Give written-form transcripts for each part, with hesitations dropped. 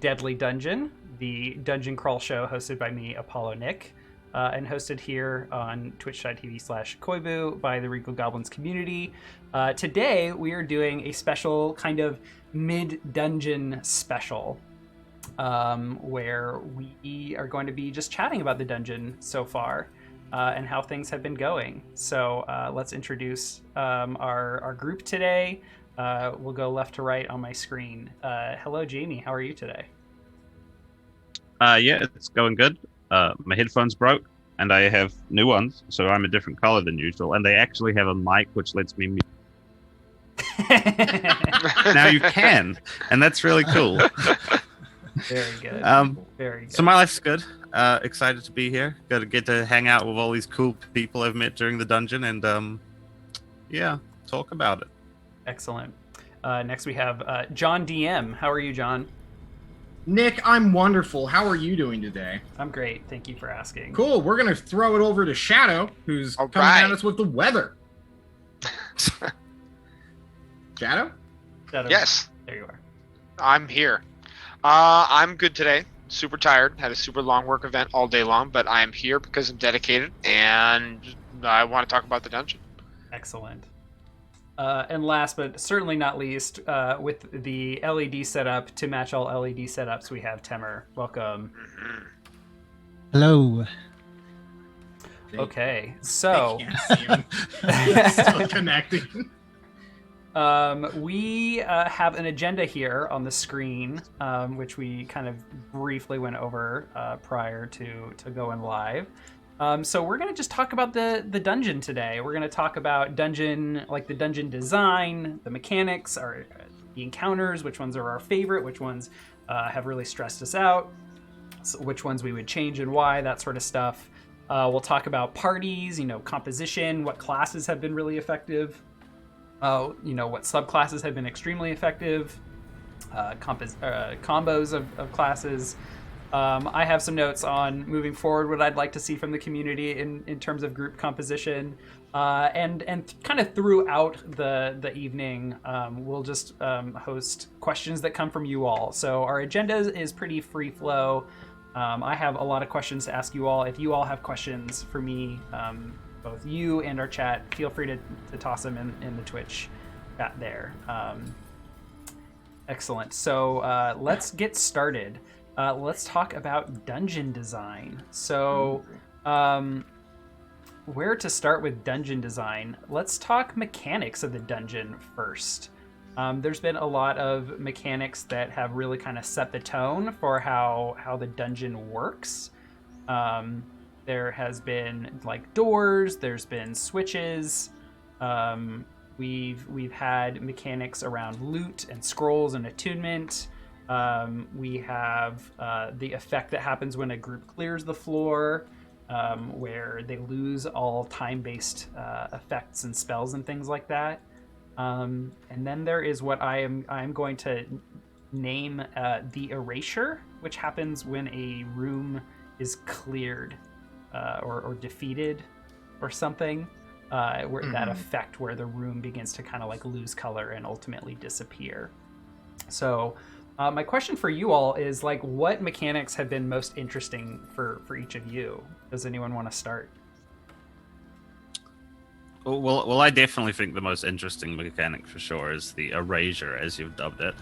Deadly Dungeon, the dungeon crawl show hosted by me, Apollo Nik, and hosted here on twitch.tv/Koibu by the Regal Goblins community. Today, we are doing a special kind of mid-dungeon special where we are going to be just chatting about the dungeon so far and how things have been going. So let's introduce our group today. We'll go left to right on my screen. Hello, Jaime. How are you today? Yeah, it's going good. My headphones broke, and I have new ones, so I'm a different color than usual. And they actually have a mic which lets me mute. Now you can, and that's really cool. Very good. Very good. So my life's good. Excited to be here. Got to get to hang out with all these cool people I've met during the dungeon, and yeah, talk about it. Excellent. Next we have John DM. How are you, John? Nick, I'm wonderful. How are you doing today? I'm great. Thank you for asking. Cool. We're going to throw it over to Shadow, who's coming at us with the weather. Shadow? Yes. There you are. I'm here. I'm good today. Super tired. Had a super long work event all day long, but I am here because I'm dedicated, and I want to talk about the dungeon. Excellent. And last but certainly not least, with the LED setup to match all LED setups, we have Temhr. Welcome. Mm-hmm. Hello. Okay, so I can't see him. He's still connecting. We have an agenda here on the screen, which we kind of briefly went over prior to going live. So we're going to just talk about the dungeon today. We're going to talk about the dungeon design, the mechanics, the encounters, which ones are our favorite, which ones have really stressed us out, which ones we would change and why, that sort of stuff. We'll talk about parties, composition, what classes have been really effective, what subclasses have been extremely effective, combos of classes. I have some notes on moving forward what I'd like to see from the community in terms of group composition, and kind of throughout the evening, we'll just host questions that come from you all. So our agenda is pretty free flow. I have a lot of questions to ask you all. If you all have questions for me, both you and our chat, feel free to toss them in the Twitch chat there. Excellent. So let's get started. Let's talk about dungeon design. So, where to start with dungeon design? Let's talk mechanics of the dungeon first. There's been a lot of mechanics that have really kind of set the tone for how the dungeon works. There has been like doors. There's been switches. We've had mechanics around loot and scrolls and attunement. We have the effect that happens when a group clears the floor, where they lose all time-based effects and spells and things like that. And then there is what I'm going to name the erasure, which happens when a room is cleared or defeated or something. Where that effect where the room begins to kind of like lose color and ultimately disappear. So my question for you all is like, what mechanics have been most interesting for each of you? Does anyone want to start? Well, I definitely think the most interesting mechanic for sure is the erasure, as you've dubbed it.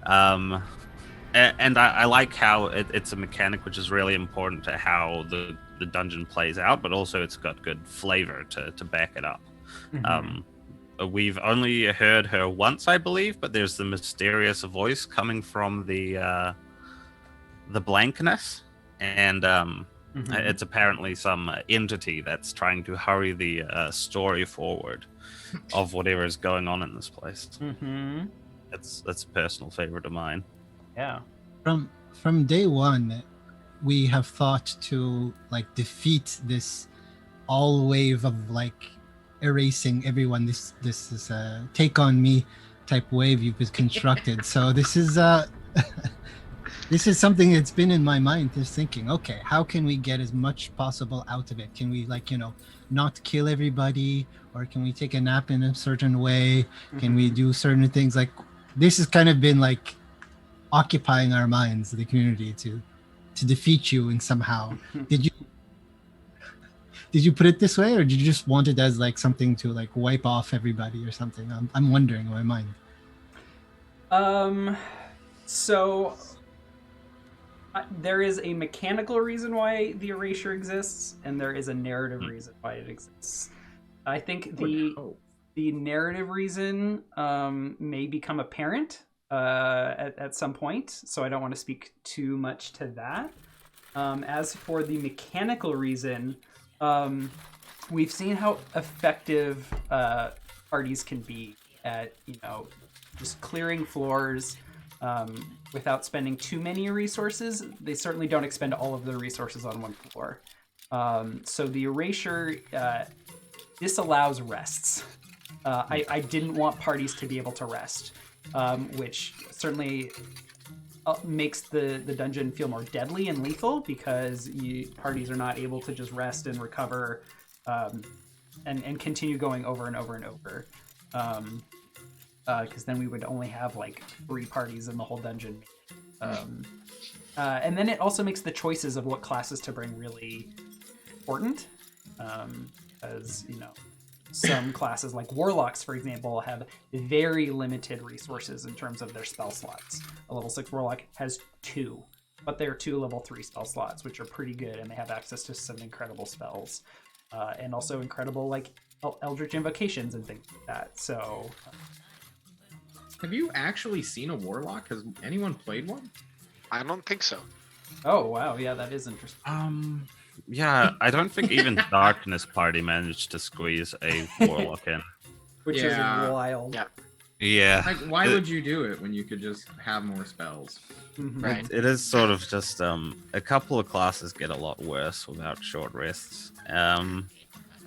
And I like how it's a mechanic which is really important to how the dungeon plays out, but also it's got good flavor to back it up. Mm-hmm. We've only heard her once, I believe, but there's the mysterious voice coming from the blankness, and it's apparently some entity that's trying to hurry the story forward of whatever is going on in this place. Mm-hmm. That's a personal favorite of mine. Yeah. From day one, we have thought to like defeat this all wave of like erasing everyone. This is a take on me type wave you've constructed. So this is this is something that's been in my mind, just thinking, okay, how can we get as much possible out of it? Can we not kill everybody, or can we take a nap in a certain way? Can we do certain things? Like this has kind of been like occupying our minds, the community, to defeat you in somehow. Did you put it this way, or did you just want it as like something to like wipe off everybody or something? I'm wondering in my mind. So there is a mechanical reason why the erasure exists, and there is a narrative reason why it exists. I think the narrative reason may become apparent at some point, so I don't want to speak too much to that. As for the mechanical reason, we've seen how effective parties can be at, just clearing floors without spending too many resources. They certainly don't expend all of their resources on one floor. So the erasure disallows rests. I didn't want parties to be able to rest, which certainly makes the dungeon feel more deadly and lethal, because parties are not able to just rest and recover and continue going over and over and over. Because then we would only have like 3 parties in the whole dungeon. And then it also makes the choices of what classes to bring really important. As some classes like warlocks, for example, have very limited resources in terms of their spell slots. A level 6 warlock has 2, but they're 2 level 3 spell slots, which are pretty good, and they have access to some incredible spells. And also incredible like eldritch invocations and things like that. So have you actually seen a warlock? Has anyone played one? I don't think so. oh wow, yeah, that is interesting. Yeah, I don't think even Darkness Party managed to squeeze a warlock in. Which is wild. Yeah. Yeah. Like, why would you do it when you could just have more spells? Mhm. Right. It is sort of just a couple of classes get a lot worse without short rests.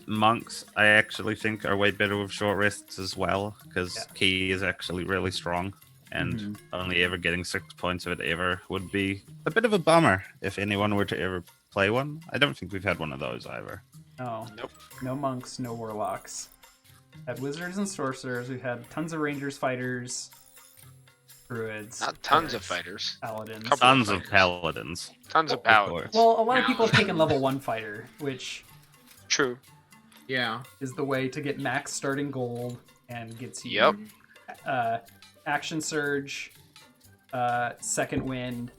Monks, I actually think, are way better with short rests as well, because Key is actually really strong, and only ever getting 6 points of it ever would be a bit of a bummer if anyone were to ever play one. I don't think we've had one of those either. No. Nope. No monks, no warlocks. Had wizards and sorcerers. We've had tons of rangers, fighters, druids. Not tons of clerics, fighters. paladins. Couple Tons of fighters. paladins. Tons of Of paladins. course. Well, a lot of people have taken level 1 fighter, which True. Yeah. is the way to get max starting gold and gets you Yep. action surge, second wind,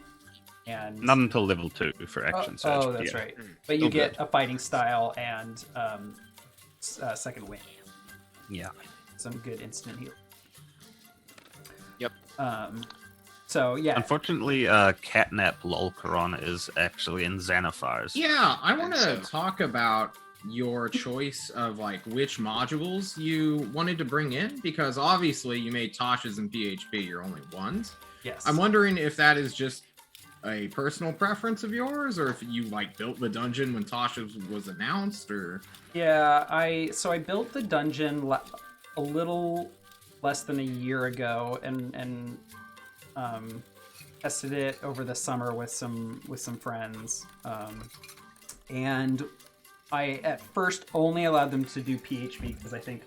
and Not until level 2 for action surge. Oh, that's yeah. right. But you Still get good. a fighting style and second wind. Yeah. Some good instant heal. Yep. So yeah. Unfortunately, Catnap Lolcaron is actually in Xanathar's. Yeah, I want to so. talk about your choice of like which modules you wanted to bring in, because obviously you made Tasha's and PHP your only ones. Yes. I'm wondering if that is just a personal preference of yours, or if you like built the dungeon when Tasha's was announced, or Yeah, I built the dungeon a little less than a year ago, and tested it over the summer with some friends, and I at first only allowed them to do PHP because I think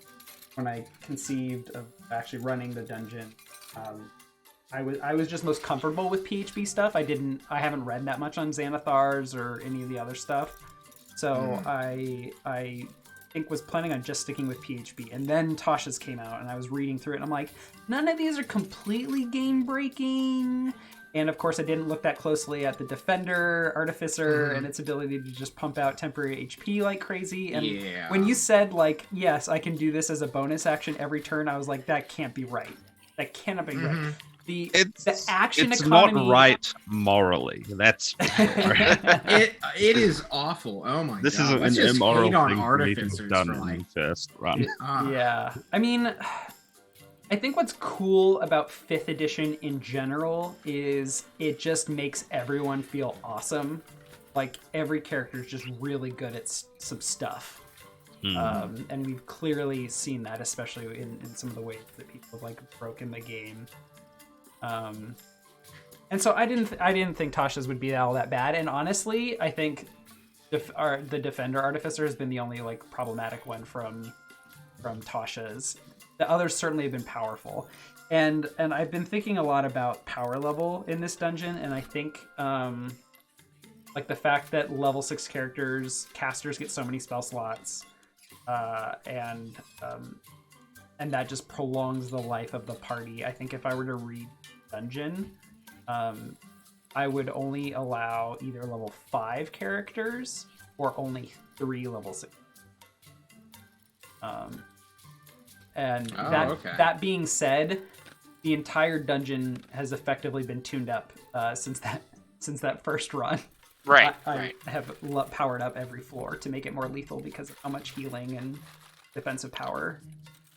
when I conceived of actually running the dungeon, I was just most comfortable with PHP stuff. I haven't read that much on Xanathar's or any of the other stuff, so I think was planning on just sticking with PHP. And then Tasha's came out, and I was reading through it, and I'm like, none of these are completely game breaking. And of course, I didn't look that closely at the Defender Artificer and its ability to just pump out temporary HP like crazy. And when you said, like, yes, I can do this as a bonus action every turn, I was like, that can't be right. That cannot be right. The action it's economy... not right morally. That's it is awful. Oh my this god! is an immoral hate on thing for me to artificers have done for in like the first run. Yeah. I mean, I think what's cool about 5th edition in general is it just makes everyone feel awesome. Like, every character is just really good at some stuff. And we've clearly seen that, especially in some of the ways that people have, like, broken the game. And so I didn't think Tasha's would be all that bad. And honestly, I think the Defender Artificer has been the only, like, problematic one from Tasha's. The others certainly have been powerful. And I've been thinking a lot about power level in this dungeon, and I think like the fact that level 6 casters get so many spell slots, and that just prolongs the life of the party. I think if I were to read dungeon, I would only allow either level 5 characters or only 3 level 6. That being said, the entire dungeon has effectively been tuned up since that first run. Right. I have powered up every floor to make it more lethal because of how much healing and defensive power.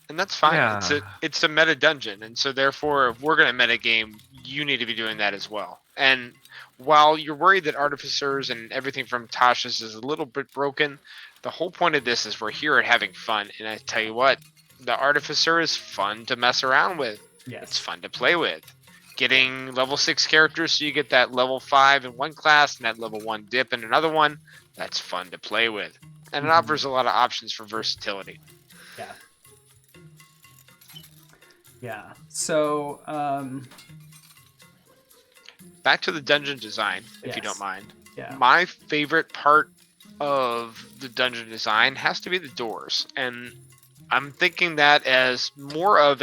And that's fine. Yeah. It's a meta dungeon, and so therefore, if we're going to meta game, you need to be doing that as well. And while you're worried that artificers and everything from Tasha's is a little bit broken, the whole point of this is we're here at having fun. And I tell you what, the artificer is fun to mess around with. Yes. It's fun to play with. Getting level 6 characters so you get that level 5 in one class and that level 1 dip in another one, that's fun to play with. And it offers a lot of options for versatility. Yeah. Yeah. So, back to the dungeon design, if you Yes. don't mind. yeah. My favorite part of the dungeon design has to be the doors. And I'm thinking that as more of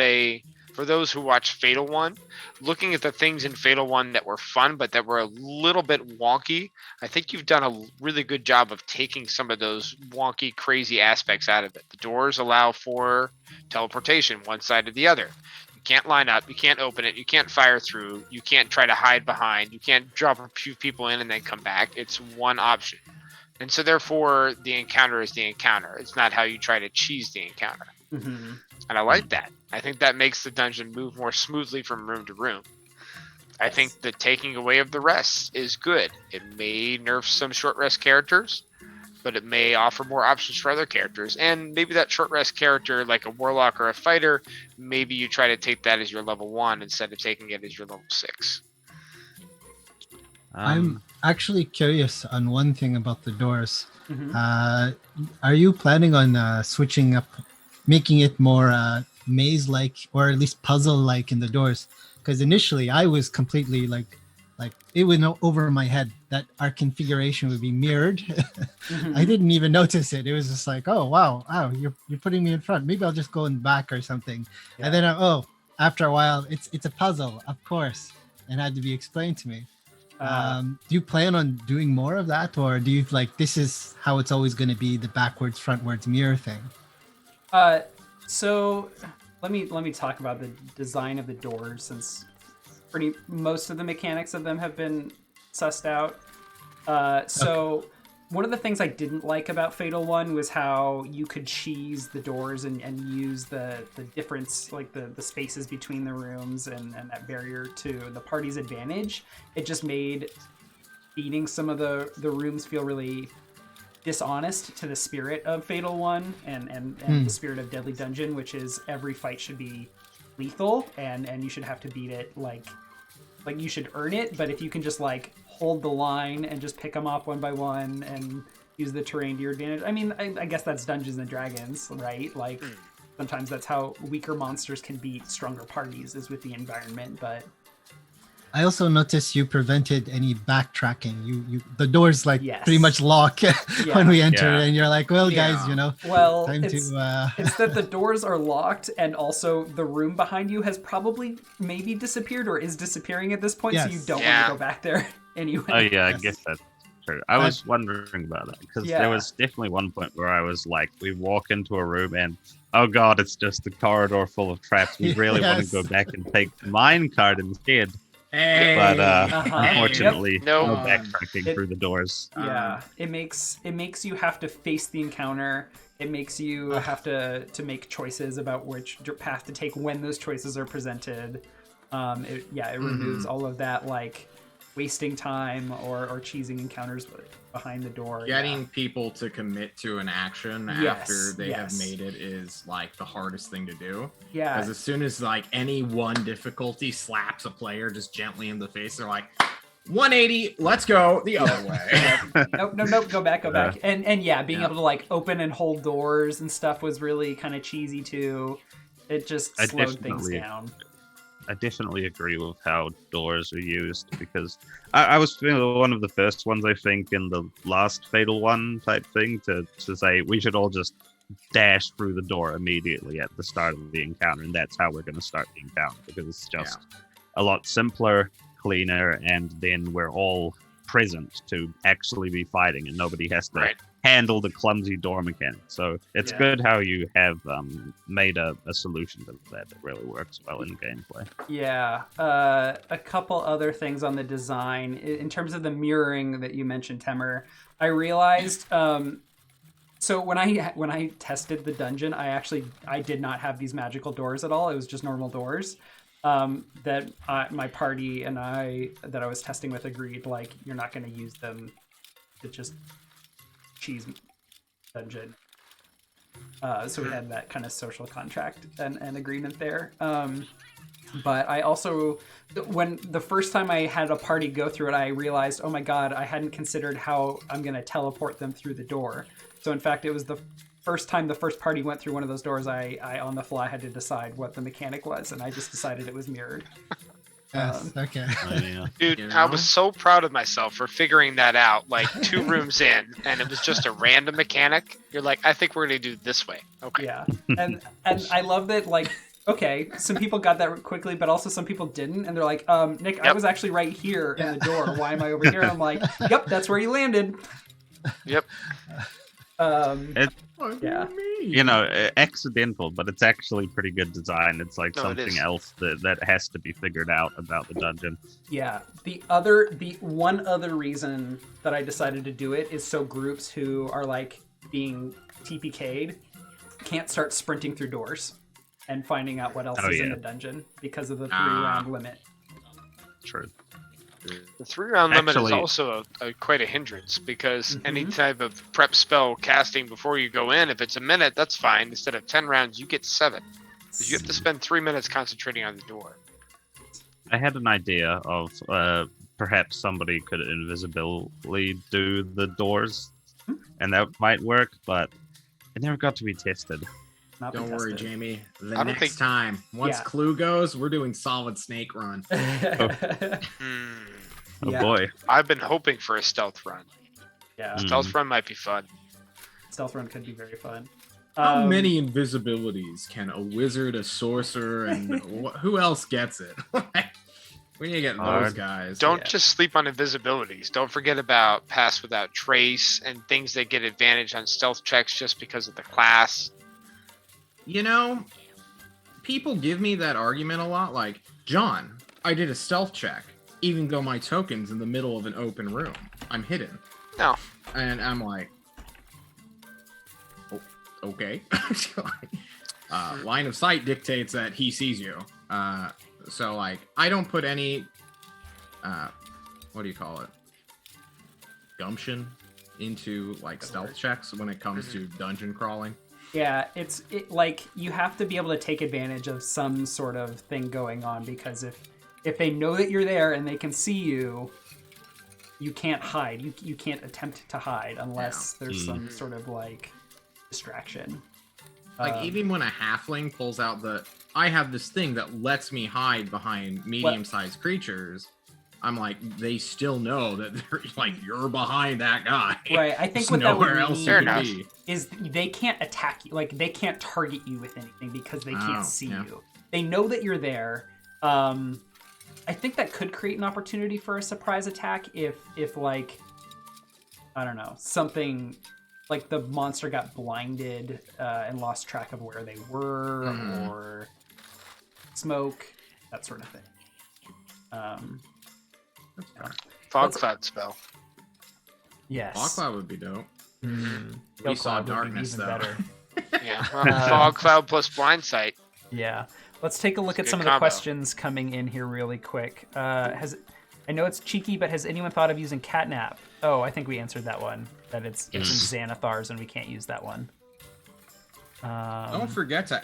for those who watch Fatal 1, looking at the things in Fatal 1 that were fun but that were a little bit wonky, I think you've done a really good job of taking some of those wonky, crazy aspects out of it. The doors allow for teleportation one side to the other. You can't line up, you can't open it, you can't fire through, you can't try to hide behind, you can't drop a few people in and then come back. It's one option. And so therefore, the encounter is the encounter. It's not how you try to cheese the encounter. Mm-hmm. And I like that. I think that makes the dungeon move more smoothly from room to room. I think the taking away of the rests is good. It may nerf some short rest characters, but it may offer more options for other characters. And maybe that short rest character, like a warlock or a fighter, maybe you try to take that as your level 1 instead of taking it as your level 6. I'm actually curious on one thing about the doors. Mm-hmm. Are you planning on switching up, making it more maze-like or at least puzzle-like in the doors? Because initially I was completely like it went over my head that our configuration would be mirrored. Mm-hmm. I didn't even notice it. It was just like, oh wow, you're putting me in front. Maybe I'll just go in back or something. Yeah. And then after a while, it's a puzzle, of course, and had to be explained to me. Do you plan on doing more of that, or do you this is how it's always going to be, the backwards frontwards mirror thing? So let me talk about the design of the doors, since most of the mechanics of them have been sussed out. So one of the things I didn't like about Fatal 1 was how you could cheese the doors and use the difference, like the spaces between the rooms and that barrier to the party's advantage. It just made beating some of the rooms feel really dishonest to the spirit of Fatal 1 and the spirit of Deadly Dungeon, which is every fight should be lethal and you should have to beat it like you should earn it. But if you can just hold the line and just pick them off one by one and use the terrain to your advantage, I mean, I guess that's Dungeons and Dragons, right? Sometimes that's how weaker monsters can beat stronger parties, is with the environment. But I also noticed you prevented any backtracking. You the doors Yes. pretty much lock when we enter, Yeah. and you're like, well, Yeah. guys, well, time it's that the doors are locked, and also the room behind you has probably maybe disappeared or is disappearing at this point, so you Yes. don't Yeah. want to go back there anyway. Oh yeah, Yes. I guess that's true. I was wondering about that because Yeah. there was definitely one point where I was like, we walk into a room and oh god, it's just a corridor full of traps. We really want Yes. to go back and take the minecart instead. Hey. But Uh-huh. unfortunately, No. no backtracking through the doors. Yeah, it makes you have to face the encounter. It makes you have to make choices about which path to take when those choices are presented. It removes all of that wasting time or cheesing encounters behind the door. Getting people to commit to an action Yes, after they have yes. made it is the hardest thing to do. Yeah. Because as soon as any one difficulty slaps a player just gently in the face, they're like, 180, let's go the other way. Nope, go back. And being Yeah. able to open and hold doors and stuff was really kind of cheesy too. It just slowed things definitely- down. definitely agree with how doors are used, because I was one of the first ones, I think, in the last Fatal One type thing to say we should all just dash through the door immediately at the start of the encounter, and that's how we're going to start the encounter, because it's just a lot simpler, cleaner, and then we're all present to actually be fighting, and nobody has to handle the clumsy door mechanic. So it's good how you have made a solution to that really works well in gameplay. Yeah. A couple other things on the design. In terms of the mirroring that you mentioned, Temhr, I realized... So when I tested the dungeon, I did not have these magical doors at all. It was just normal doors. That my party and I was testing with agreed, like, you're not going to use them to just cheese dungeon. So we had that kind of social contract and agreement there. But I also, when the first time I had a party go through it, I realized, oh my god, I hadn't considered how I'm going to teleport them through the door. So in fact, it was the first time the first party went through one of those doors, I on the fly had to decide what the mechanic was, and I just decided it was mirrored. Yes, okay. Dude, You I know? was so proud of myself for figuring that out, like 2 rooms in, and it was just a random mechanic. You're like, I think we're going to do it this way. Okay. Yeah, and I love that, like, okay, some people got that quickly, but also some people didn't, and they're like, Nick, I was actually right here in the door. Why am I over here? I'm like, yep, that's where you landed. Yep. Yeah. You know, accidental, but it's actually pretty good design. It's like No, it something is. else that has to be figured out about the dungeon. Yeah. The one other reason that I decided to do it is so groups who are like being TPK'd can't start sprinting through doors and finding out what else is in the dungeon because of the 3-round limit. True. The 3-round limit is Actually- also quite a hindrance, because any type of prep spell casting before you go in, if it's a minute, that's fine. Instead of 10 rounds, you get 7. 'Cause you have to spend 3 minutes concentrating on the door. I had an idea of perhaps somebody could invisibly do the doors, and that might work, but it never got to be tested. Not Don't been worry, tested. Jamie. I The don't next think- time, once Yeah. Clue goes, we're doing solid snake run. Oh Yeah. boy. I've been hoping for a stealth run. Yeah, Stealth run might be fun. stealth run could be very fun. How many invisibilities can a wizard, a sorcerer, and who else gets it? We need to get those Hard. guys. Don't just sleep on invisibilities. Don't forget about pass without trace and things that get advantage on stealth checks just because of the class. You know, people give me that argument a lot. Like, John, I did a stealth check, even though my token's in the middle of an open room. I'm hidden. No. And I'm like, oh, okay. Line of sight dictates that he sees you. So, like, I don't put any, what do you call it? Gumption into, like, stealth checks when it comes to dungeon crawling. Yeah, it's like you have to be able to take advantage of some sort of thing going on, because if they know that you're there and they can see you, you can't hide. You can't attempt to hide unless there's some sort of like distraction. Like, even when a halfling pulls out I have this thing that lets me hide behind medium-sized creatures, I'm like, they still know that they're like, you're behind that guy. Right, I think There's what that would nowhere else mean you Fair can enough. be. is they can't attack you. Like, they can't target you with anything because they Oh, can't see yeah. you. They know that you're there. I think that could create an opportunity for a surprise attack if like, I don't know, something like the monster got blinded and lost track of where they were, or smoke, that sort of thing. Fog Let's- cloud spell. Yes. Fog cloud would be dope. Mm. We Fog saw cloud would be darkness, even though. better. Yeah. Fog cloud plus blind sight. Yeah. Let's take a look at Good some of the combo. questions coming in here really quick. I know it's cheeky, but has anyone thought of using catnap? Oh, I think we answered that one. That it's in Xanathars and we can't use that one. Don't forget to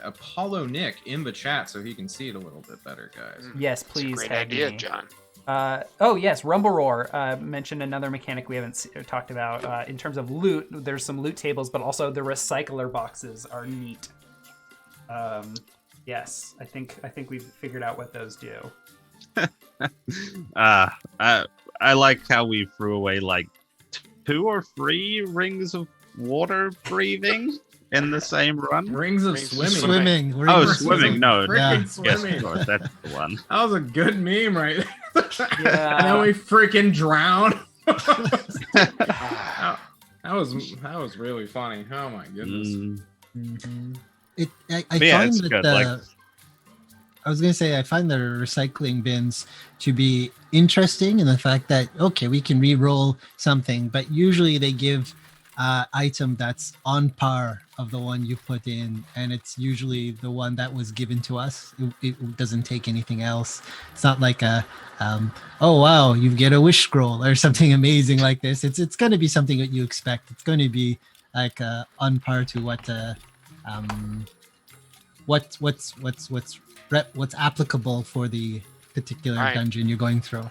@Apollo Nick in the chat so he can see it a little bit better, guys. Yes, It's a please. great tag idea, me. John. Oh yes, Rumble Roar mentioned another mechanic we haven't talked about. In terms of loot, there's some loot tables, but also the recycler boxes are neat. Yes, I think we've figured out what those do. I like how we threw away like 2 or 3 rings of water breathing in the same run. Rings of Rings of swimming. Swimming. Oh, rings of swimming! No, Yeah. Freaking yes, swimming. of course, that's the one. That was a good meme, right? Yeah. And then we freaking drown. Ah, that was really funny. Oh my goodness. I But yeah, find it's that good. Like, I was gonna say I find the recycling bins to be interesting in the fact that okay, we can re-roll something, but usually they give item that's on par of the one you put in, and it's usually the one that was given to us. It doesn't take anything else. It's not like a oh wow, you get a wish scroll or something amazing like this. It's going to be something that you expect. It's going to be like on par to what's applicable for the particular Right. dungeon you're going through.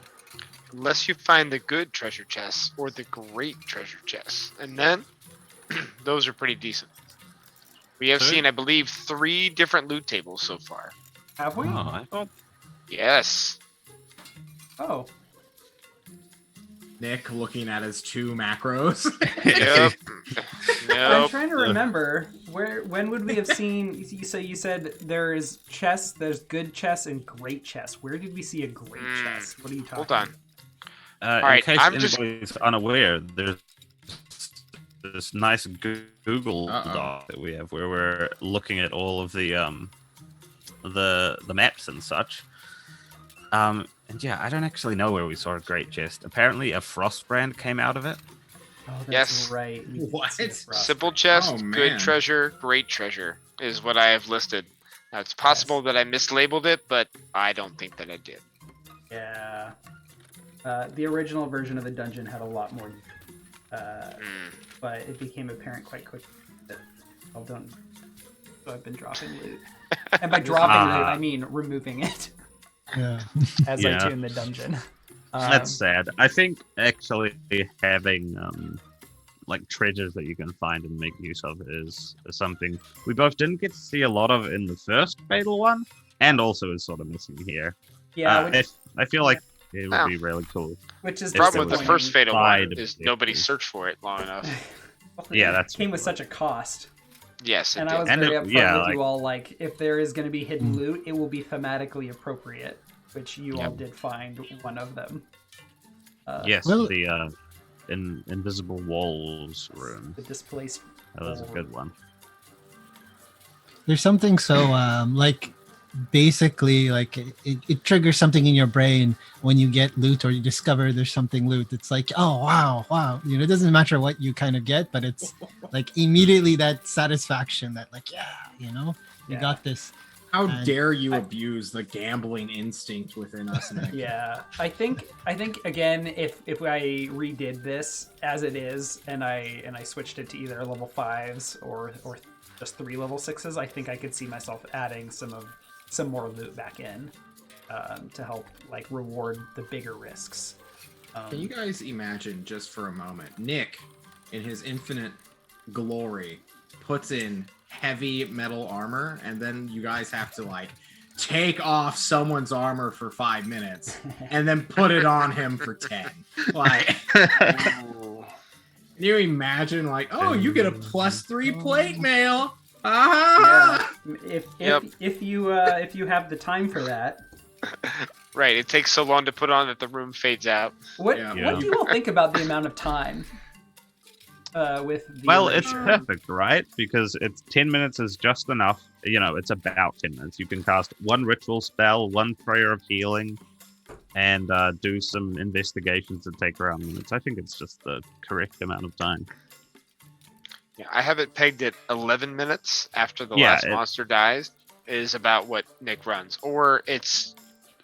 unless you find the good treasure chests or the great treasure chests, and then those are pretty decent. We have So- seen, I believe, 3 different loot tables so far. Have we? oh, I thought Yes. Oh, Nick looking at his 2 macros. Yep. I'm Nope. trying to remember when would we have seen? So you said there's chests, there's good chests and great chests. Where did we see a great chest? What are you talking? Hold on. in right, case I'm just- anybody's unaware, there's this nice Google Uh-oh. doc that we have where we're looking at all of the maps and such. And yeah, I don't actually know where we saw a great chest. Apparently, a Frostbrand came out of it. Oh, that's Yes. right. We did What? see a frost. Simple chest, Oh, good man. treasure, great treasure is what I have listed. Now, it's possible that I mislabeled it, but I don't think that I did. Yeah. The original version of the dungeon had a lot more, but it became apparent quite quickly that don't. So I've been dropping loot, and by dropping loot, I mean removing it Yeah. as Yeah. I tune the dungeon. That's sad. I think actually having like treasures that you can find and make use of is something we both didn't get to see a lot of in the first Fatal one, and also is sort of missing here. Yeah, I feel like it would Wow. be really cool. which is The Problem with the disappointing. first Fatal Side one is of nobody it. searched for it long enough. Yeah, that's came with such a cost. Yes, it And did. I was And very it- upfront yeah, with like- you all, like, if there is going to be hidden loot, it will be thematically appropriate, which you all did find one of them. Yes, Well- the invisible walls room. The displaced. That was a good one. There's something so like basically like it triggers something in your brain when you get loot or you discover there's something loot. It's like, oh wow, you know, it doesn't matter what you kind of get, but it's like immediately that satisfaction that like, yeah, you know, you Yeah. got this. How And- dare you abuse the gambling instinct within us, Nick? Yeah, I think again, if I redid this as it is and I switched it to either level 5s or just 3 level 6s, I think I could see myself adding some more loot back in to help like reward the bigger risks. Can you guys imagine just for a moment, Nick, in his infinite glory, puts in heavy metal armor, and then you guys have to like take off someone's armor for 5 minutes and then put it on him for 10. Like, can you imagine? Like, oh, you get a +3 plate mail. Ah! Yeah, Yep. if you have the time for that. Right, it takes so long to put on that the room fades out. What Yeah. what do you all think about the amount of time with the Well, it's erasure? perfect, right? Because it's 10 minutes is just enough. You know, it's about 10 minutes. You can cast 1 ritual spell, 1 prayer of healing, and do some investigations that take around minutes. I think it's just the correct amount of time. Yeah, I have it pegged at 11 minutes after the Yeah, last monster dies is about what Nick runs. Or it's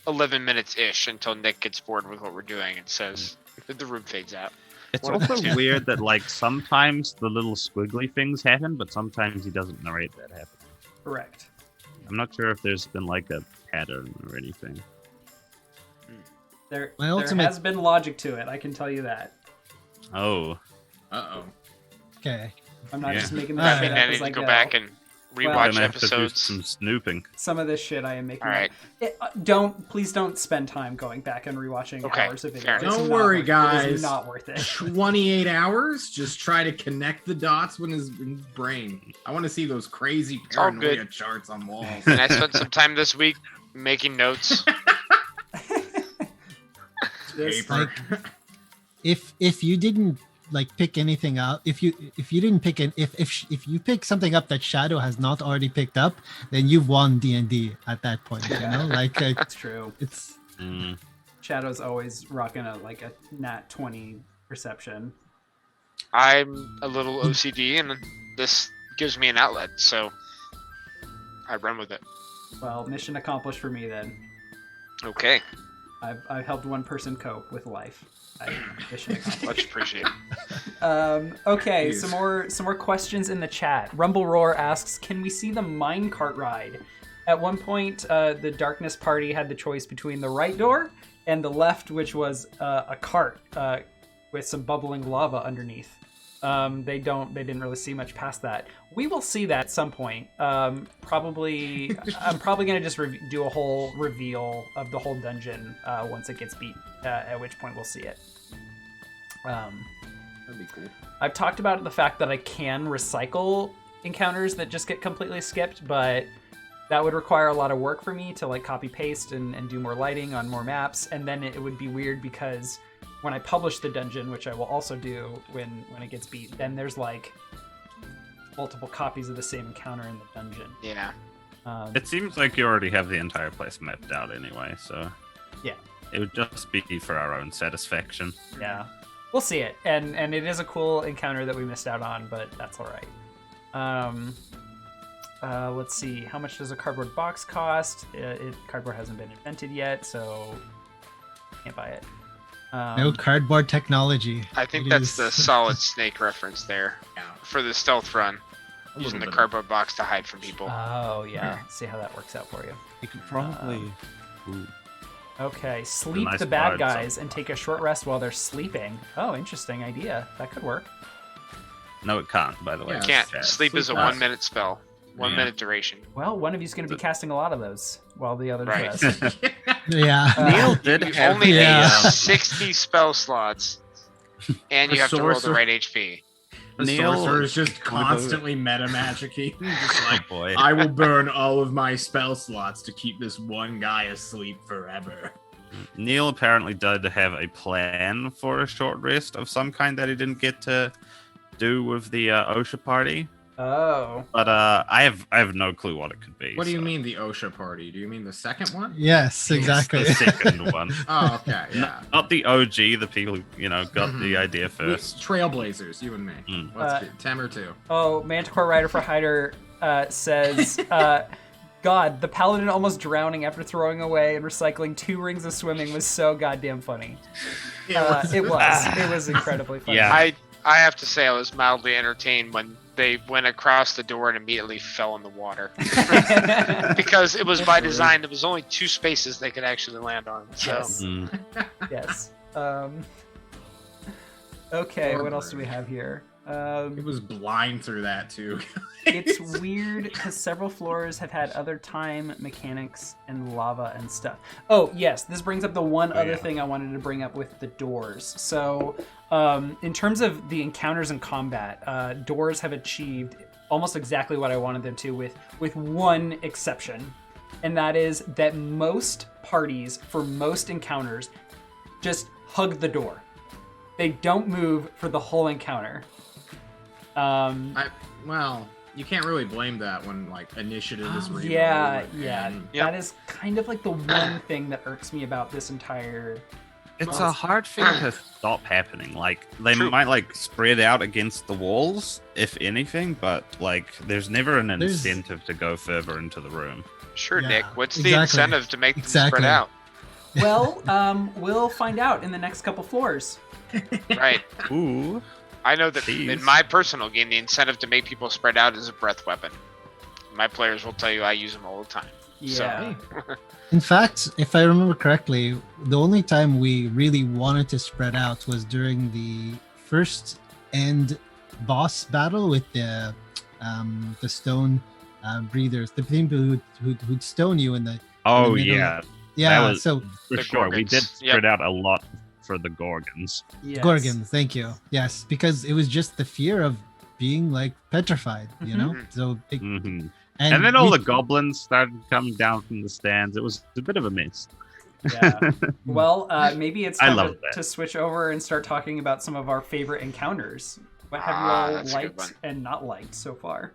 11 minutes-ish until Nick gets bored with what we're doing and says the room fades out. It's One of the also two. weird that, like, sometimes the little squiggly things happen, but sometimes he doesn't narrate that happening. Correct. I'm not sure if there's been, like, a pattern or anything. There My ultimate- has been logic to it, I can tell you that. Oh. Uh-oh. Okay. I'm not Yeah. just making I that I shit think up I as need I to go go. back and We're rewatch gonna have to do episodes. some snooping. Some of this shit I am making. All right. Please don't spend time going back and rewatching Okay, hours of fair video. enough. It's Don't not worry, worth it. It guys. is not worth it. 28 hours. Just try to connect the dots in his brain. I want to see those crazy all paranoia good. charts on walls. And I spent some time this week making notes. This- Paper. If you didn't like pick anything up, if you didn't pick an if you pick something up that Shadow has not already picked up, then you've won D&D at that point. You know, like That's true. it's Mm. Shadow's always rocking a nat 20 perception. I'm a little OCD, and this gives me an outlet, so I run with it. Well, mission accomplished for me then. Okay, I've helped one person cope with life. Mission accomplished. much appreciated. Okay, Jeez. some more questions in the chat. Rumble Roar asks, "Can we see the minecart ride?" At one point, the Darkness party had the choice between the right door and the left, which was a cart with some bubbling lava underneath. They didn't really see much past that. We will see that at some point. I'm probably gonna just do a whole reveal of the whole dungeon once it gets beat. At which point we'll see it. That'd be cool. I've talked about the fact that I can recycle encounters that just get completely skipped, but that would require a lot of work for me to like copy paste and do more lighting on more maps, and then it would be weird because when I publish the dungeon, which I will also do when it gets beat, then there's like multiple copies of the same encounter in the dungeon. Yeah. It seems like you already have the entire place mapped out anyway, so Yeah. it would just be for our own satisfaction. Yeah, we'll see it, and it is a cool encounter that we missed out on, but that's all right. Let's see, how much does a cardboard box cost? Cardboard hasn't been invented yet, so can't buy it. no cardboard technology. I think It that's is- the Solid Snake reference there Yeah. for the stealth run, A little using the bit of- cardboard box to hide from people. Oh yeah, see how that works out for you. You could probably. Ooh. Okay, sleep nice the bad bard guys song. and take a short rest while they're sleeping. Oh, interesting idea. That could work. No, it can't. By the way, Yeah. Can't. Chat. Sleep is a Sleep 1 does. minute spell. 1 Yeah. minute duration. Well, one of you's going to be casting a lot of those while the other Right. rest. Yeah. Neil did You have only the, need Yeah. 60 spell slots, and you The have to roll the sorcerer- right HP. The Neil- sorcerer is just constantly meta magicking. Just like, Oh boy. I will burn all of my spell slots to keep this one guy asleep forever. Neil apparently did have a plan for a short rest of some kind that he didn't get to do with the OSHA party, Oh. but I have no clue what it could be. What do you so- mean the OSHA party? Do you mean the second one? Yes, exactly. The second one, Oh, okay, yeah. not the OG, the people who got the Mhm. idea We- first. Trailblazers, you and me. Mm. Let's do Temhr 2. Oh, Manticore Rider for Hider says, God, the paladin almost drowning after throwing away and recycling 2 rings of swimming was so goddamn funny. It was incredibly funny. Yeah. I have to say I was mildly entertained when they went across the door and immediately fell in the water. Because it was by design. There was only 2 spaces they could actually land on. So Yes. Mm. Yes. Okay, Poor what else do we bird. have here? It was blind through that, too. It's weird because several floors have had other time mechanics and lava and stuff. Oh, yes, this brings up the one other yeah. thing I wanted to bring up with the doors. So, in terms of the encounters and combat, doors have achieved almost exactly what I wanted them to, with one exception, and that is that most parties for most encounters just hug the door. They don't move for the whole encounter. Well, you can't really blame that when, like, initiative is reload. yeah. and- Yep. That is kind of like the one thing that irks me about this entire. It's a hard thing to stop happening. Like they True. might like spread out against the walls, if anything, but like there's never an There's- incentive to go further into the room. sure, Yeah, Nick. What's the exactly. incentive to make them Exactly. spread out? Well, we'll find out in the next couple floors. Right. Ooh. I know that Jeez. in my personal game, the incentive to make people spread out is a breath weapon. My players will tell you I use them all the time. Yeah. In fact, if I remember correctly, the only time we really wanted to spread out was during the first end boss battle with the stone breathers, the people who'd stone you in the Oh middle. yeah, yeah. that was- So for The sure. We did Gorgons. spread out a lot for the Gorgons. Yes. Gorgons, thank you. Yes, because it was just the fear of being like petrified, you know. Mhm. So Hmm. And then all we- the goblins started coming down from the stands. It was a bit of a mess. Yeah. Well, maybe it's I time love that. to switch over and start talking about some of our favorite encounters. What have you Ah, all that's a good liked one. and not liked so far?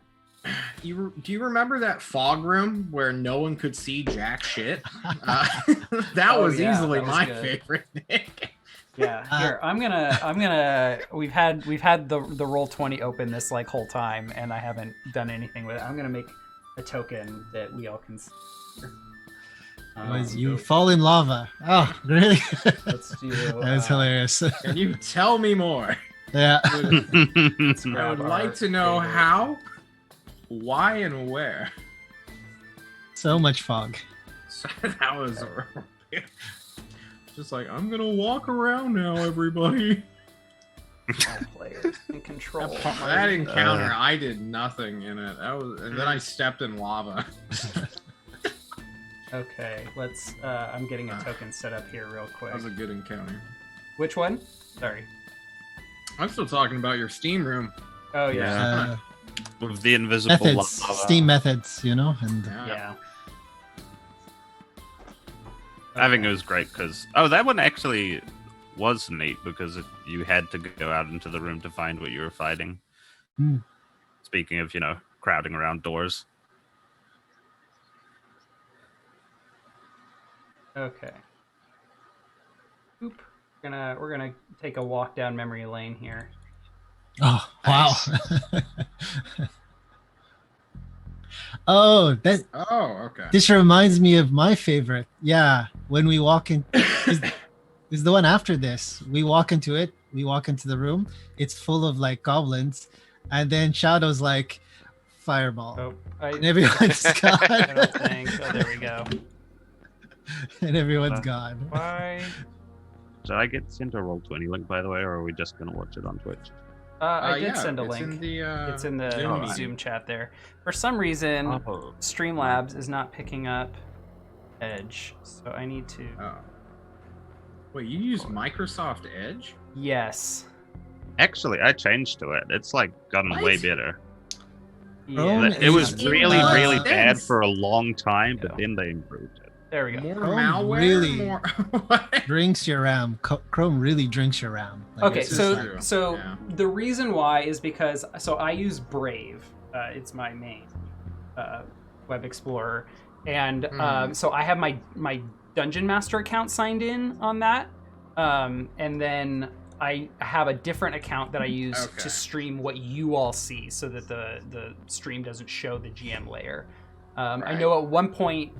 Do you remember that fog room where no one could see jack shit? That Oh, was yeah, easily that was my good. favorite, Nick. Yeah, here I'm gonna. We've had the Roll20 open this like whole time, and I haven't done anything with it. I'm gonna make a token that we all can see. was you fall in lava. Oh, really? Let's do. That was hilarious. Can you tell me more? Yeah. Let's I grab would our like to know favorite. how, why, and where. So much fog. So that was just like, I'm gonna walk around now, everybody. All players in control. That encounter, I did nothing in it. And then I stepped in lava. Okay, let's. I'm getting a token set up here real quick. That was a good encounter. Which one? Sorry. I'm still talking about your steam room. Oh yeah. With the invisible Methods, lava. steam methods, you know, and Yeah. I think it was great because that one actually was neat because you had to go out into the room to find what you were fighting. Hmm. Speaking of, crowding around doors. Okay. Oop. We're gonna take a walk down memory lane here. oh wow. Oh, that Oh, okay. this reminds me of my favorite. Yeah, when we walk in, is the one after this. We walk into it. We walk into the room. It's full of like goblins, and then Shadow's like, fireball, Oh, and everyone's I don't gone. think. Oh, there we go. And everyone's gone. Why? Did I get sent a Roll20 link, by the way, or are we just going to watch it on Twitch? I did Yeah, send a it's link. in the, It's in the Zoom meeting. Zoom chat there. For some reason, Oh. Streamlabs is not picking up Edge, so I need to. Oh. Wait, you use Microsoft Edge? Yes. Actually, I changed to it. It's like gotten What? way better. Chrome Yeah. It was is- really, uh, really bad sense. for a long time, but Yeah. then they improved it. There we go. More Chrome malware? really- More... What? Drinks your RAM. Chrome really drinks your RAM. Like, Okay, it's This just is so like- true. so Yeah. the reason why is because I use Brave. It's my main web explorer, and so I have my Dungeon Master account signed in on that, and then I have a different account that I use Okay. to stream what you all see, so that the stream doesn't show the GM layer. I Right. know at one point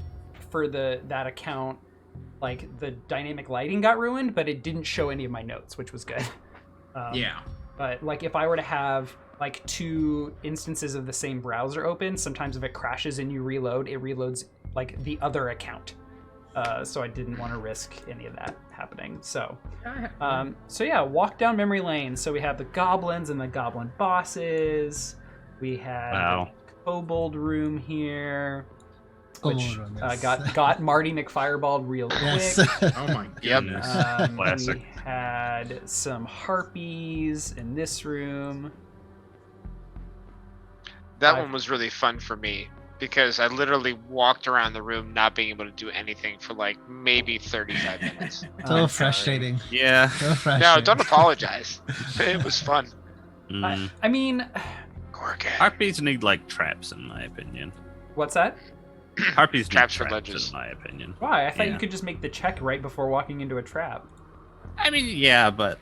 for that account, like the dynamic lighting got ruined, but it didn't show any of my notes, which was good. Yeah. But like if I were to have like two instances of the same browser open, sometimes if it crashes and you reload, it reloads like the other account. So I didn't want to risk any of that happening. So yeah, walk down memory lane. So we have the goblins and the goblin bosses. We had Wow. the kobold room here, which Kobold room, yes. got Marty McFireballed real quick. Yes. Oh my Yep. goodness. Classic. We had some harpies in this room. That I- one was really fun for me because I literally walked around the room not being able to do anything for like maybe 35 minutes. So I'm sorry. frustrating. Yeah. So frustrating. No, don't apologize. It was fun. Mm. I mean, Gorgon. Harpies need like traps, in my opinion. what's that? Harpies need Traps traps, for ledges. in my opinion. Why? I thought you Yeah. could just make the check right before walking into a trap. I mean, yeah, but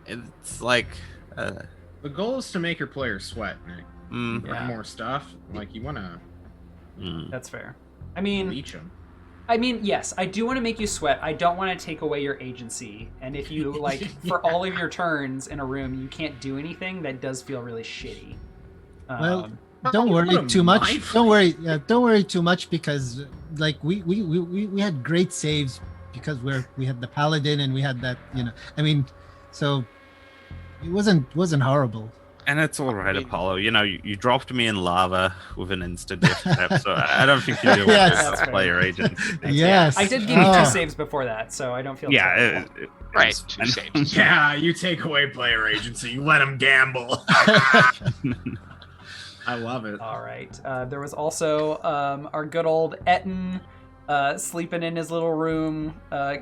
it's like, The goal is to make your players sweat, Nick. mm, Yeah. More stuff. Like, you want to mm. That's fair. I mean, leech them. yes, I do want to make you sweat. I don't want to take away your agency. And if you like, for all of your turns in a room, you can't do anything, that does feel really shitty. Well, Um, don't What worry a too much. mind Don't worry. Yeah, don't worry too much because like we had great saves because we had the paladin and we had that, I mean, so it wasn't horrible. And it's all right, I mean- Apollo. You know, you dropped me in lava with an instant death trap, so I don't think you're doing Yes. That's fair. player agent. Yes. I did give you 2 Oh. saves before that, so I don't feel Yeah, terrible. Right, it's 2 fine. saves. Yeah, you take away player agency. You let him gamble. I love it. All right. There was also our good old Etten sleeping in his little room,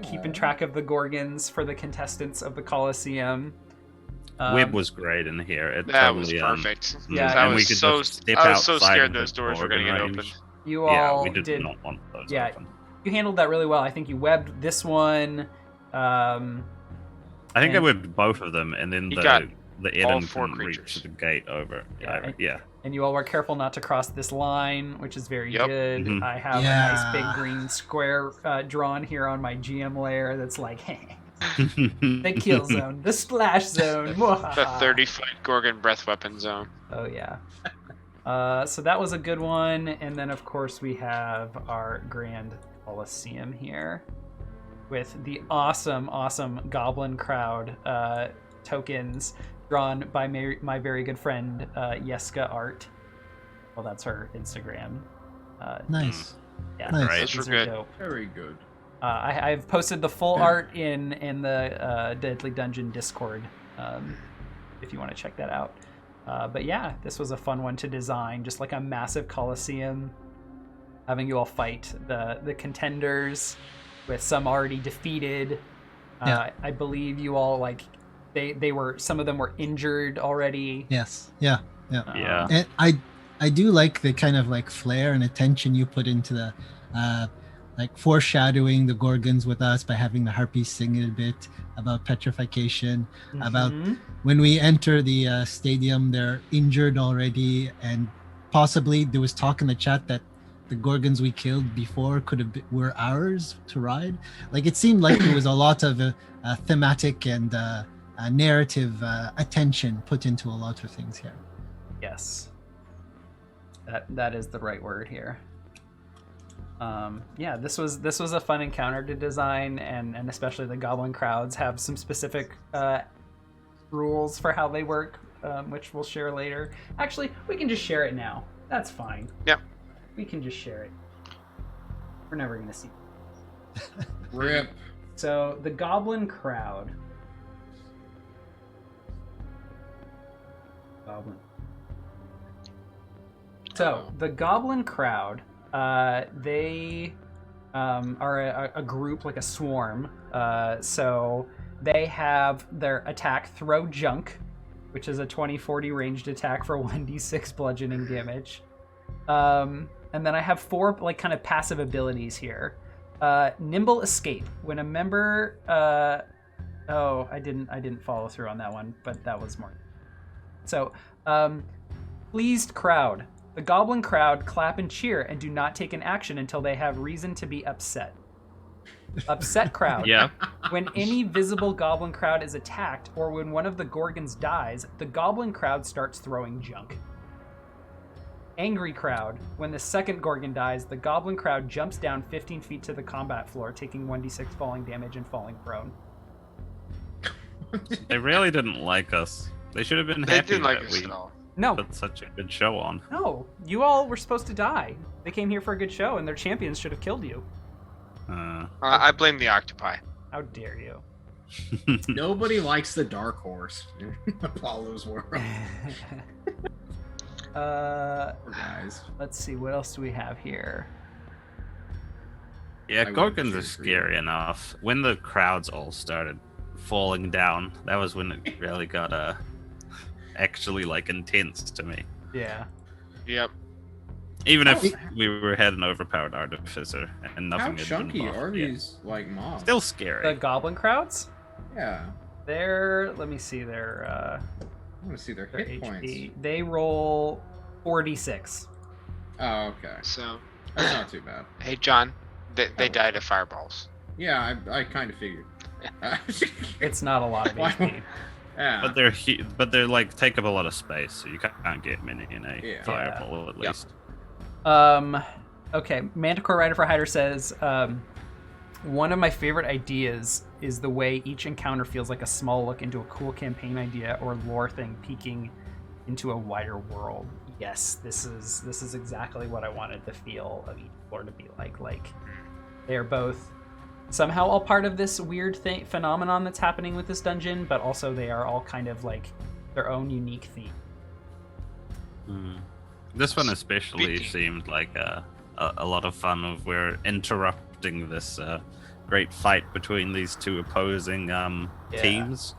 keeping track of the Gorgons for the contestants of the Coliseum. Web was great in here. It That was totally, perfect. Yeah, I and we was could so just step I was so outside scared of those the doors were going to get Gorgon opened. range. You Yeah, all we did did. not want those Yeah. open. You handled that really well. I think you webbed this one. I think I And- would both of them, and then You got the all Eden 4 can creatures. reach the gate over. Yeah, Yeah. And you all were careful not to cross this line, which is very Yep. good. Mhm. I have a Yeah. nice big green square drawn here on my GM layer that's like, the kill zone, the splash zone. The mwahaha. 30-foot Gorgon breath weapon zone. Oh, yeah. So that was a good one. And then, of course, we have our Grand Coliseum here with the awesome Goblin Crowd tokens drawn by my very good friend, Yeska Art. Well, that's her Instagram. Nice. Yeah, Nice. Right. these Those are were good. dope. Very good. I've posted the full art in the Deadly Dungeon Discord, if you want to check that out. But yeah, this was a fun one to design, just like a massive coliseum, having you all fight the contenders, with some already defeated. Yeah. I believe you all they were, some of them were injured already. Yes. Yeah. Yeah. And I do like the kind of like flair and attention you put into the like foreshadowing the Gorgons with us by having the harpies sing a bit about petrification, about Mhm. when we enter the stadium, they're injured already, and possibly there was talk in the chat that the Gorgons we killed before were ours to ride. Like it seemed like there was a lot of thematic and narrative attention put into a lot of things here. Yes. That is the right word here. Yeah, this was a fun encounter to design, and especially the goblin crowds have some specific rules for how they work, which we'll share later. Actually, we can just share it now. That's fine. Yep. We can just share it. We're never gonna see. Rip. So the goblin crowd. Goblin. So the goblin crowd, they are a group, like a swarm. So they have their attack Throw Junk, which is a 20-40 ranged attack for 1d6 bludgeoning damage. And then I have 4 like kind of passive abilities here. Nimble Escape. When a member I didn't follow through on that one, but that was more. So, Pleased Crowd. The goblin crowd clap and cheer and do not take an action until they have reason to be upset. Upset Crowd. Yeah. When any visible goblin crowd is attacked, or when one of the Gorgons dies, the goblin crowd starts throwing junk. Angry Crowd. When the second Gorgon dies, the goblin crowd jumps down 15 feet to the combat floor, taking 1d6 falling damage and falling prone. They really didn't like us. They should have been They happy didn't like that us we at all. No, put such a good show on. no, you all were supposed to die. They came here for a good show, and their champions should have killed you. I blame the octopi. How dare you? Nobody likes the dark horse in Apollo's world. Poor guys. Let's see, what else do we have here? Yeah, I would Gorgons are choose for you. scary enough. When the crowds all started falling down, that was when it really got actually like intense to me. Yeah. Yep. Even if Oh. we had an overpowered artificer and nothing How had been chunky buffed are yet. these like mobs? Still The scary. goblin crowds? Yeah. Let me see, their I want to see their hit points. HP. They roll 4d6. Oh, okay. So, That's not too bad. hey, John, they died of fireballs. Yeah, I kind of figured. It's not a lot of Why- HP. Yeah. But they're like take up a lot of space, so you can't get many in a Yeah. fireball at Yep. least. Okay, Manticore Rider for Hider says, one of my favorite ideas is the way each encounter feels like a small look into a cool campaign idea or lore thing peeking into a wider world. Yes, this is exactly what I wanted the feel of each floor to be like. Like they're both somehow all part of this weird phenomenon that's happening with this dungeon, but also they are all kind of like their own unique theme. This one especially seemed like a lot of fun. Of we're interrupting this great fight between these two opposing teams.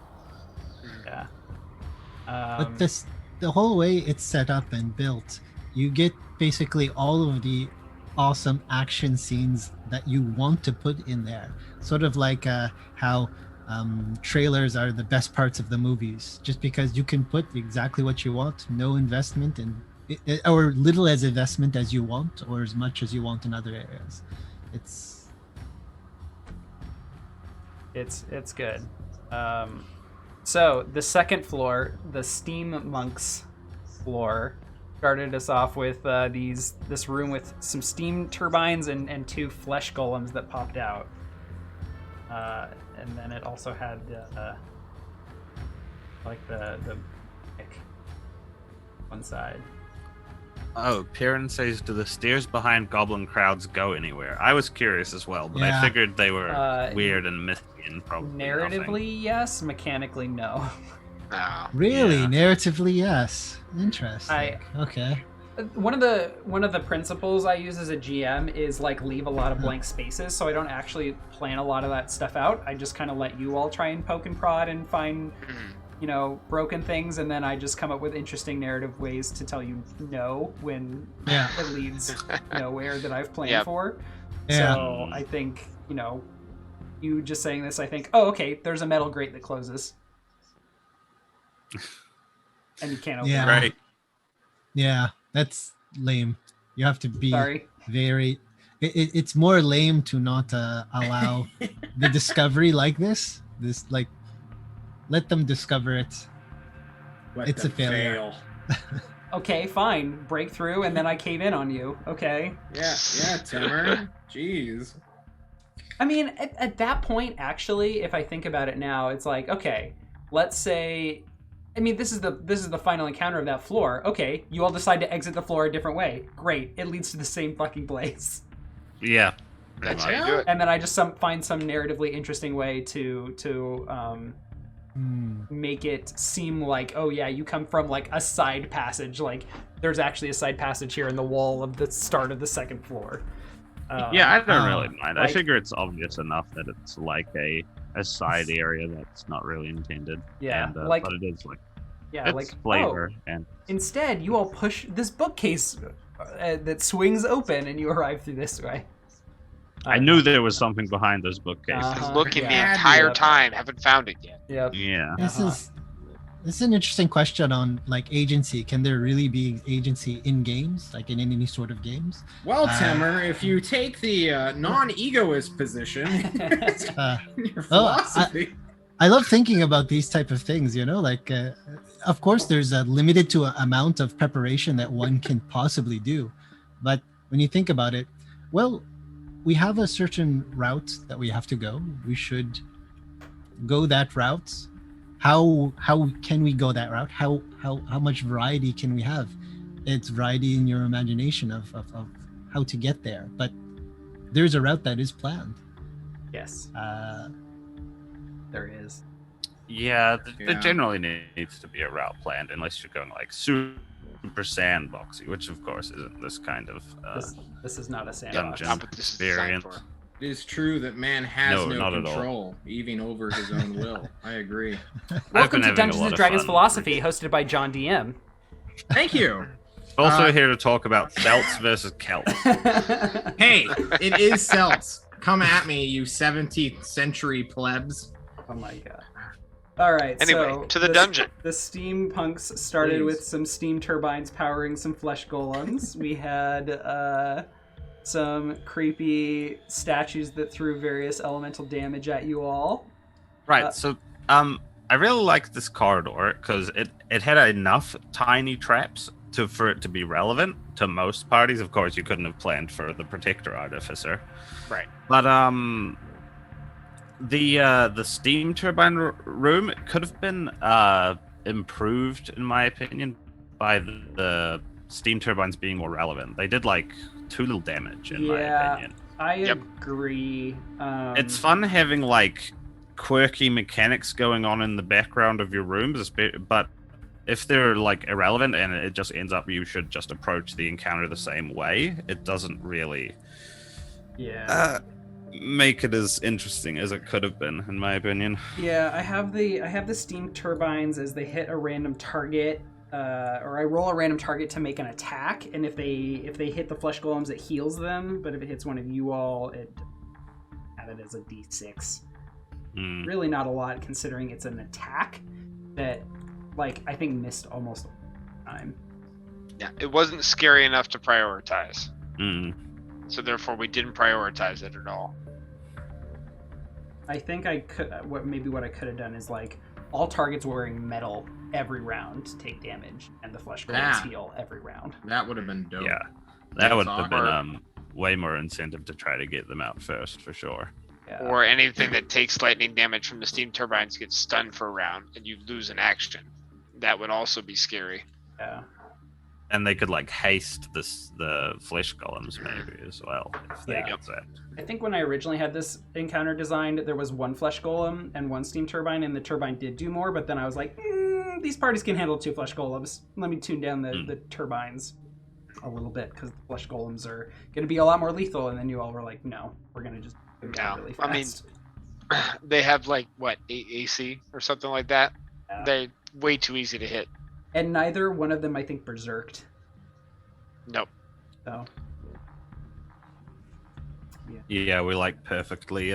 Yeah. But the whole way it's set up and built, you get basically all of the awesome action scenes that you want to put in there. Sort of like how trailers are the best parts of the movies, just because you can put exactly what you want, no investment, and or little as investment as you want, or as much as you want in other areas. It's good. So the second floor, the Steam Monks floor, started us off with this room with some steam turbines and 2 flesh golems that popped out. And then it also had like the one side. Oh, Piran says, do the stairs behind goblin crowds go anywhere? I was curious as well, but I figured they were weird and misty and probably narratively, nothing. yes. Mechanically, no. No. Really, Yeah. narratively, yes. Interesting. Okay. One of the principles I use as a GM is like leave a lot of blank spaces, so I don't actually plan a lot of that stuff out. I just kind of let you all try and poke and prod and find, broken things, and then I just come up with interesting narrative ways to tell you no when it leads nowhere that I've planned for. Yeah. So I think, you just saying this, I think, oh, okay, there's a metal grate that closes. And you can't open it. Right. Yeah, that's lame. You have to be Sorry. very... It's more lame to not allow the discovery like this. Like, let them discover it. It's a failure. Okay, fine. Breakthrough, and then I cave in on you. Okay. Yeah, Temhr. Jeez. I mean, at that point, actually, if I think about it now, it's like, okay, let's say, I mean, this is the final encounter of that floor. Okay, you all decide to exit the floor a different way. Great, it leads to the same fucking place. Yeah. That's how you do it. And then I just find some narratively interesting way to make it seem like, oh yeah, you come from like a side passage. Like there's actually a side passage here in the wall of the start of the second floor. Yeah, I don't really mind. I like- figure it's obvious enough that it's like a side area that's not really intended. Yeah, and, like- but it is like Yeah, it's like flavor and instead you all push this bookcase that swings open and you arrive through this way. I knew there was something behind those bookcases. Uh-huh. Looking the Yeah. entire Yep. time, haven't found it yet. Yep. Yeah. This is an interesting question on like agency. Can there really be agency in games, like in any sort of games? Well, Temhr, if you take the non-egoist position in your philosophy, I love thinking about these type of things, like of course there's a limited to a amount of preparation that one can possibly do, but when you think about it, well, we have a certain route that we have to go. We should go that route. How can we go that route? How much variety can we have? It's variety in your imagination of how to get there, but there's a route that is planned. Yes. There is. Yeah, Yeah. there generally needs to be a route planned, unless you're going like super sandboxy, which of course isn't this kind of This is not a sandbox. dungeon Not what this is designed experience. for. it is true that man has No, no not at all. control, even over his own will. I agree. Welcome been to having a Dungeons lot and of Dragons fun. Philosophy, hosted by John DM. Thank you. Also here to talk about Celts versus Celts. Hey, it is Celts. Come at me, you 17th century plebs. Oh my god. All right. Anyway, so to the dungeon. The steampunks started Please. with some steam turbines powering some flesh golems. We had some creepy statues that threw various elemental damage at you all. Right. So I really like this corridor because it had enough tiny traps for it to be relevant to most parties. Of course, you couldn't have planned for the Protector Artificer. Right. But the steam turbine room, it could have been improved in my opinion by the steam turbines being more relevant. They did like too little damage, in my opinion. I Yep. agree. It's fun having like quirky mechanics going on in the background of your rooms, but if they're like irrelevant and it just ends up you should just approach the encounter the same way, it doesn't really make it as interesting as it could have been, in my opinion. Yeah, I have the steam turbines as they hit a random target, or I roll a random target to make an attack, and if they hit the flesh golems, it heals them. But if it hits one of you all, it have it as a D6. Really not a lot considering it's an attack that, like, I think missed almost all the time. Yeah, it wasn't scary enough to prioritize. Mm. So therefore, we didn't prioritize it at all. I think I could. What I could have done is like all targets wearing metal every round take damage, and the flesh golems heal every round. That would have been dope. Yeah, that would That's have been way more incentive to try to get them out first, for sure. Yeah. Or anything that takes lightning damage from the steam turbines gets stunned for a round, and you lose an action. That would also be scary. Yeah. And they could like haste the flesh golems maybe as well if they get that. I think when I originally had this encounter designed, there was one flesh golem and one steam turbine, and the turbine did do more. But then I was like, these parties can handle 2 flesh golems. Let me tune down the turbines a little bit because the flesh golems are going to be a lot more lethal. And then you all were like, no, we're going to just go down really fast. I mean, they have like what 8 AC or something like that. Yeah. They're way too easy to hit. And neither one of them, I think, berserked. Nope. So. Yeah, we like perfectly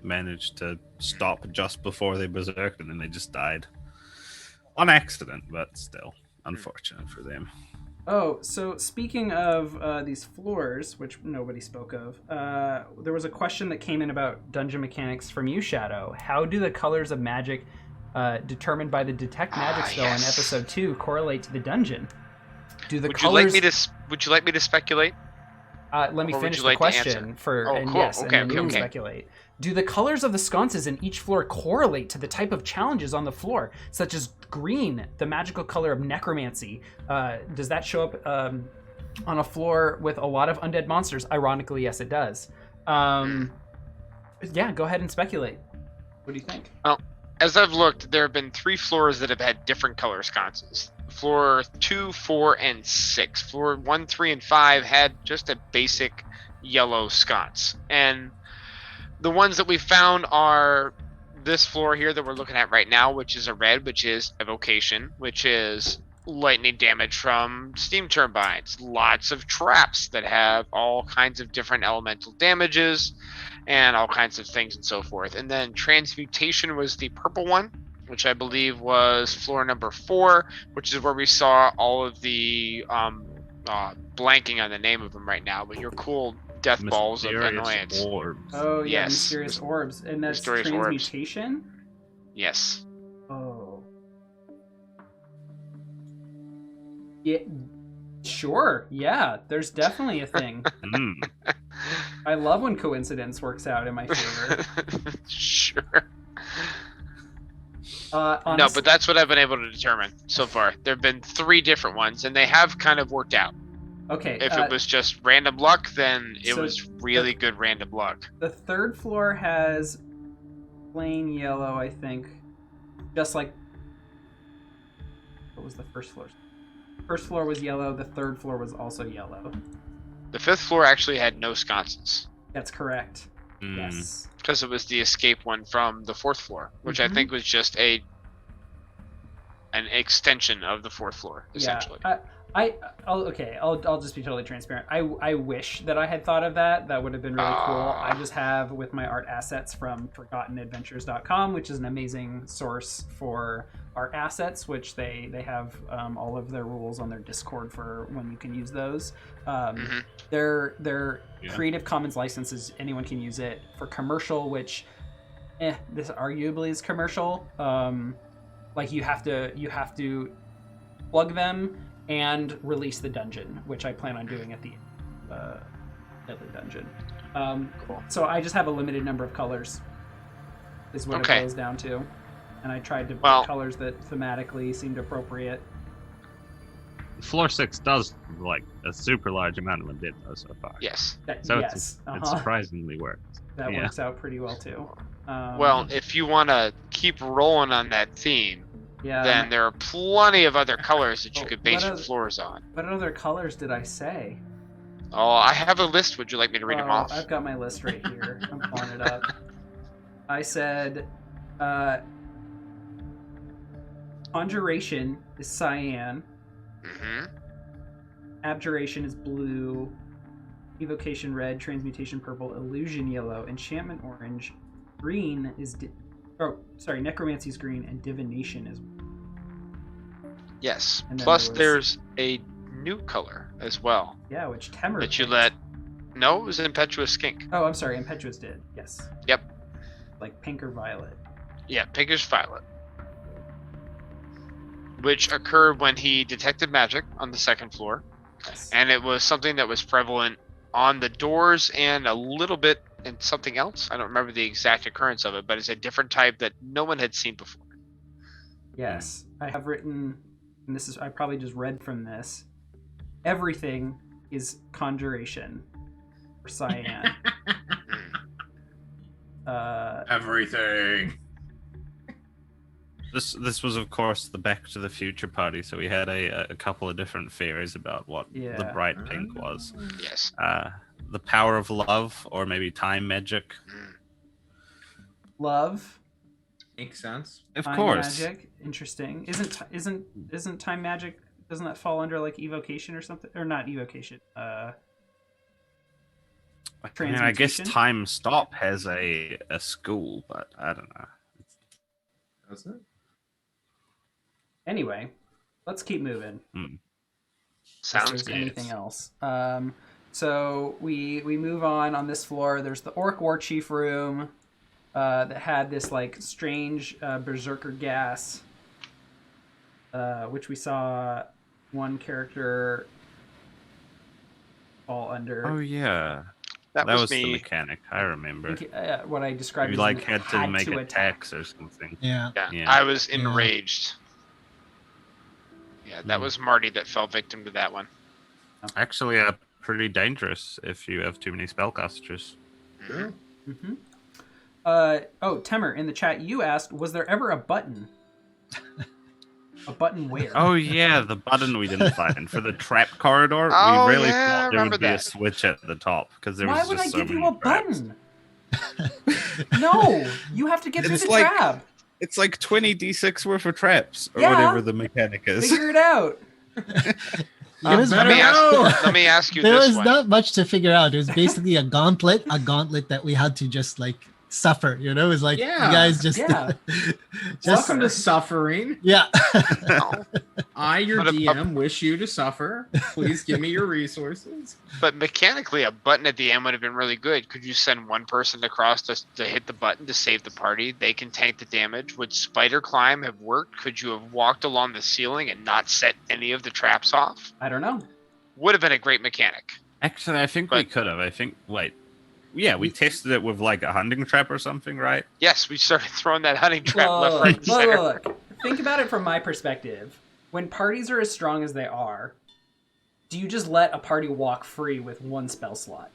managed to stop just before they berserked, and then they just died on accident, but still unfortunate for them. Oh, so speaking of these floors, which nobody spoke of, there was a question that came in about dungeon mechanics from you, Shadow. How do the colors of magic determined by the detect magic spell in episode 2 correlate to the dungeon? Do the colors? Would you like me to speculate? Let me Or would finish you the like to question answer? and Cool. yes, Okay, and then you can okay. speculate. Do the colors of the sconces in each floor correlate to the type of challenges on the floor, such as green, the magical color of necromancy? Does that show up on a floor with a lot of undead monsters? Ironically, yes, it does. Yeah, go ahead and speculate. What do you think? Well, as I've looked, there have been 3 floors that have had different color sconces. Floor 2, 4, and 6. Floor 1, 3, and 5 had just a basic yellow sconce. And the ones that we found are this floor here that we're looking at right now, which is a red, which is evocation, which is lightning damage from steam turbines. Lots of traps that have all kinds of different elemental damages and all kinds of things and so forth. And then transmutation was the purple one, which I believe was floor number 4, which is where we saw all of the blanking on the name of them right now, but your cool death balls of annoyance. Orbs. Oh yeah, Yes. mysterious orbs, and that's Mysterious orbs. transmutation. Yes. Oh. Yeah. Sure. Yeah. There's definitely a thing. I love when coincidence works out in my favor. Sure. No, No, but that's what I've been able to determine so far. There have been 3 different ones, and they have kind of worked out. okay. If it was just random luck, then it so was really good random luck. The 3rd floor has plain yellow, I think. Just like what was the 1st floor? First floor was yellow. The 3rd floor was also yellow. The 5th floor actually had no sconces That's correct. Yes. because it was the escape one from the 4th floor, which I think was just an extension of the 4th floor, essentially. Yeah. I'll just be totally transparent. I wish that I had thought of that. That would have been really cool. I just have with my art assets from ForgottenAdventures.com, which is an amazing source for art assets, which they have all of their rules on their Discord for when you can use those. Their Creative Commons licenses, anyone can use it. For commercial, which this arguably is commercial. Like you have to plug them and release the dungeon, which I plan on doing at the Deadly Dungeon. Cool. So I just have a limited number of colors, is what it boils down to. And I tried to pick colors that thematically seemed appropriate. floor 6 does like a super large amount of undead though so far. Yes. So yes. it surprisingly works. That yeah. works out pretty well too. Well, if you want to keep rolling on that theme, then there are plenty of other colors that you could base your floors on. What other colors did I say? Oh, I have a list. Would you like me to read them off? I've got my list right here. I'm pulling it up. I said, Conjuration is cyan. Mm-hmm. Abjuration is blue. Evocation red. Transmutation purple. Illusion yellow. Enchantment orange. Green is... Necromancy's green. And Divination is... Yes. Plus, there's a new color as well. Yeah, which Temhr... That you let... No, it was Impetuous Skink. Oh, I'm sorry. Impetuous did. Yes. Yep. Like pink or violet. Yeah, pinkish violet. Which occurred when he detected magic on the second floor. Yes. And it was something that was prevalent on the doors and a little bit in something else. I don't remember the exact occurrence of it, but it's a different type that no one had seen before. Yes. I have written, and this is, I probably just read from this, everything is conjuration or cyan. Everything. This was, of course, the Back to the Future party, so we had a couple of different theories about what the bright pink was. Yes. The power of love, or maybe time magic. Love. Makes sense. Of time course. Magic. Interesting. Isn't time magic? Doesn't that fall under like evocation or something? Or not evocation? I guess Time Stop has a school, but I don't know. Does it? Anyway, let's keep moving. Sounds good. Anything else? So we move on this floor. There's the Orc War Chief room that had this like strange berserker gas, which we saw one character fall under. Oh yeah, that was the mechanic. I remember. What I described. You like had to make attacks or something. Yeah. I was enraged. Yeah, that was Marty that fell victim to that one. Actually, pretty dangerous if you have too many spellcasters. Sure. Mm-hmm. Temhr, in the chat, you asked, was there ever a button? A button where? Oh yeah, the button we didn't find for the trap corridor. Oh, we really yeah, thought there would be that. a switch at the top because there Why was would just I so give many you a traps. button? No, you have to get through It's the like- trap. It's like 20 d6 worth of traps or Yeah. whatever the mechanic is. Figure it out. Let me ask you there this was one. not much to figure out. It was basically a gauntlet that we had to just like suffer. You know, it was like you guys just Welcome to suffering. Yeah. I, your But DM, wish you to suffer. Please give me your resources. But mechanically, a button at the end would have been really good. Could you send one person across to hit the button to save the party? They can tank the damage. Would spider climb have worked? Could you have walked along the ceiling and not set any of the traps off? I don't know. Would have been a great mechanic. Actually, I think we could have. We tested it with like a hunting trap or something, right? Yes, we started throwing that hunting trap left, right, and center. Look. Think about it from my perspective. When parties are as strong as they are, do you just let a party walk free with one spell slot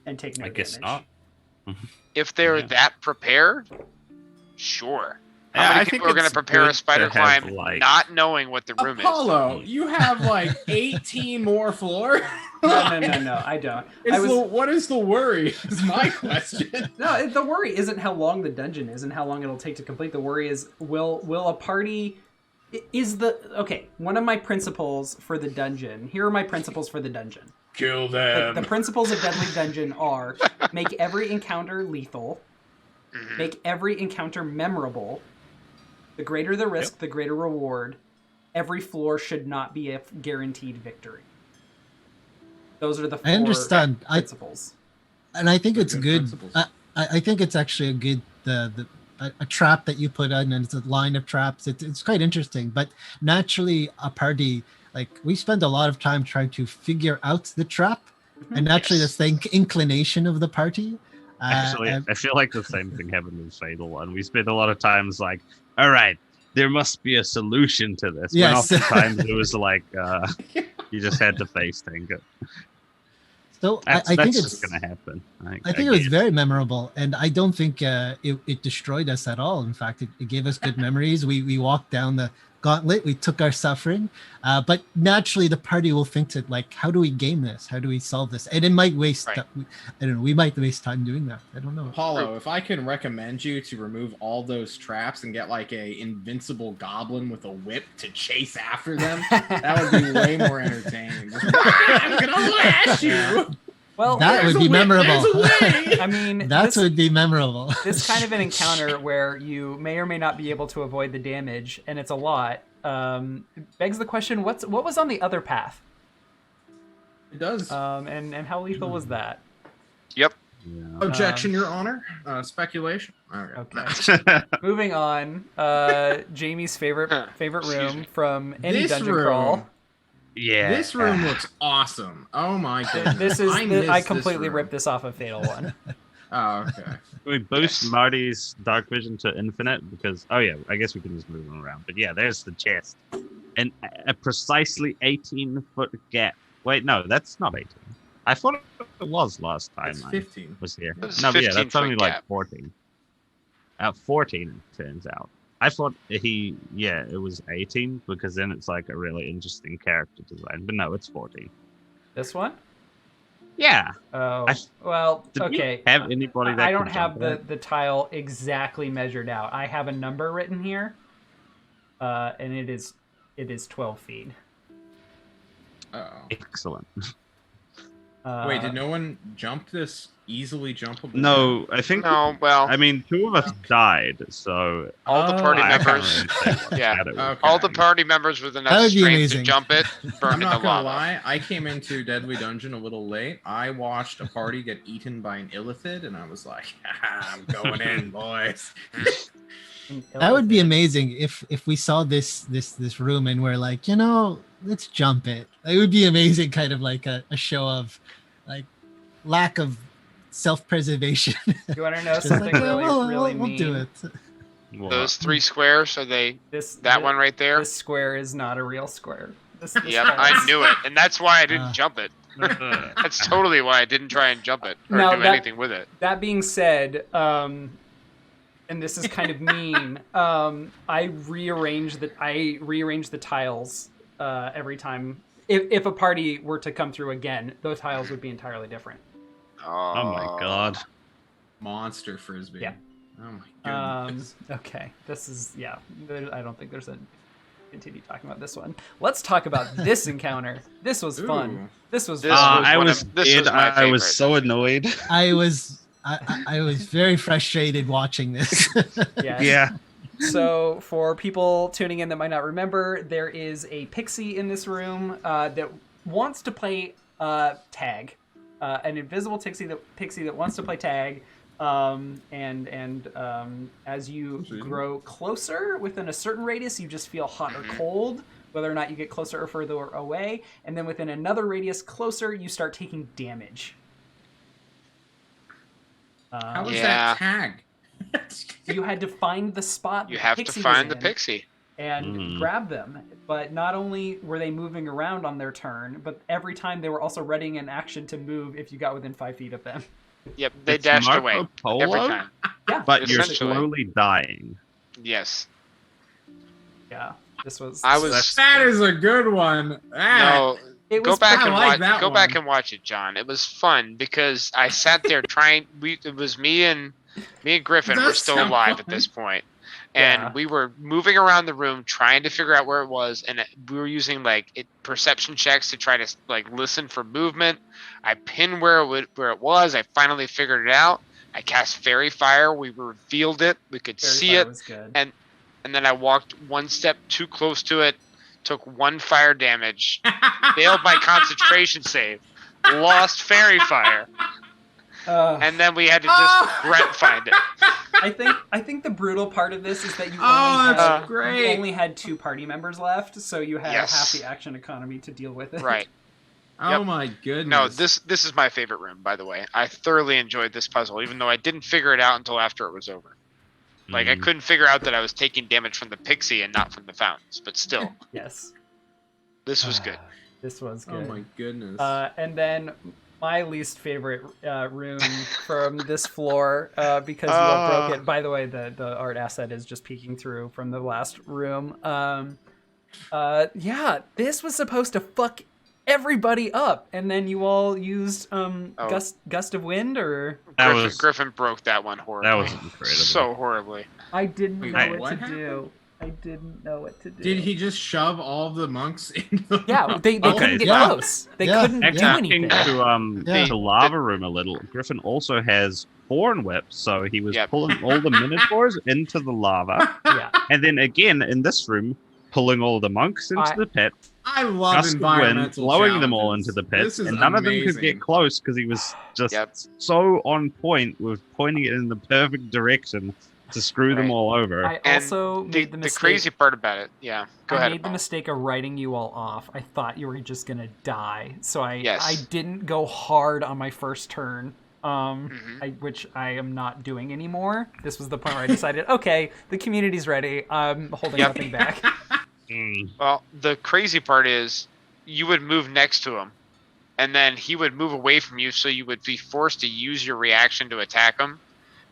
and take no damage? I guess not. If they're that prepared, sure. Yeah, How many I people think are going to it's prepare a good spider to have, climb like- not knowing what the room Apollo, is? you have like 18 more floors. No, I don't. What is the worry? Is my question. No, the worry isn't how long the dungeon is and how long it'll take to complete. The worry is will a party one of my principles for the dungeon. Here are my principles for the dungeon. Kill them. The principles of Deadly Dungeon are make every encounter lethal, make every encounter memorable. The greater the risk, the greater reward. Every floor should not be a guaranteed victory. Those are the four I understand. principles. And I think it's good. Principles. I think it's actually a good a trap that you put in, and it's a line of traps. It's quite interesting. But naturally, a party, like, we spend a lot of time trying to figure out the trap, and naturally that's the inclination of the party. Actually, I feel like the same thing happened in Fatal One. We spent a lot of times like, all right, there must be a solution to this. Yes. When oftentimes it was like you just had to face tank it. So That's I think just it's gonna happen. I think it was very memorable, and I don't think it destroyed us at all. In fact, it gave us good memories. We walked down the gauntlet, we took our suffering, but naturally the party will think to like, how do we game this? How do we solve this? And it might waste. Right. I don't know. We might waste time doing that. I don't know. Apollo, if I can recommend you to remove all those traps and get like a invincible goblin with a whip to chase after them, that would be way more entertaining. Just, I'm gonna lash you. Well, That would be memorable. I mean, That would be memorable. this kind of an encounter where you may or may not be able to avoid the damage, and it's a lot. Begs the question: what was on the other path? It does. And how lethal was that? Yep. Yeah. Objection, Your Honor. Speculation. Okay. Moving on. Jamie's favorite room from any This dungeon room- crawl. Yeah. This room looks awesome. Oh my goodness. I miss completely this room. ripped this off of Fatal One. Oh, okay. We boost Yes. Marty's dark vision to infinite because I guess we can just move him around. But yeah, there's the chest. And a precisely 18-foot gap. Wait, no, that's not 18. I thought it was last time It's I 15. was here. It was No, but yeah, 15 that's only foot like gap. 14. 14 it turns out. I thought it was 18 because then it's like a really interesting character design. But no, it's 14. This one? Yeah. Oh, I- well, Did we okay. have anybody that I don't could have jump the tile exactly measured out. I have a number written here, and it is 12 feet. Uh-oh. Excellent. Wait, did no one jump this easily jumpable? No, I think. No, well, I mean, 2 of us died, so all the party I can't members. really say what Yeah. that it was. Okay. All the party members with That enough would be strength to amazing. jump it I'm burned in the not gonna lava. lie. I came into Deadly Dungeon a little late. I watched a party get eaten by an illithid, and I was like, I'm going in, boys. That would be amazing if we saw this room and we're like, let's jump it. It would be amazing, kind of like a show of like lack of self-preservation. You want to know Just something like, really, really we'll mean? do it. What? Those 3 squares, are they This one right there? This square is not a real square. This Yep, falls. I knew it, and that's why I didn't Ah. jump it. That's totally why I didn't try and jump it or Now do that- anything with it. That being said, and this is kind of mean, I rearrange the tiles every time. If a party were to come through again, those tiles would be entirely different. Oh my god. Monster frisbee. Yeah. Oh my goodness. Okay, this is I don't think there's a continue talking about this one. Let's talk about this encounter. This was fun. Ooh. This was This fun. was I one was of- this was my I was favorite. so annoyed. I was very frustrated watching this. Yes. Yeah. So, for people tuning in that might not remember, there is a pixie in this room that wants to play tag. An invisible pixie that wants to play tag. As you grow closer within a certain radius, you just feel hot or cold, whether or not you get closer or further away. And then within another radius closer, you start taking damage. How was Yeah. that tag? You had to find the spot. You that have to pixie was find the in pixie. and grab them. But not only were they moving around on their turn, but every time they were also readying an action to move if you got within 5 feet of them. Yep, they It's dashed Marco away Polo, every time. Yeah, But you're Essentially. slowly dying. Yes. yeah. This was. I was That is a good one. no. It Go was back I and like watch. that Go back one. and watch it, John. It was fun because I sat there trying. It was me and Griffin That were still sounds alive fun. at this point, and Yeah. we were moving around the room trying to figure out where it was, and we were using perception checks to try to listen for movement. I pinned where it was. I finally figured it out. I cast Fairy Fire. We revealed it. We could Fairy see Fire it. was good. And then I walked one step too close to it, took 1 fire damage, failed my concentration save, lost Fairy Fire, and then we had to just Brent find it. I think the brutal part of this is that you Oh, only that's had, great. you only had 2 party members left, so you had Yes. half the action economy to deal with it. Right. Oh Yep. my goodness. No, this is my favorite room, by the way. I thoroughly enjoyed this puzzle, even though I didn't figure it out until after it was over. Like I couldn't figure out that I was taking damage from the pixie and not from the fountains, but still, Yes. this was good. This was good. Oh my goodness. And then my least favorite room from this floor, because you all broke it. By the way, the art asset is just peeking through from the last room. Yeah, this was supposed to fuck everybody up, and then you all used gust of wind, or Griffin broke that one horribly. That was incredible. So horribly. I didn't Wait, know what what to happened? do. I didn't know what to do. Did he just shove all of the monks in the Yeah, they Okay, couldn't get yeah. close. They Yeah. couldn't do Actually, anything. to Yeah. lava room a little. Griffin also has thorn whips, so he was Yep. pulling all the minotaurs into the lava, Yeah. and then again in this room, pulling all the monks into the pit, I love gust of wind, environmental blowing them all challenges. into the pit, This is and none of them could amazing. get close because he was just Yep. so on point with pointing it in the perfect direction to screw them Right. all over. I And also made the The mistake. crazy part about it, yeah. Go I ahead. made the Apollo. mistake of writing you all off. I thought you were just gonna die, so I Yes. didn't go hard on my first turn. Mhm. Which I am not doing anymore. This was the point where I decided, okay, the community's ready. I'm holding Yep. nothing back. Mm. Well, the crazy part is you would move next to him, and then he would move away from you, so you would be forced to use your reaction to attack him.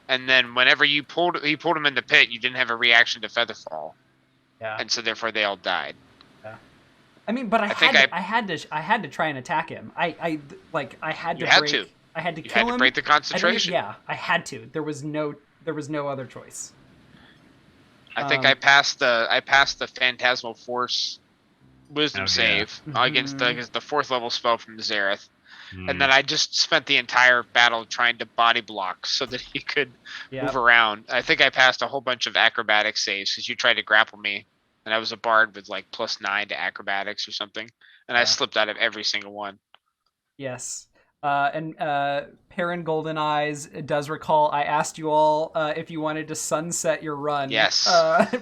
And then whenever he pulled him in the pit, you didn't have a reaction to Featherfall, Yeah. and so therefore they all died. I mean, but I think had to try and attack him. I had to You had break. to. I had to You kill had to him. break the I didn't- concentration. Yeah, I had to. There was no other choice. I think I passed the Phantasmal Force Wisdom Oh, yeah. save against the 4th level spell from Zareth. Mm. And then I just spent the entire battle trying to body block so that he could Yeah. move around. I think I passed a whole bunch of acrobatic saves because you tried to grapple me, and I was a bard with like +9 to acrobatics or something, and I Yeah. slipped out of every single one. Yes. And Perrin Golden Eyes does recall I asked you all if you wanted to sunset your run. Yes.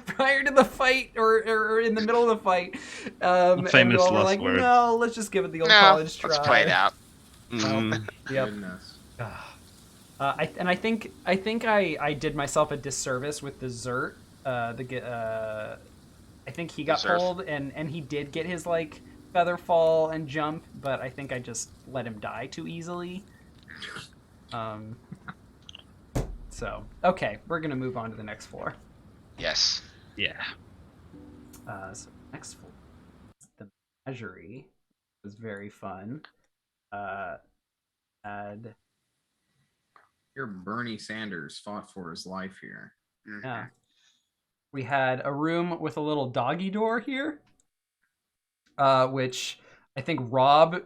Prior to the fight or in the middle of the fight. And you Famous all were last like, words. no, let's just give it the old No, college try. let's play it out. Mm. Yep. Goodness. I think I did myself a disservice with the Zert. I think he got The Zerf. pulled and he did get his like feather fall and jump, but I think I just let him die too easily. So okay, we're gonna move on to the next floor. Yes. Yeah. So next floor, the menagerie was very fun. Had Your Bernie Sanders fought for his life here. Mhm. yeah, we had a room with a little doggy door here. Which I think Rob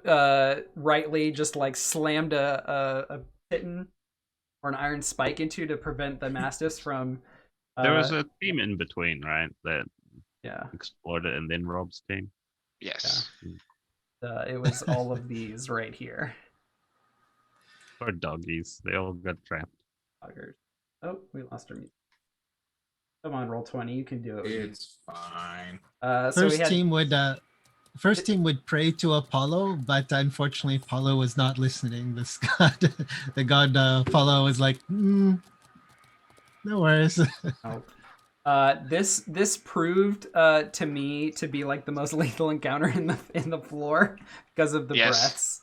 rightly just like slammed a kitten or an iron spike into to prevent the mastiffs from. There was a team in between, right? That Yeah, explored it, and then Rob's team. Yes. it was all of these right here. Or doggies. They all got trapped. Buggers. Oh, we lost our music. Come on, roll 20. You can do it. It's fine. So we had First team would pray to Apollo, but unfortunately Apollo was not listening. This god, the god Apollo was like, no worries. This proved to me to be like the most lethal encounter in the floor because of the Yes. breaths.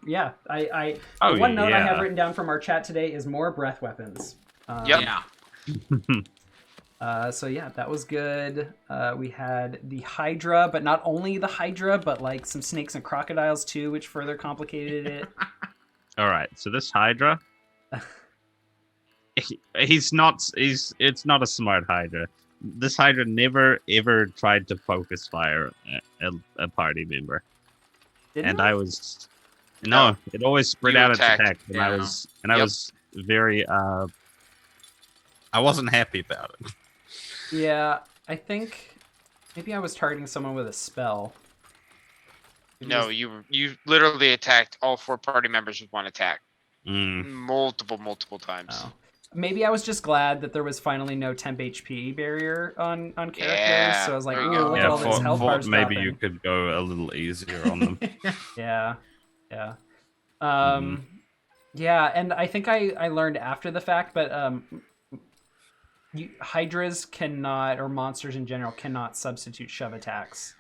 Yeah, I Oh, one note I have yeah. written down from our chat today is more breath weapons. Yep. Yeah. So yeah, that was good. We had the Hydra, but not only the Hydra, but like some snakes and crocodiles too, which further complicated it. All right. So this Hydra, it's not a smart Hydra. This Hydra never ever tried to focus fire a party member, Didn't and it? I was it always spread You out its attacked, attack, and yeah. I Yep. was very I wasn't happy about it. Yeah, I think maybe I was targeting someone with a spell. Maybe No, it you literally attacked all 4 party members with 1 attack. Mm. Multiple times. Oh. Maybe I was just glad that there was finally no temp HP barrier on characters. Yeah, So I was like, there you ooh, go. look at Yeah, all this health thought bars maybe dropping. you could go a little easier on them. Yeah. Mhm. Yeah, and I think I learned after the fact, but Hydras cannot, or monsters in general cannot substitute shove attacks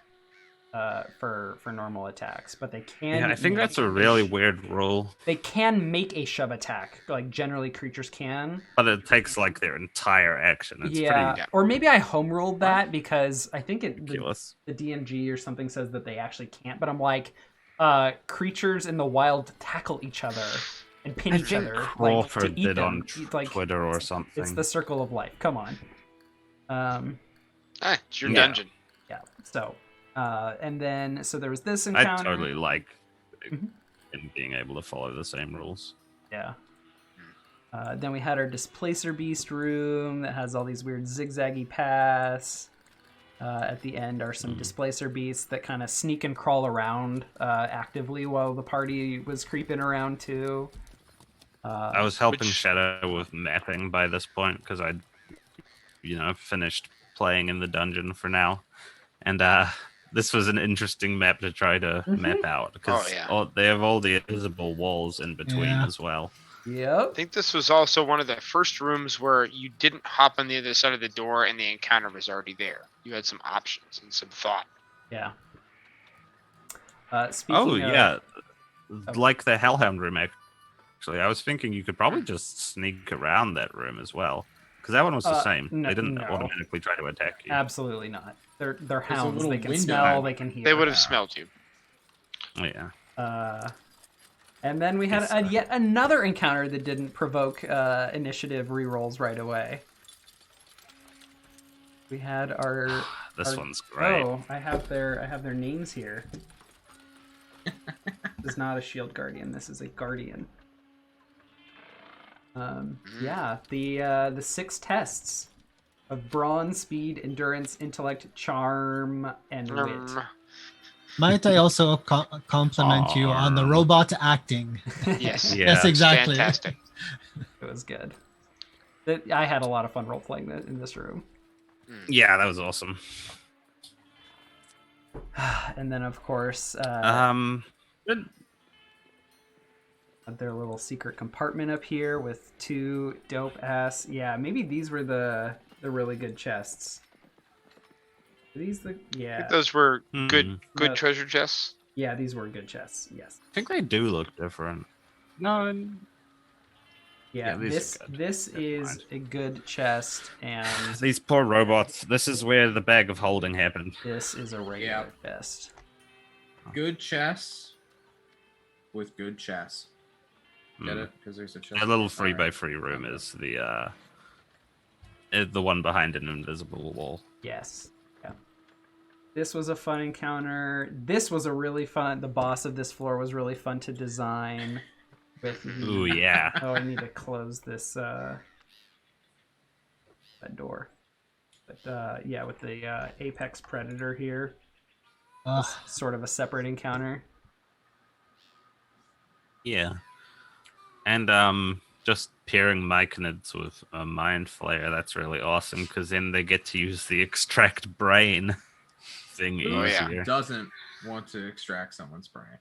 for normal attacks, but they can. Yeah, I think that's a really weird rule. They can make a shove attack, like generally creatures can. But it takes like their entire action. It's Yeah, pretty or maybe I home ruled that because I think ridiculous. the DMG or something says that they actually can't. But I'm like, creatures in the wild tackle each other and pin I each think other. Crawford like, to eat did them. on Twitter or something. It's the circle of life. Come on. It's your Yeah. dungeon. Yeah. So, and then so there was this encounter. I totally like Mhm. in being able to follow the same rules. Yeah. Then we had our Displacer Beast room that has all these weird zigzaggy paths. At the end are some Displacer Beasts that kind of sneak and crawl around actively while the party was creeping around too. I was helping which- Shadow with mapping by this point because I'd, finished playing in the dungeon for now, and this was an interesting map to try to map out because they have all the invisible walls in between as well. Yep. I think this was also one of the first rooms where you didn't hop on the other side of the door and the encounter was already there. You had some options and some thought. Yeah. Speaking of, Like the Hellhound room. Actually, I was thinking you could probably just sneak around that room as well, because that one was the same. No, They didn't no. automatically try to attack you. absolutely not. They're a hounds. little They can window. smell. They can hear. They would have smelled you. Yeah. And then we had yet another encounter that didn't provoke initiative rerolls right away. We had our. This one's great. Oh, I have their names here. This is not a shield guardian. This is a guardian. Yeah, the 6 tests of brawn, speed, endurance, intellect, charm, and wit. Might I also compliment you on the robot acting? Yes. Yeah. Yes, exactly. Fantastic. It was good. I had a lot of fun role playing in this room. Yeah, that was awesome. And then, of course, Good. their little secret compartment up here with 2 dope ass. Yeah, maybe these were the really good chests. Are these the I yeah think those were good No. treasure chests. yeah these were good chests. Yes. I think they do look different. No, Yeah. Yeah, these this are good. this Never is mind. a good chest, and these poor robots. This is where the bag of holding happened. this is a regular chest. Good chess with good chess. Get it? Because there's a chess. The little 3 Alright. by 3 room is the one behind an invisible wall. Yes. Yeah. This was a fun encounter. This was a really fun. The boss of this floor was really fun to design. With Ooh, yeah. Oh, I need to close this that door. But yeah, with the apex predator here, Ugh. sort of a separate encounter. Yeah. And just pairing Myconids with a Mind Flayer, that's really awesome, because then they get to use the extract brain thing Oh, yeah. easier. Doesn't want to extract someone's brain.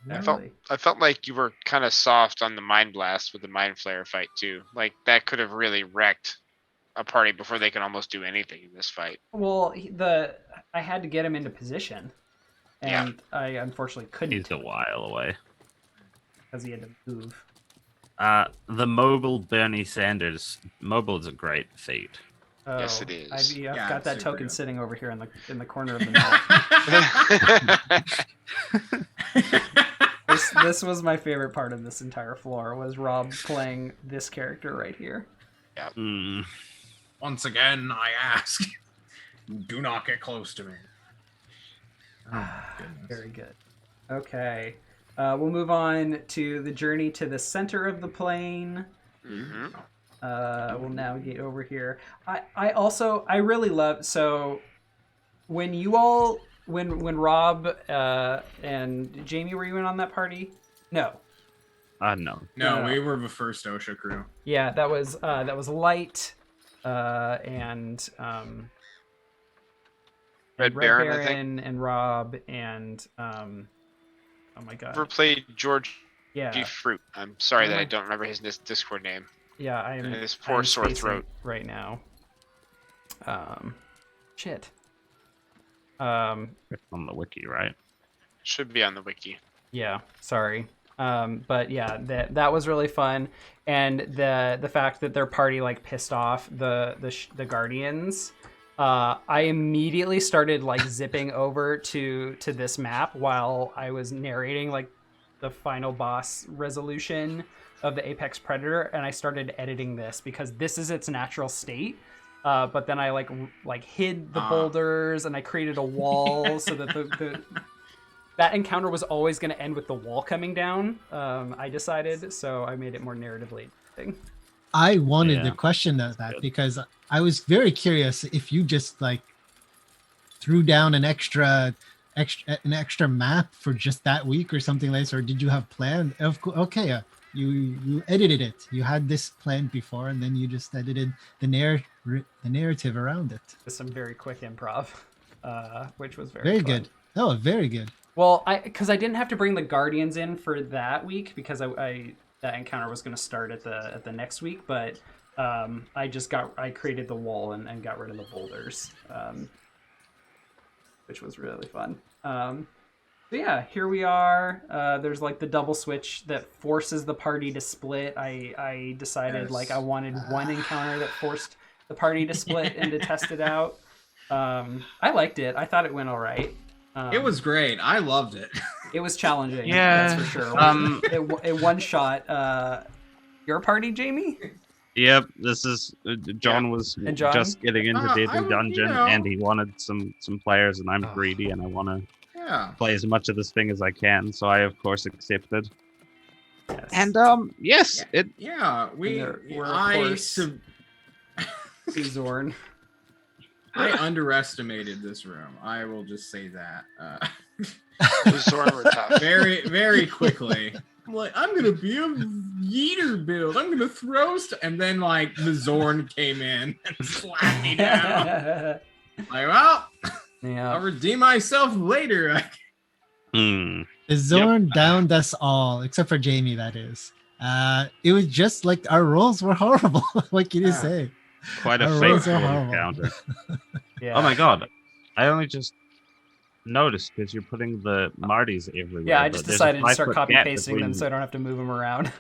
Really. I felt like you were kind of soft on the Mind Blast with the Mind Flayer fight too. Like that could have really wrecked a party before they can almost do anything in this fight. Well, I had to get him into position, and I unfortunately couldn't He's a while away. because he had to move. The mobile Bernie Sanders. Mobile is a great feat. Oh, Yes, it is. I've Yeah, got that super token good. sitting over here in the corner of the map. This was my favorite part of this entire floor, was Rob playing this character right here. Mm. Once again, I ask, do not get close to me. Oh, goodness. Very good. Okay. We'll move on to the journey to the center of the plane. Mhm. We'll navigate over here. I really love, so when Rob and Jamie, were you in on that party? No. No. No, No. we were the first OSHA crew. Yeah, that was Light and Red Baron, I think. and Rob and oh my god. Ever played George Yeah. G. Fruit? I'm sorry that I Oh. don't remember his Discord name. Yeah, I'm. His poor I'm sore spacing throat. right now. Shit. It's on the wiki, right? Should be on the wiki. Yeah, sorry. But yeah, that was really fun, and the fact that their party like pissed off the Guardians. I immediately started like zipping over to this map while I was narrating like the final boss resolution of the Apex Predator, and I started editing this because this is its natural state. But then I like hid the boulders and I created a wall so that the that encounter was always going to end with the wall coming down. I decided, so I made it more narratively interesting. I wanted Yeah. to question that Good. because I was very curious if you just like threw down an extra map for just that week or something like this, or did you have planned? Okay, you edited it. You had this planned before, and then you just edited the narrative around it. With some very quick improv, which was Very fun. good. Oh, very good. Well, because I didn't have to bring the Guardians in for that week because I that encounter was going to start at the next week, but I created the wall and got rid of the boulders, which was really fun. So yeah, here we are. There's like the double switch that forces the party to split. I decided like I wanted one encounter that forced the party to split and to test it out. I liked it. I thought it went all right. It was great. I loved it. It was challenging. Yeah, That's for sure. It one shot your party, Jaime. Yep, this is John was And John? just getting into Deadly Dungeon, you know. and he wanted some players, and I'm greedy, and I want to Yeah. play as much of this thing as I can. So I, of course, accepted. Yes. And yes, it Yeah, we're, of course, Zorn. I underestimated this room. I will just say that. The Zorn were tough. Very, very quickly. I'm like, I'm gonna be a yeeter build. I'm gonna throw and then like the Zorn came in and slapped me down. Like, well, I'll Yeah. redeem myself later. Hmm. The Zorn downed us all, except for Jaime, that is. It was just like our rolls were horrible. What can you say? Quite a Our rolls are fateful horrible. encounter. Yeah. Oh my god. I only just noticed because you're putting the Martys everywhere. Yeah, I but just there's a decided to start 5-foot copy gap pasting between- them so I don't have to move them around.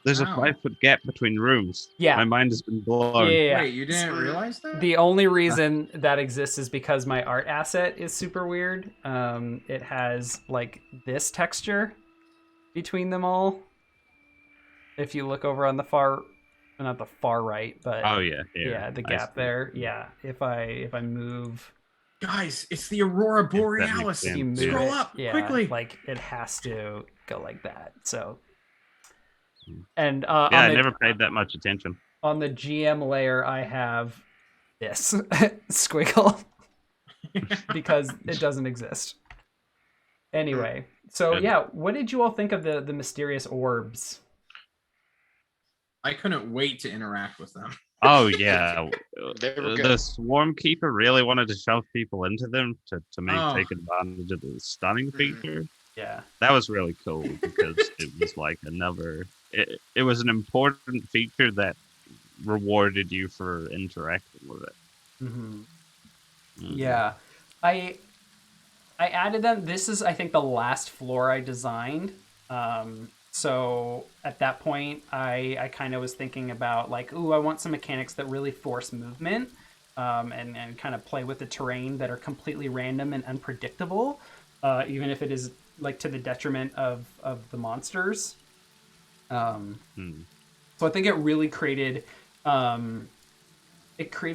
There's a Wow. 5-foot gap between rooms. Yeah. My mind has been blown. Yeah. Wait, you didn't realize that? The only reason that exists is because my art asset is super weird. It has like this texture between them all. If you look over on the far, not the far right, but Oh yeah. Here. yeah, the I gap see. there. Yeah, if I move, Guys, it's the Aurora makes Borealis. sense. you move Scroll it, up yeah, quickly. like it has to go like that. So, Hmm. and Yeah, on I the, never paid that much attention. on the GM layer, I have this squiggle because it doesn't exist. Anyway, so Good. yeah, what did you all think of the mysterious orbs? I couldn't wait to interact with them. Oh yeah. They were The good. Swarm Keeper really wanted to shove people into them to Oh. take advantage of the stunning feature. Yeah, That was really cool because it was like another. It was an important feature that rewarded you for interacting with it. mm-hmm. Mm. Yeah, I added them. This is, I think, the last floor I designed. So at that point, I kind of was thinking about like, ooh, I want some mechanics that really force movement, and kind of play with the terrain that are completely random and unpredictable, even if it is like to the detriment of the monsters. Hmm. So I think it really created a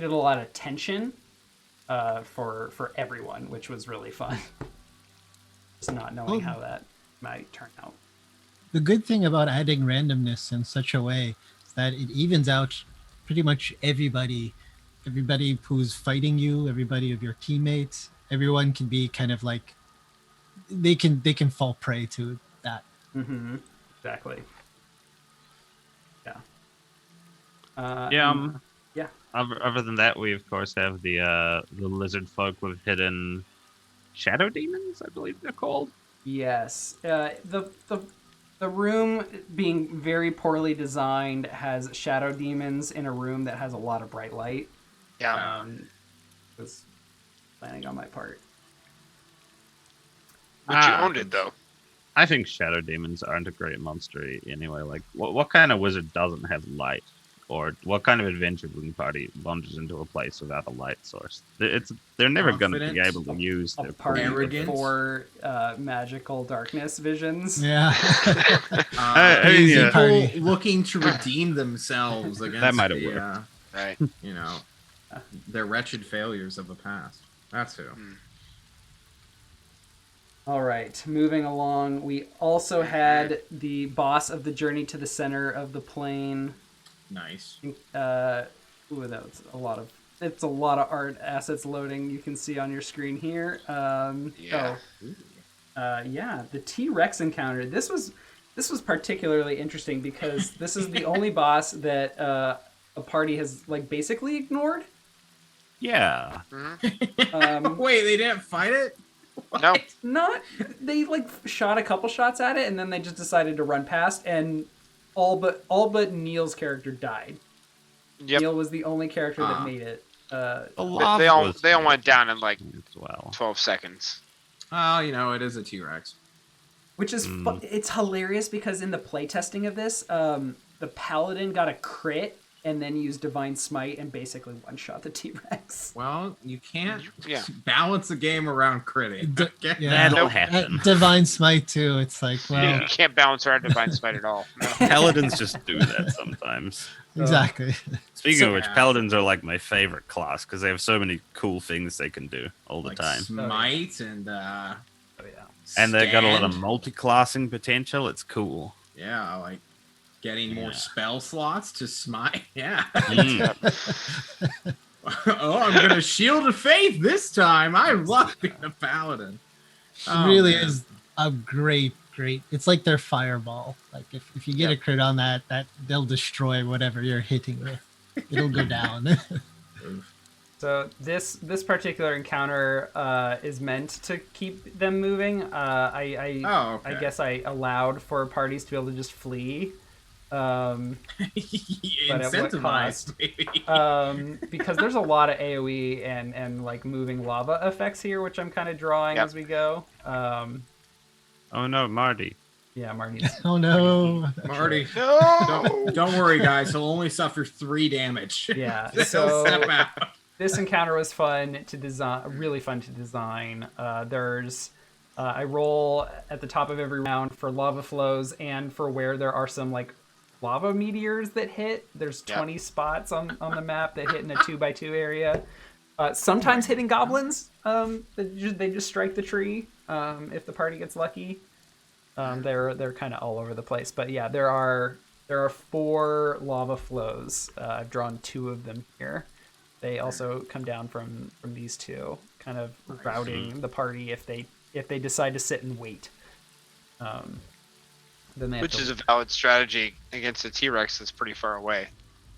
lot of tension for everyone, which was really fun. Just not knowing how that might turn out. The good thing about adding randomness in such a way is that it evens out pretty much everybody who's fighting you, everybody of your teammates. Everyone can be kind of like they can fall prey to that. Mm-hmm. Exactly. Yeah. Yeah. Yeah. Other than that, we of course have the lizard folk with hidden shadow demons. I believe they're called. Yes. The The room, being very poorly designed, has shadow demons in a room that has a lot of bright light. Yeah. Was planning on my part. But you owned it though. I think shadow demons aren't a great monster anyway. Like, what kind of wizard doesn't have light? Or what kind of adventuring party wanders into a place without a light source? They're never going to be Confident, able to use A their party with Arrogant. 4 magical darkness visions. Yeah. I mean, Easy yeah. party. People looking to redeem themselves against That might have the, worked. Right. you know, their wretched failures of the past. That's who. All right, moving along. We also had the boss of the journey to the center of the plane. Nice. Ooh, that was a lot of. It's a lot of art assets loading. You can see on your screen here. Yeah. Yeah, the T-Rex encounter. This was particularly interesting because this is the only boss that a party has like basically ignored. Yeah. Wait, they didn't fight it? No. Not they like shot a couple shots at it and then they just decided to run past and all but Neil's character died. Yep. Neil was the only character that made it. The They lava all was went down in like as well. 12 seconds. Oh, you know, it is a T-Rex. Which is it's hilarious because in the playtesting of this, the paladin got a crit and then used divine smite and basically one-shot the T-Rex. Well, you can't Yeah. balance a game around critting. Okay? Yeah. That'll happen. Divine Smite too. It's like, well, You can't balance around Divine Smite at all. No. Paladins just do that sometimes. exactly. Speaking of which, Yeah. paladins are like my favorite class because they have so many cool things they can do all the Like time. smite and Oh yeah. And they've got a lot of stand. multi-classing potential. It's cool. Yeah, like getting more Yeah. spell slots to smite. Yeah. Mm. Oh, I'm gonna shield of faith this time. I love being a paladin. It really man. is a great. It's like their fireball. Like if you get a crit on that they'll destroy whatever you're hitting with. It'll go down. So this particular encounter is meant to keep them moving. I okay. guess I allowed for parties to be able to just flee. But at what cost? Incentivized, baby. Because there's a lot of AoE and like moving lava effects here, which I'm kind of drawing Yep. as we go. Oh no, Marty. Yeah, Marty's. Oh no. Marty, No. don't worry, guys. He'll only suffer 3 damage. Yeah, He'll so step out. this encounter was fun to design. Really fun to design. I roll at the top of every round for lava flows and for where there are some like lava meteors that hit. There's 20 spots on the map that hit in a 2x2 area. Sometimes hitting goblins. They just strike the tree if the party gets lucky. They're kind of all over the place. But yeah, there are 4 lava flows. I've drawn 2 of them here. They also come down from these 2, kind of routing the party if they decide to sit and wait. Then they have Which to, is a valid strategy against a T-Rex that's pretty far away.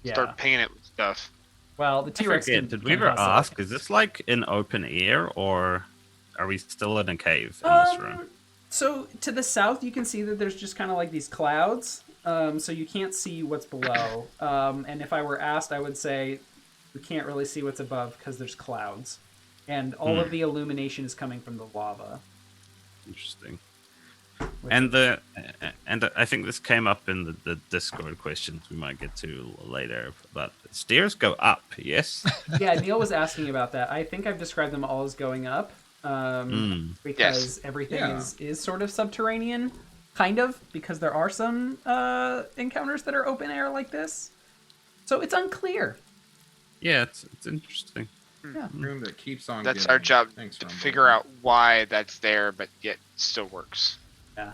yeah. Start pinging it with stuff. Well, the I T-Rex forget, did we ever ask? Is this like in open air or are we still in a cave in this room? So to the south, you can see that there's just kind of like these clouds. So you can't see what's below. And if I were asked, I would say we can't really see what's above because there's clouds, and all of the illumination is coming from the lava. Interesting. And I think this came up in the Discord questions we might get to later. But stairs go up, yes? Yeah, Neil was asking about that. I think I've described them all as going up because everything is sort of subterranean, kind of, because there are some encounters that are open air like this. So it's unclear. Yeah, it's interesting. Yeah. Room that keeps on. That's giving. our job Thanks, to Rumble. figure out why that's there, but yet still works. Yeah.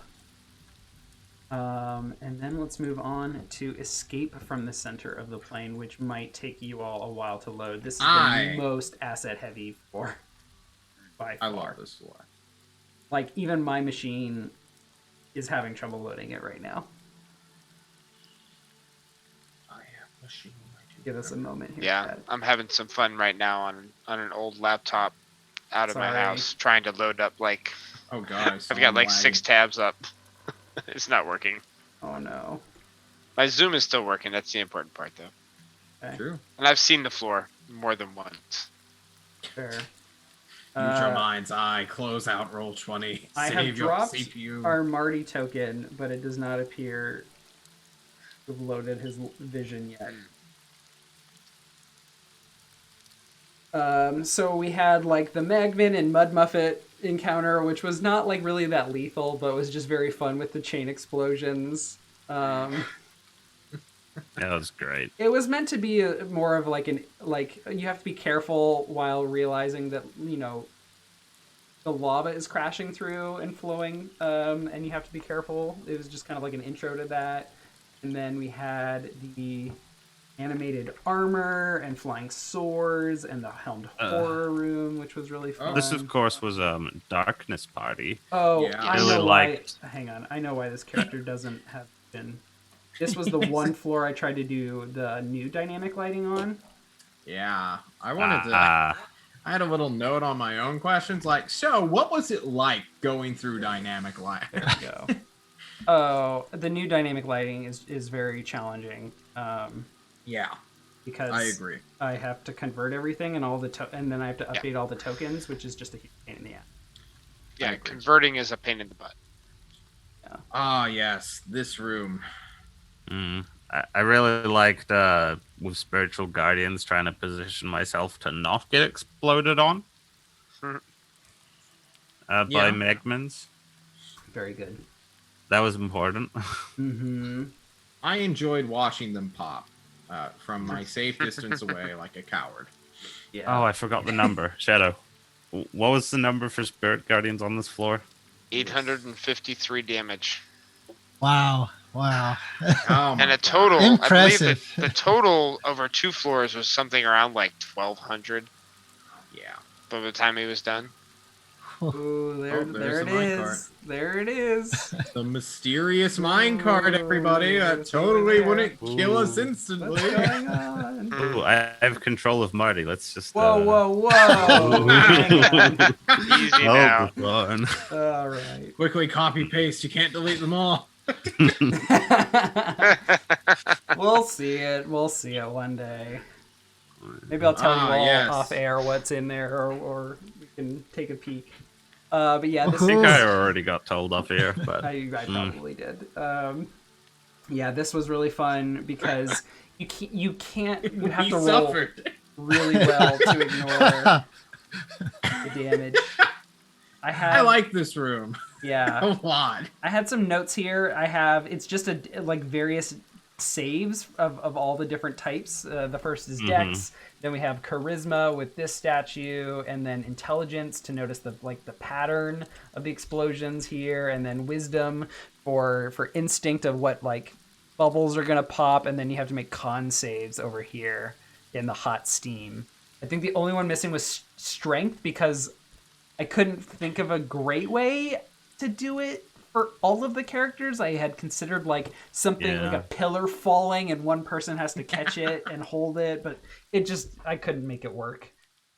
And then let's move on to escape from the center of the plane, which might take you all a while to load. This is the most asset heavy for by far. I love this one. Like even my machine is having trouble loading it right now. I have machine. Give us a moment here. Yeah, Chad. I'm having some fun right now on an old laptop out of my Sorry. house trying to load up like Oh god, I've got like 6 tabs up. It's not working. Oh no. My Zoom is still working. That's the important part, though. Okay. True. And I've seen the floor more than once. Fair. Use your mind's eye. Close out roll 20. I have Save your dropped CPU. our Marty token, but it does not appear to have loaded his vision yet. So we had like the Magman and Mud Muffet encounter, which was not like really that lethal, but was just very fun with the chain explosions. That was great. It was meant to be more of like you have to be careful while realizing that the lava is crashing through and flowing, and you have to be careful. It was just kind of like an intro to that, and then we had the animated armor and flying swords and the helmed horror room, which was really fun. This, of course, was Darkness Party. Oh, Yeah. I Really know liked- why. Hang on, I know why this character doesn't have been. This was the one floor I tried to do the new dynamic lighting on. Yeah, I wanted to. I had a little note on my own questions, like, so what was it like going through dynamic light? There we go. Oh, the new dynamic lighting is very challenging. Yeah, Because I agree. I have to convert everything and and then I have to update all the tokens, which is just a huge pain in the ass. Yeah, agree. converting is a pain in the butt. Ah, yes, this room. I really liked with Spiritual Guardians trying to position myself to not get exploded on by Yeah. Magmans. Very good. That was important. Mm-hmm. I enjoyed watching them pop from my safe distance away like a coward. Yeah. Oh, I forgot the number. Shadow. What was the number for Spirit Guardians on this floor? 853 damage. Wow. Wow. Oh, And my a total, God. I believe Impressive. the total over 2 floors was something around like 1,200 Yeah. by the time he was done. Ooh, there there's it the minecart. is. There it is. The mysterious minecart, everybody. That totally wouldn't kill us Ooh. instantly. What's going on? Ooh, I have control of Marty. Let's just. Whoa, whoa, whoa! Hang on. Easy now. fun. All right. Quickly copy paste. You can't delete them all. We'll see it. We'll see it one day. Maybe I'll tell you all yes. off air what's in there, or we can take a peek. But yeah, this I think is. I already got told off here, but I probably did. Yeah, this was really fun because you have We to roll suffered. really well to ignore the damage. I like this room Yeah. a lot. I had some notes here. It's just like various saves of all the different types. The first is Dex. Then we have Charisma with this statue, and then Intelligence to notice the pattern of the explosions here, and then Wisdom for instinct of what like bubbles are gonna pop, and then you have to make con saves over here in the hot steam. I think the only one missing was Strength because I couldn't think of a great way to do it for all of the characters. I had considered like something like a pillar falling and one person has to catch it and hold it, but I couldn't make it work.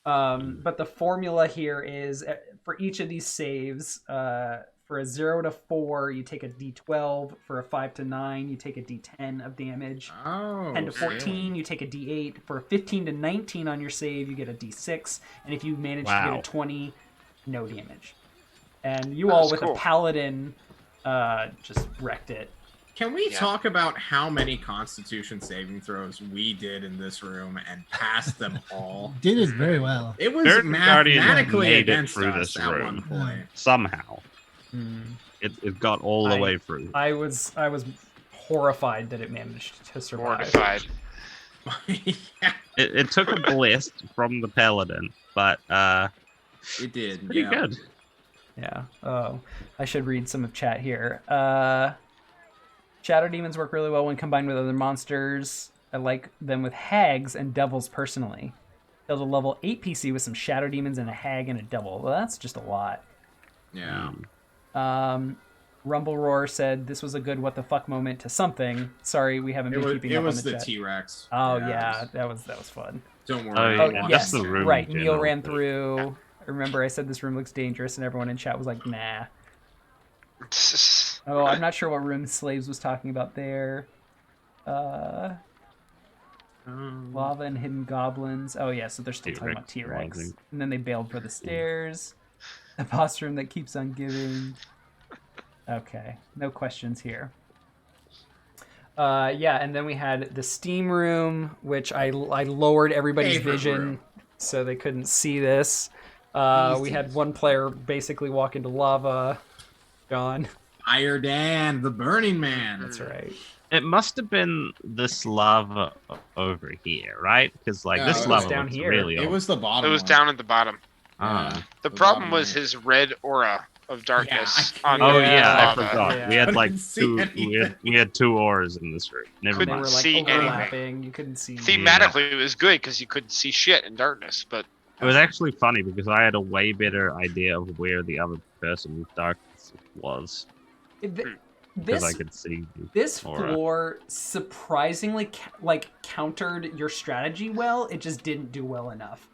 But the formula here is for each of these saves, for a 0 to 4, you take a D12. For a 5 to 9, you take a D10 of damage. Oh. 10 to 14, you take a D8. For 15 to 19 on your save, you get a D6. And if you manage to get a 20, no damage. And you all with cool. a paladin just wrecked it. Can we talk about how many Constitution saving throws we did in this room and passed them all? Did it very well. It was Certain Guardians mathematically made it against through us this at one room. point. Somehow, it got all the way through. I was horrified that it managed to survive. Mortified. Yeah, It took a blast from the paladin, but it did. pretty yeah. good. Yeah. Oh, I should read some of chat here. Shadow demons work really well when combined with other monsters. I like them with hags and devils personally. Build a level 8 PC with some shadow demons and a hag and a devil. Well, that's just a lot. Yeah. Rumble Roar said this was a good what the fuck moment to something. Sorry, we haven't been keeping It up on was the the chat. T-Rex. Oh it yeah, was- that was fun. Don't worry. Oh, Oh yeah, yes, that's the room right. in Neil general. ran through. I remember I said this room looks dangerous, and everyone in chat was like, "Nah." Oh, I'm not sure what room Slaves was talking about there. Lava and hidden goblins. Oh yeah, so they're still talking about T-Rex. T-Rex. And then they bailed for the stairs. The boss room that keeps on giving. Okay, no questions here. Yeah, and then we had the steam room, which I lowered everybody's Favorite vision room. so they couldn't see this. We had one player basically walk into lava. John. Fire Dan, the Burning Man. That's right. It must have been this lava over here, right? Because like No, this it was lava down looks here. really It old. was the bottom. It was one. down at the bottom. Ah. The The problem bottom was right. his red aura of darkness. I on Oh the yeah, I lava. forgot. Yeah. We had I like didn't see two. anything. We had two ores in this room. Never They Couldn't were mind. like see anything. overlapping. You couldn't see. Thematically, it was good because you couldn't see shit in darkness, but It was actually funny because I had a way better idea of where the other person with darkness was because I This could see. the This aura. floor surprisingly countered your strategy well. It just didn't do well enough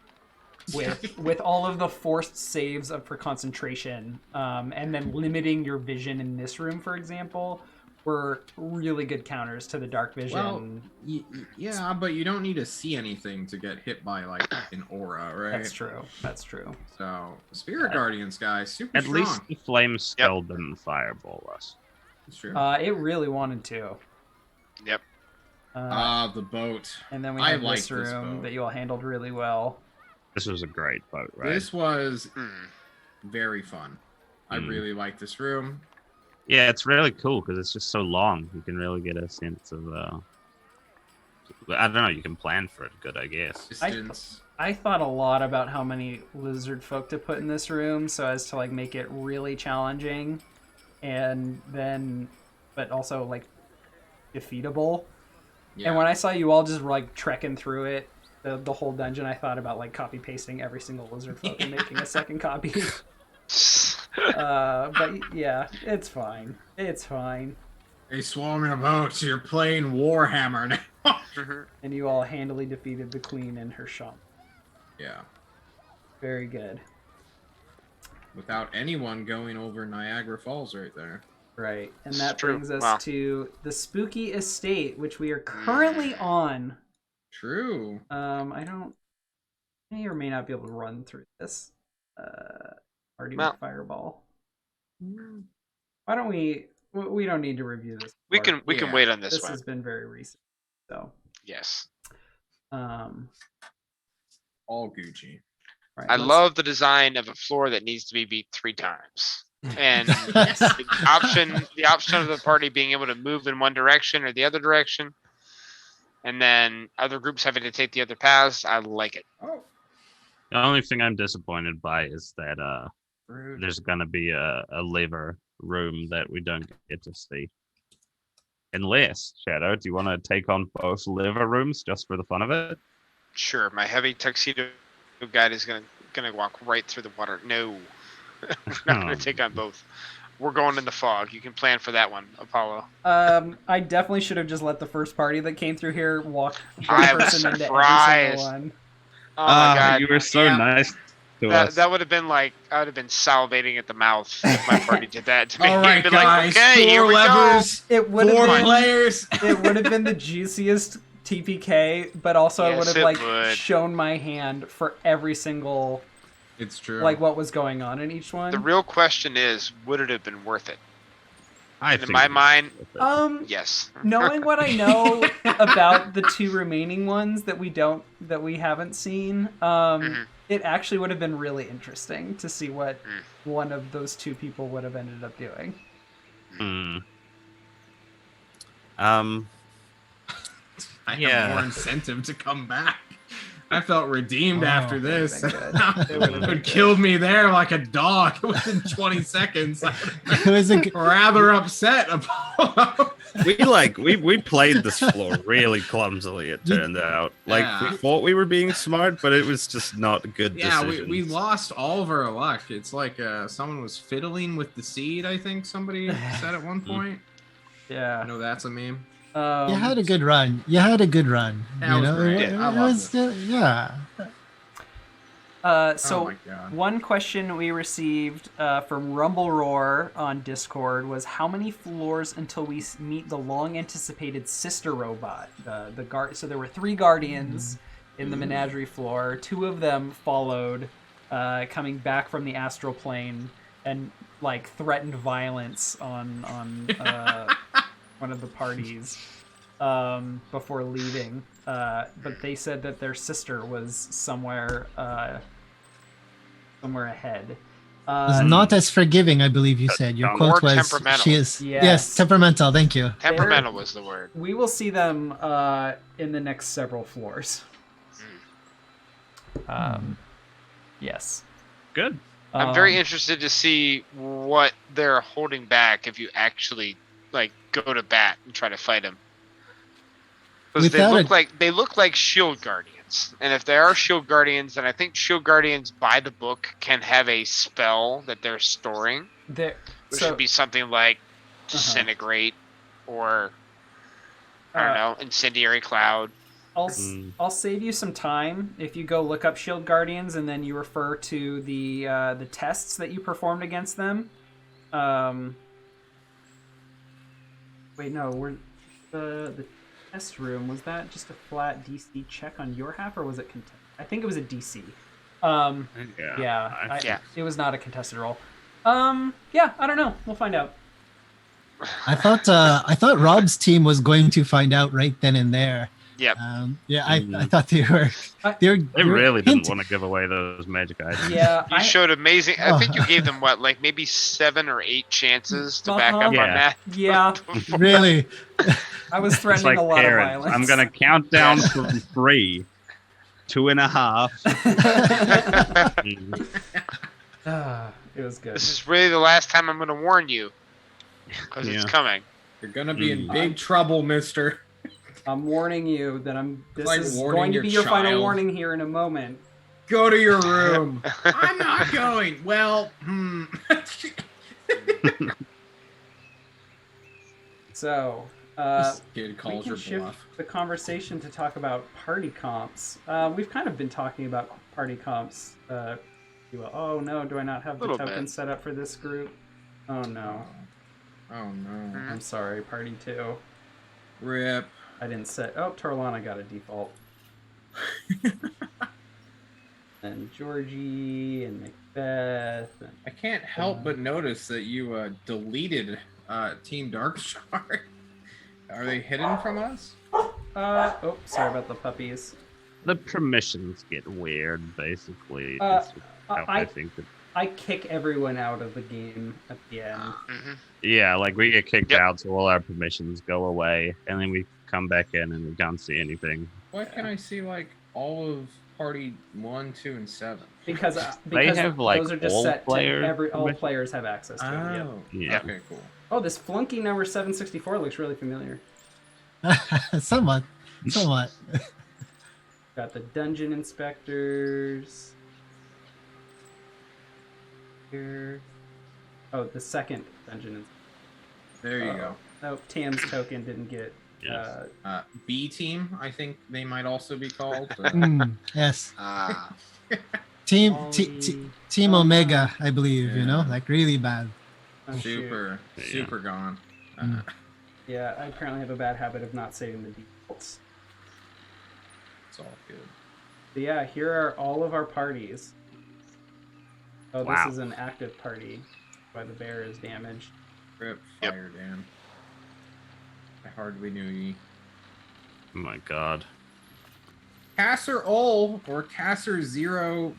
with all of the forced saves for concentration, and then limiting your vision in this room, for example, were really good counters to the dark vision. Well, yeah, but you don't need to see anything to get hit by like an aura, right? That's true. That's true. So Spirit Guardians, guys, super At strong. least the flame spell didn't fireball us. It's true. It really wanted to. yep. The boat. And then we I have like this this room boat. that you all handled really well. This was a great boat, right? This was Hmm. very fun. I Mm. really like this room. Yeah, it's really cool because it's just so long. You can really get a sense of. I don't know. You can plan for it good, I guess. Distance. I thought a lot about how many lizard folk to put in this room so as to like make it really challenging and then but also like defeatable. Yeah. And when I saw you all just like trekking through it, the whole dungeon, I thought about like copy pasting every single lizard folk and making a second copy. But yeah, it's fine. It's fine. They swarm your boats. You're playing Warhammer now. And you all handily defeated the queen and her shop. Yeah. Very good. Without anyone going over Niagara Falls right there. Right. And This that is true. brings us Wow. to the spooky estate, which we are currently on. True. I may or may not be able to run through this. Already Well- with Fireball. Why don't we don't need to review this. We part. can Yeah. wait on this This one. has been very recent. So, Yes. All Gucci. right, I let's- love the design of a floor that needs to be beat 3 times. And Yes. the option of the party being able to move in one direction or the other direction, and then other groups having to take the other paths. I like it. Oh. The only thing I'm disappointed by is that Rude. there's gonna be a lever room that we don't get to see. Unless, Shadow, do you want to take on both lever rooms just for the fun of it? Sure, my heavy tuxedo guide is gonna walk right through the water. No, we're not gonna take on both. We're going in the fog. You can plan for that one, Apollo. I definitely should have just let the first party that came through here walk one I was person into every surprised. single one. Oh my god, You were so Yeah. nice to us. that would have been like I would have been salivating at the mouth if my party did that to me. All right, Been guys. like, okay, here 4 we levers. It would 4 have been players. it would have been the juiciest TPK, but also I would Yes, have it like would. shown my hand for every single It's true. like what was going on in each one. The real question is, would it have been worth it? I In think my it was mind, worth it. yes. Knowing what I know about the 2 remaining ones that we haven't seen, Mhm. it actually would have been really interesting to see what one of those 2 people would have ended up doing. Hmm. I Yeah. have more incentive to come back. I felt redeemed Oh, after that would've this. been good. It would've It been would good. killed me there like a dog within 20 seconds. It was a good, Rather upset about. we played this floor really clumsily. It turned out like Yeah. we thought we were being smart, but it was just not good. Yeah, decisions. we lost all of our luck. It's like someone was fiddling with the seed, I think somebody said at one point. I Yeah. know that's a meme. you had a good run. You had a good run. That you was know, great. it, I it loved was yeah. So Oh my God. one question we received from Rumble Roar on Discord was how many floors until we meet the long-anticipated sister robot? So there were 3 guardians in the menagerie floor. 2 of them followed, coming back from the astral plane and like threatened violence on one of the parties before leaving. But they said that their sister was somewhere ahead. Was not as forgiving, I believe you said. Your More quote was, temperamental. "She is Yes. temperamental." Thank you. Temperamental was the word. We will see them in the next several floors. Yes. Good. I'm very interested to see what they're holding back if you actually like go to bat and try to fight them. Because they look like shield guardians, and if they are shield guardians, then I think shield guardians by the book can have a spell that they're storing, which would be something like disintegrate or I don't know, incendiary cloud. I'll save you some time if you go look up shield guardians and then you refer to the tests that you performed against them. Wait, no, we're the test room, was that just a flat DC check on your half, or was it contested? I think it was a DC. It was not a contested roll. Yeah, I don't know. We'll find out. I thought Rob's team was going to find out right then and there. Yep. I thought they were. They really didn't want to give away those magic items. Yeah, You showed amazing. I think you gave them like maybe 7 or 8 chances to back up on that. Yeah, Really. I was It's threatening like a lot parents. of violence. I'm gonna count down from 3, 2.5. It was good. This is really the last time I'm going to warn you, because it's coming. You're gonna be in big trouble, mister. I'm warning you that this like is warning going to your be your final child. warning here in a moment. Go to your room. I'm not going. Well, So, This kid we calls can your shift bluff. the conversation to talk about party comps. We've kind of been talking about party comps. Oh no, do I not have the Little token bit. set up for this group? Oh no. Oh no. I'm sorry, party 2. Rip. I didn't set. Oh, Torlana got a default. And Georgie and Macbeth. And... I can't help but notice that you deleted Team Darkshard. Are they hidden from us? Oh, sorry about the puppies. The permissions get weird, basically. I kick everyone out of the game at the end. Yeah, like we get kicked Yep. out, so all our permissions go away, and then we come back in and we don't see anything. Why can I see like all of party 1, 2, and 7? Because They have, like, those are just all set player to all permission? players have access to them. Yep. Oh, Yeah. Okay, cool. Oh, this flunky number 764 looks really familiar. Somewhat. Got the dungeon inspectors. Here. Oh, the second dungeon inspector. There you go. Oh, Tam's token didn't get. Yes. B team, I think they might also be called. Yes. Ah. Team Ollie. Team Oh, Omega, I believe. You know, Yeah. like really bad. Oh, shoot. super gone. Yeah, I apparently have a bad habit of not saving the defaults. It's all good. So yeah, here are all of our parties. Oh, Wow. this is an active party. Why the bear is damaged. Rip, Yep. fire, Dan. I hardly knew ye. Oh my god. Casser Ol or Casser Zero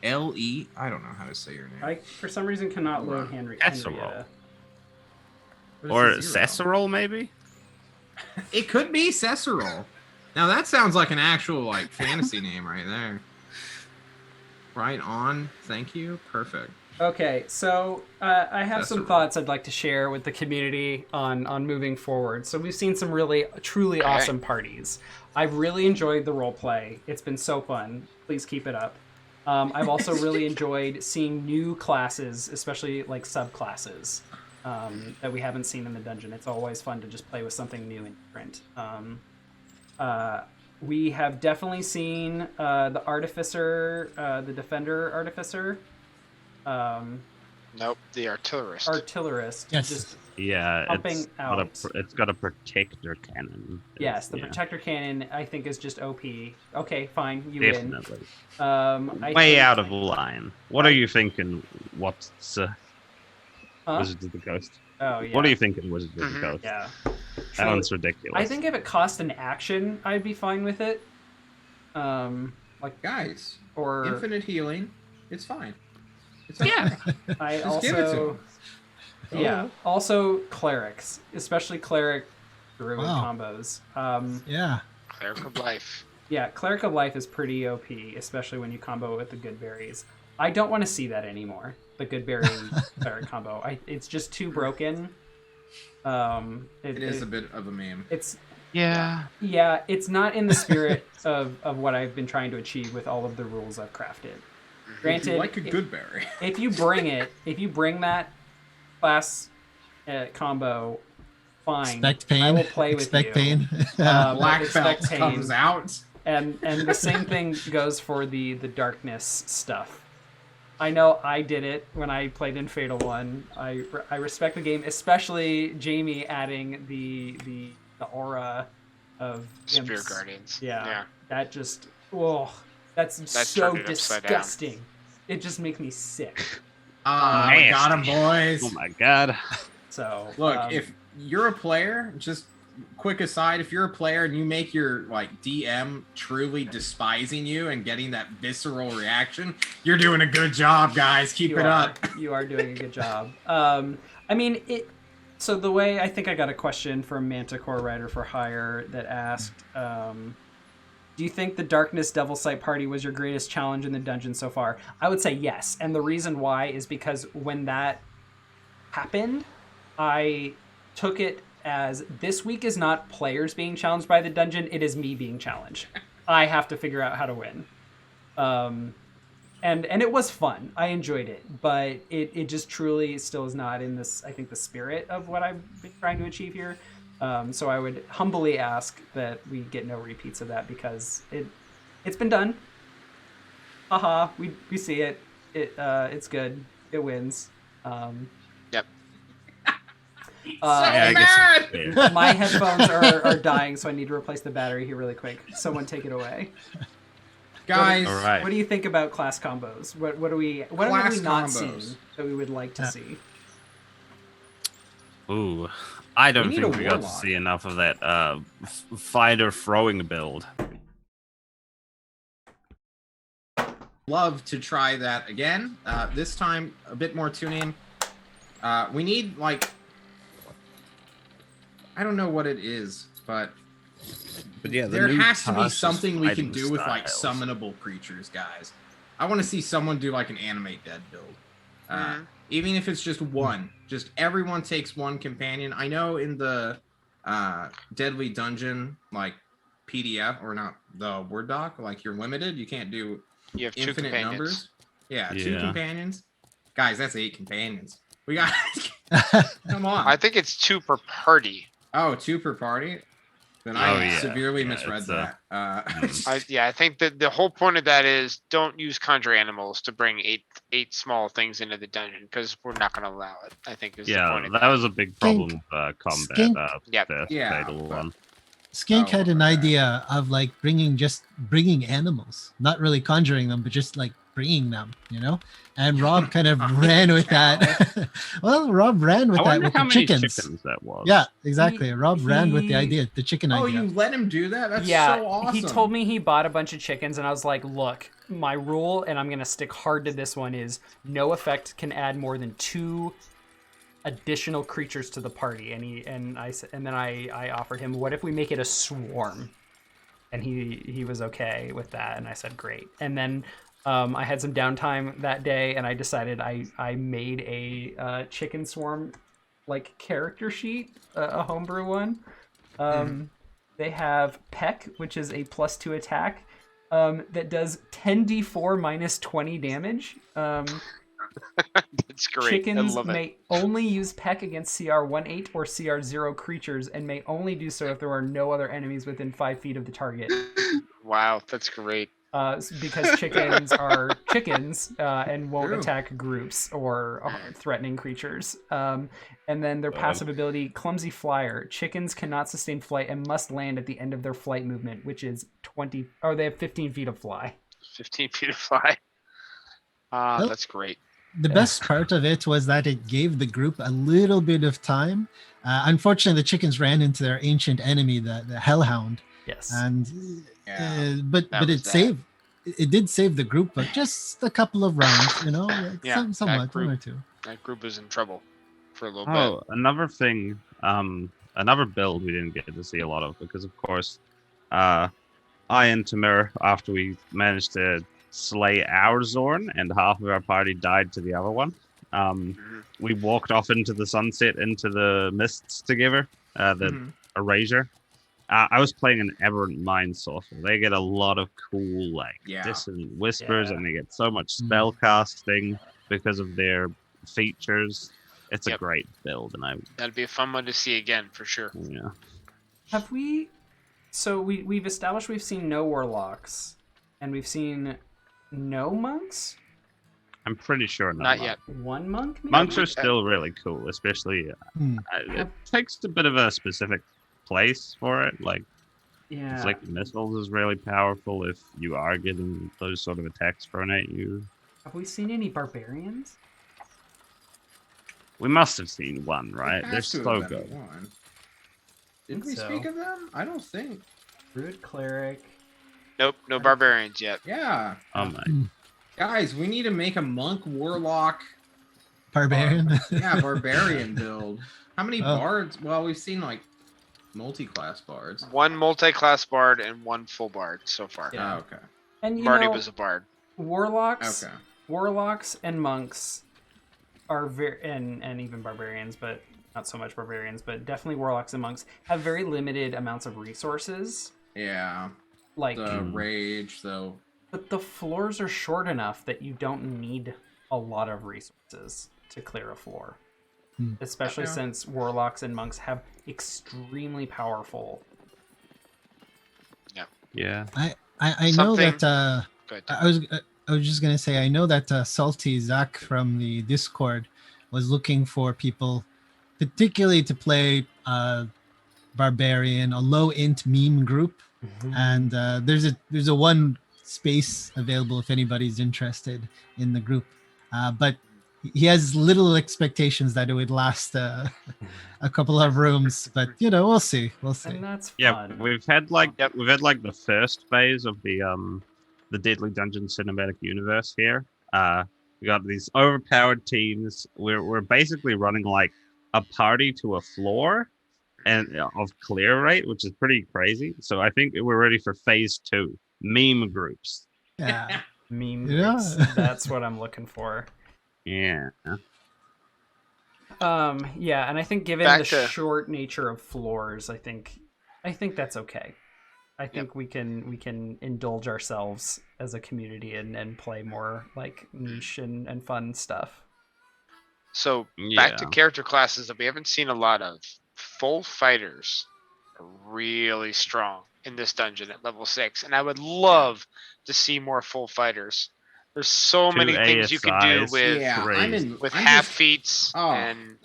LE. I don't know how to say your name. I, for some reason, cannot load Casserole. Henrietta. What is Or a zero? Cesarol, maybe? It could be Cesarol. Now that sounds like an actual like fantasy name right there. Right on. Thank you. Perfect. Okay, so I have That's some a- thoughts I'd like to share with the community on moving forward. So we've seen some really, truly Okay. awesome parties. I've really enjoyed the role play. It's been so fun. Please keep it up. I've also really enjoyed seeing new classes, especially like subclasses that we haven't seen in the dungeon. It's always fun to just play with something new and different. We have definitely seen the artificer, the defender artificer. Nope, the artillerist. Artillerist. Yes. Just Yeah, pumping out. it's got a protector cannon. yes, the Yeah, protector cannon I think is just OP. Okay, fine, you definitely. win. I Way think, out of line. What are you thinking? What's Huh? Wizards of the Coast? Oh yeah. What are you thinking, Wizards of the Coast? Yeah. That one's ridiculous. I think if it cost an action, I'd be fine with it. Like Guys, or infinite healing. It's fine. It's Yeah. okay. I Just give it to also him. yeah. Also clerics, especially cleric druid Wow. combos. Yeah. Cleric of Life. Yeah, Cleric of Life is pretty OP, especially when you combo it with the good berries. I don't want to see that anymore. The good berry cleric combo. It's just too broken. It is a bit of a meme. It's Yeah. yeah, it's not in the spirit of what I've been trying to achieve with all of the rules I've crafted. If Granted, you like a good berry. if you bring that class combo, fine. Expect pain. I will play with Expect you. pain. Black expect belt pain. comes out. And the same thing goes for the darkness stuff. I know I did it when I played in Fatal 1. I respect the game, especially Jaime adding the aura of Spear imps. Guardians. Yeah. That just that's so turned it upside down. disgusting. It just makes me sick. We got him, boys. Oh my god. So Look, if you're a player, just quick aside, if you're a player and you make your like DM truly despising you and getting that visceral reaction, you're doing a good job, guys. Keep it up. You are doing a good job. I mean, so the way I think I got a question from Manticore Rider for Hire that asked, do you think the Darkness Devil Sight Party was your greatest challenge in the dungeon so far? I would say yes. And the reason why is because when that happened, I took it as this week is not players being challenged by the dungeon, it is me being challenged. I have to figure out how to win. And it was fun. I enjoyed it, but it just truly still is not in this, I think, the spirit of what I've been trying to achieve here. So I would humbly ask that we get no repeats of that because it's been done. Haha, we see it. It's good. It wins. Yep. Yeah, I guess it's fair. My headphones are dying, so I need to replace the battery here really quick. Someone take it away. Guys, All right. What do you think about class combos? What have we Class not combos. seen that we would like to see? Ooh, I don't We need think a we got to warlock. see enough of that fighter throwing build. love to try that again. This time, a bit more tuning. We need, like... I don't know what it is, but yeah, the there new has to be task is something we can fighting do with like styles. summonable creatures, guys. I want to see someone do like an animate dead build. Even if it's just one, just everyone takes one companion. I know in the Deadly Dungeon like PDF or not the Word doc, like you're limited. You can't do You have two infinite companions. numbers. Yeah, 2 Yeah. companions. Guys, that's 8 companions. We got come on. I think it's 2 per party. Oh, 2 per party? Then Oh, I yeah. severely Yeah, misread it's, that. I think that the whole point of that is don't use conjure animals to bring eight small things into the dungeon because we're not going to allow it. I think is the Yeah, point of that was a big problem with combat. Skink. Yep. The Yeah, fatal but- one. Skink Oh, had an okay. idea of like bringing animals, not really conjuring them, but just like bringing them, you know. And Rob kind of ran with that. Well, Rob ran with I that wonder with how the many chickens. that was. Yeah, exactly. Rob ran with the he- idea, the chicken Oh, idea. you let him do that? That's Yeah, so awesome. he told me he bought a bunch of chickens, and I was like, "Look, my rule, and I'm gonna stick hard to this one, is no effect can add more than 2 additional creatures to the party." And then I offered him, "What if we make it a swarm?" And he was okay with that, and I said, "Great." And then I had some downtime that day, and I decided I made a chicken swarm like character sheet, a homebrew one. They have Peck, which is a +2 attack that does 10d4 minus 20 damage. That's great. Chickens I love it. may only use peck against CR 18 or CR 0 creatures and may only do so if there are no other enemies within 5 feet of the target. Wow, that's great. Because chickens are chickens and won't True. attack groups or threatening creatures. And then their passive ability, Clumsy Flyer. Chickens cannot sustain flight and must land at the end of their flight movement, which is 20. Or they have 15 feet of fly. 15 feet of fly. Well, That's great. The best part of it was that it gave the group a little bit of time. Unfortunately, the chickens ran into their ancient enemy, the Hellhound, Yes. and That but was it that. saved. It did save the group, but just a couple of rounds, like Yeah, somewhat, that group- one or two. That group was in trouble for a little Oh, another thing, another build we didn't get to see a lot of because, of course, I and Temhr, after we managed to slay our Zorn and half of our party died to the other one, we walked off into the sunset, into the mists together, the Erasure. I was playing an Aberrant Mind Sorcerer. They get a lot of cool, dissonant whispers, and they get so much spell casting because of their features. It's a great build, and That'd be a fun one to see again for sure. Yeah. Have we? So we've established we've seen no warlocks, and we've seen no monks. I'm pretty sure Not yet. One monk. Maybe? Monks are still really cool, especially it takes a bit of a specific place for it. Inflicting missiles is really powerful if you are getting those sort of attacks thrown at you. Have we seen any barbarians? We must have seen one, right? They're so good. Did we speak of them? I don't think. Druid cleric. Nope, no barbarians yet. Yeah. Oh my. Guys, we need to make a monk warlock Barbarian. barbarian build. How many bards? Well, we've seen multi-class bards. One multi-class bard and one full bard so far. Yeah. Oh, okay. And Marty was a bard. Warlocks. Okay. Warlocks and monks are very, and even barbarians, but not so much barbarians, but definitely warlocks and monks have very limited amounts of resources. Yeah. Like The rage, though. But the floors are short enough that you don't need a lot of resources to clear a floor. Especially since warlocks and monks have extremely powerful. Yeah. I know that Good. I was just gonna say I know that Salty Zach from the Discord was looking for people, particularly to play barbarian, a low int meme group, and there's a one space available if anybody's interested in the group, but he has little expectations that it would last a couple of rooms, but we'll see. And that's fun. Yeah, we've had the first phase of the Deadly Dungeon cinematic universe here. We got these overpowered teams. We're basically running like a party to a floor and of clear rate, which is pretty crazy. So I think we're ready for phase 2, meme groups. Yeah. Meme Yeah. groups. That's what I'm looking for. Yeah. Yeah, and I think given the short nature of floors, I think that's okay. I think we can indulge ourselves as a community and play more like niche and fun stuff. So back to character classes that we haven't seen a lot of. Full fighters are really strong in this dungeon at level 6, and I would love to see more full fighters. There's so many things you can do with half feats and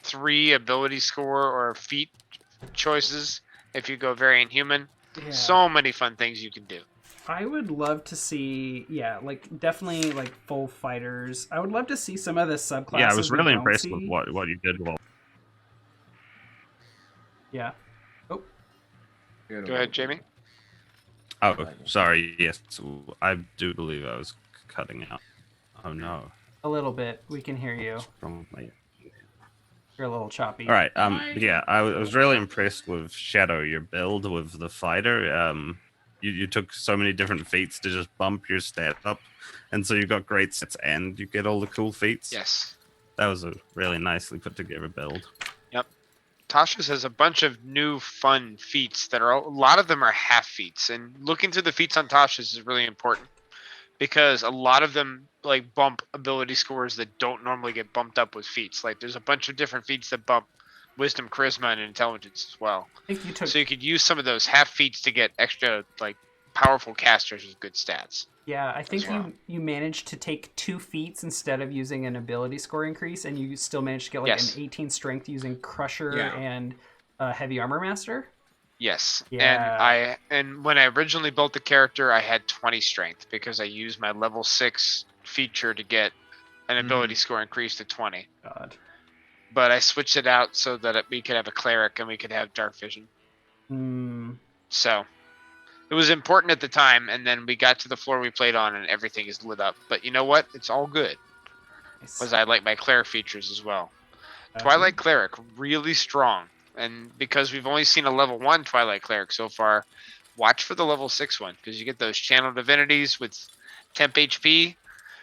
3 ability score or feat choices if you go variant human. Yeah. So many fun things you can do. I would love to see, definitely full fighters. I would love to see some of the subclasses. Yeah, I was really impressed with what you did. Yeah. Oh. Go ahead, Jaime. Oh, sorry. Yes, I do believe I was cutting out. Oh no. A little bit. We can hear you. You're a little choppy. All right. Yeah, I was really impressed with Shadow, your build with the fighter. You took so many different feats to just bump your stat up, and so you got great sets and you get all the cool feats. Yes. That was a really nicely put together build. Yep. Tasha's has a bunch of new fun feats that a lot of them are half feats, and looking through the feats on Tasha's is really important because a lot of them like bump ability scores that don't normally get bumped up with feats. Like there's a bunch of different feats that bump wisdom, charisma, and intelligence as well. I think you took. So you could use some of those half feats to get extra like powerful casters with good stats. Yeah, I think as well. you managed to take 2 feats instead of using an ability score increase, and you still managed to get like Yes. an 18 strength using Crusher Yeah. and Heavy Armor Master. Yes. Yeah. And when I originally built the character, I had 20 strength because I used my level 6 feature to get an ability score increase to 20. God. But I switched it out so that we could have a cleric and we could have dark vision. Hmm. So it was important at the time, and then we got to the floor we played on and everything is lit up. But you know what? It's all good Nice. because I like my cleric features as well. Gotcha. Twilight Cleric, really strong. And because we've only seen a level 1 Twilight Cleric so far, watch for the level 6 one, because you get those channel divinities with temp HP.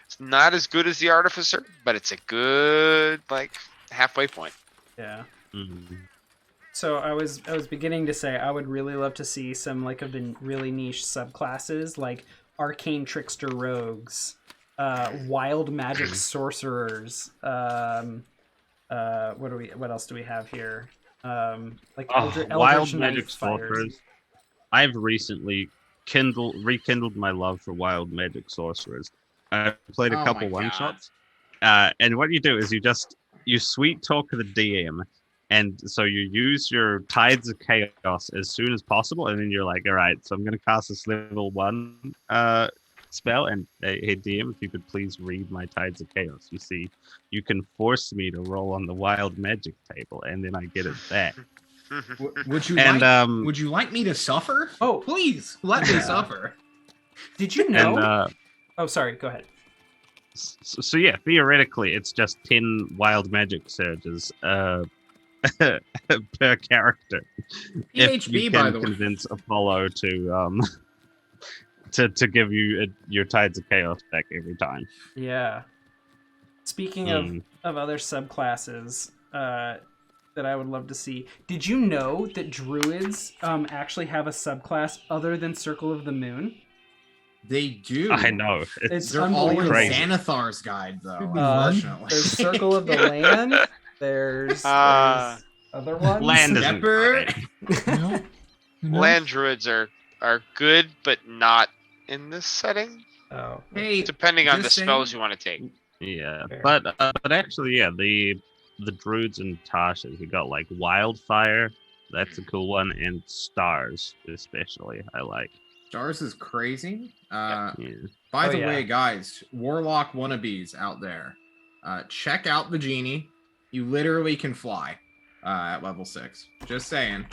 It's not as good as the Artificer, but it's a good, like, halfway point. Yeah. Mhm. So I was beginning to say I would really love to see some like of the really niche subclasses like arcane trickster rogues, wild magic sorcerers. What else do we have here? Like Wild Eldritch magic Knight fighters. sorcerers. I've recently rekindled my love for wild magic sorcerers. I played a Oh couple my one God. shots, and what you do is you sweet talk the DM, and so you use your Tides of Chaos as soon as possible, and then you're like, all right, so I'm gonna cast this level 1 spell, and hey DM, if you could please read my Tides of Chaos. You see, you can force me to roll on the wild magic table, and then I get it back. Would you And would you like me to suffer? Oh. Please let me Yeah. suffer. Did you know? and Oh, sorry. Go ahead. so yeah, theoretically, it's just 10 wild magic surges per character. If you PHP, by can the way. convince Apollo to to give you your Tides of Chaos back every time. Yeah. Speaking Mm. of other subclasses that I would love to see, did you know that druids actually have a subclass other than Circle of the Moon? They do. I know. It's They're all in unbelievable. crazy. Xanathar's guide, though. Could be Unfortunately. There's Circle of the Land. There's other ones. Land isn't Pepper. great. No? Who knows? Land druids are good, but not in this setting, Oh. Hey, depending on the just saying. spells you want to take. Yeah, Fair. but actually, yeah, the druids and Tasha's, we got like Wildfire. That's a cool one, and Stars especially. I like. Stars is crazy. Yeah. By Oh, the yeah. way, guys, Warlock wannabes out there, check out the genie. You literally can fly at level 6. Just saying.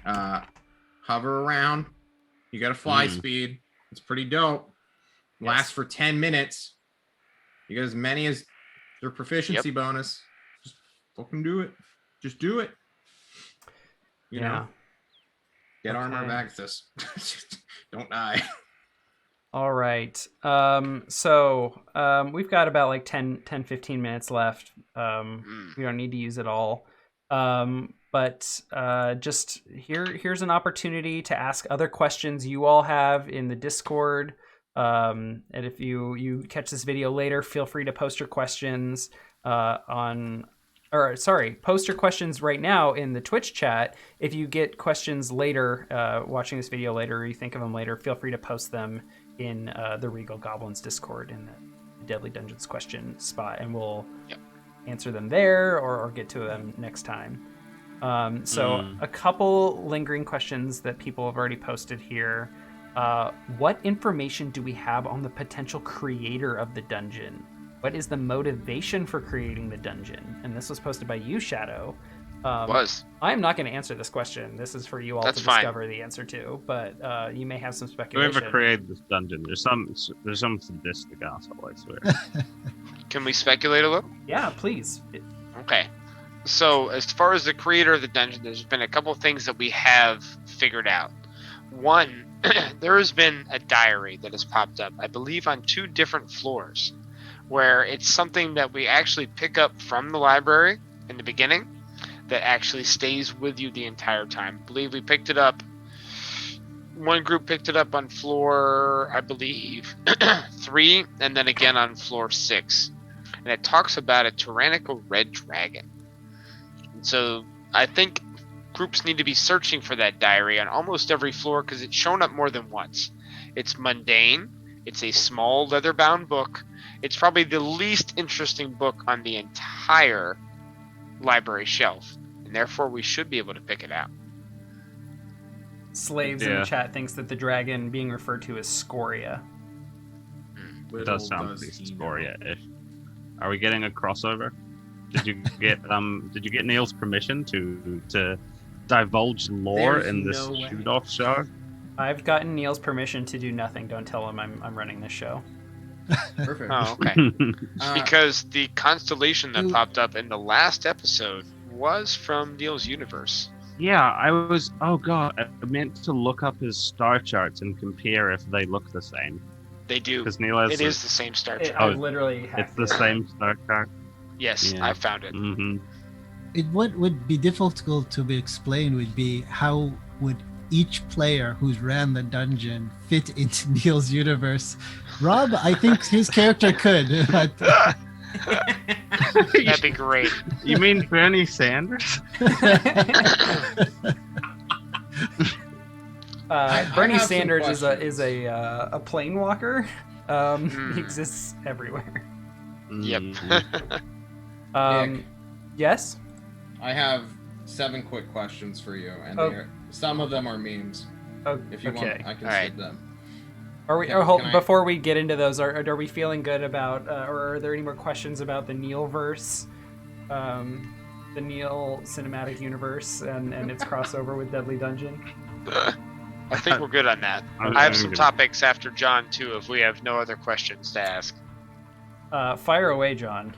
Hover around. You got a fly speed. It's pretty dope. Lasts Yes. for 10 minutes. You get as many as their proficiency bonus. Just fucking do it. Just do it. You know, get armor Okay. of Axis. Don't die. All right. So we've got about like 10, 15 minutes left. We don't need to use it all. But just here's an opportunity to ask other questions you all have in the Discord. And if you catch this video later, feel free to post your questions post your questions right now in the Twitch chat. If you get questions later, watching this video later, or you think of them later, feel free to post them in the Regal Goblins Discord in the Deadly Dungeons question spot, and we'll answer them there or get to them next time. So a couple lingering questions that people have already posted here. What information do we have on the potential creator of the dungeon? What is the motivation for creating the dungeon? And this was posted by you, Shadow. I'm not going to answer this question. This is for you all to discover the answer to, but you may have some speculation. Whoever created this dungeon, there's some sadistic asshole, I swear. Can we speculate a little? Yeah, please. Okay. So as far as the creator of the dungeon, there's been a couple things that we have figured out. One, there has been a diary that has popped up, I believe on 2 different floors, where it's something that we actually pick up from the library in the beginning that actually stays with you the entire time. I believe we picked it up one group picked it up on floor, I believe, 3, and then again on floor 6. And it talks about a tyrannical red dragon. And so I think groups need to be searching for that diary on almost every floor because it's shown up more than once. It's mundane. It's a small leather-bound book. It's probably the least interesting book on the entire library shelf, and therefore we should be able to pick it out. Slaves in the chat thinks that the dragon being referred to as Scoria. It does sound pretty Scoria-ish. Are we getting a crossover? Did you get Neil's permission to divulge lore There's in this no way. shoot-off show? I've gotten Neil's permission to do nothing. Don't tell him I'm running this show. Perfect. Oh, okay. Because the constellation that popped up in the last episode was from Neil's universe. Yeah, oh god, I meant to look up his star charts and compare if they look the same. They do. Because Neil has It is the same star chart. I literally it's the same star chart. Yes, Yeah. I found it. Mm-hmm. What would be difficult to be explained would be how would each player who's ran the dungeon fit into Neil's universe. Rob, I think his character could. But... That'd be great. You mean Bernie Sanders? Bernie have some Sanders is questions. a plane walker. He exists everywhere. Yep. Nick. Yes. I have 7 quick questions for you, and some of them are memes. Oh, If you okay. want, I can All right. skip them. Are we? Can I- Before we get into those, are we feeling good about, or are there any more questions about the Neil verse, the Neil cinematic universe, and its crossover with Deadly Dungeon? I think we're good on that. I'm I have some good. topics after John, too, if we have no other questions to ask. Fire away, John.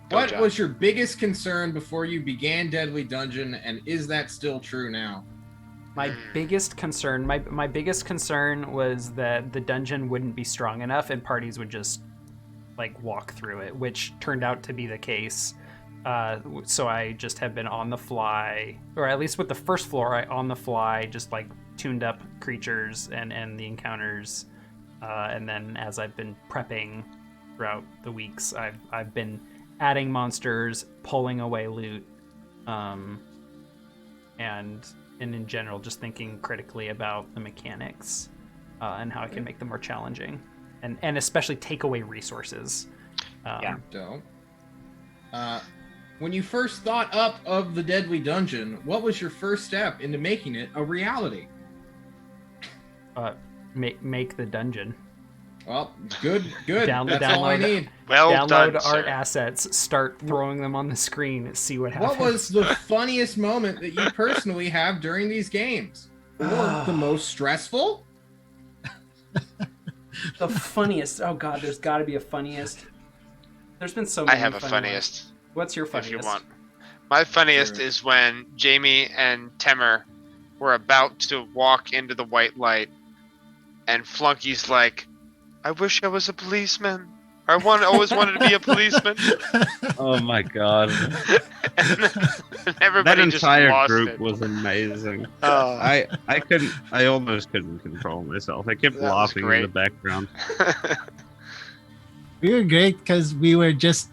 Go, What John. was your biggest concern before you began Deadly Dungeon, and is that still true now? My biggest concern, my biggest concern was that the dungeon wouldn't be strong enough and parties would just like walk through it, which turned out to be the case. So I just have been on the fly, or at least with the first floor, I on the fly just like tuned up creatures and the encounters, and then as I've been prepping throughout the weeks, I've been adding monsters, pulling away loot, and in general just thinking critically about the mechanics and how I can make them more challenging, and especially take away resources. Yeah. Dope. When you first thought up of the Deadly Dungeon, what was your first step into making it a reality? Make the dungeon. Well, good. Download- That's all I need. Well Download done, art sir. assets, start throwing them on the screen, see what happens. What was the funniest moment that you personally have during these games? Or the most stressful? the funniest? Oh god, there's got to be a funniest. There's been so many. I have a funny funniest, ones. What's your funniest? if you want. My funniest Sure. is when Jaime and Temhr were about to walk into the white light, and Flunky's like, I wish I was a policeman. Always wanted to be a policeman. Oh my god. and That everybody just entire lost group it. was amazing. Oh. I almost couldn't control myself. I kept That was laughing in great. the background. We were great because we were just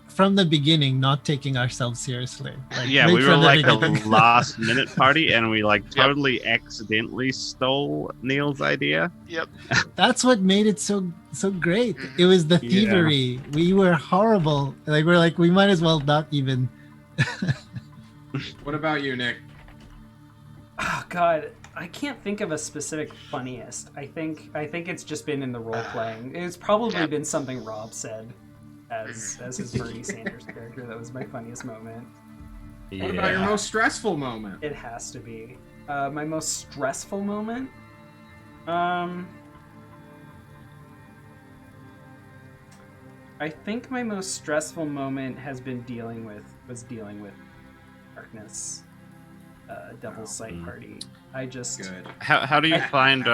from the beginning not taking ourselves seriously. Yeah, right we were from the like a beginning. last minute party and we like totally accidentally stole Neil's idea. Yep. That's what made it so great. It was the Yeah. thievery. We were horrible. We're like we might as well not even. What about you, Nick? Oh god, I can't think of a specific funniest. I think it's just been in the role playing. It's probably Yeah. been something Rob said as his Bernie Sanders character. That was my funniest moment. What about your most stressful moment? It has to be my most stressful moment. I think my most stressful moment has been dealing with darkness, Devil's Sight Party. I just Good. How do you find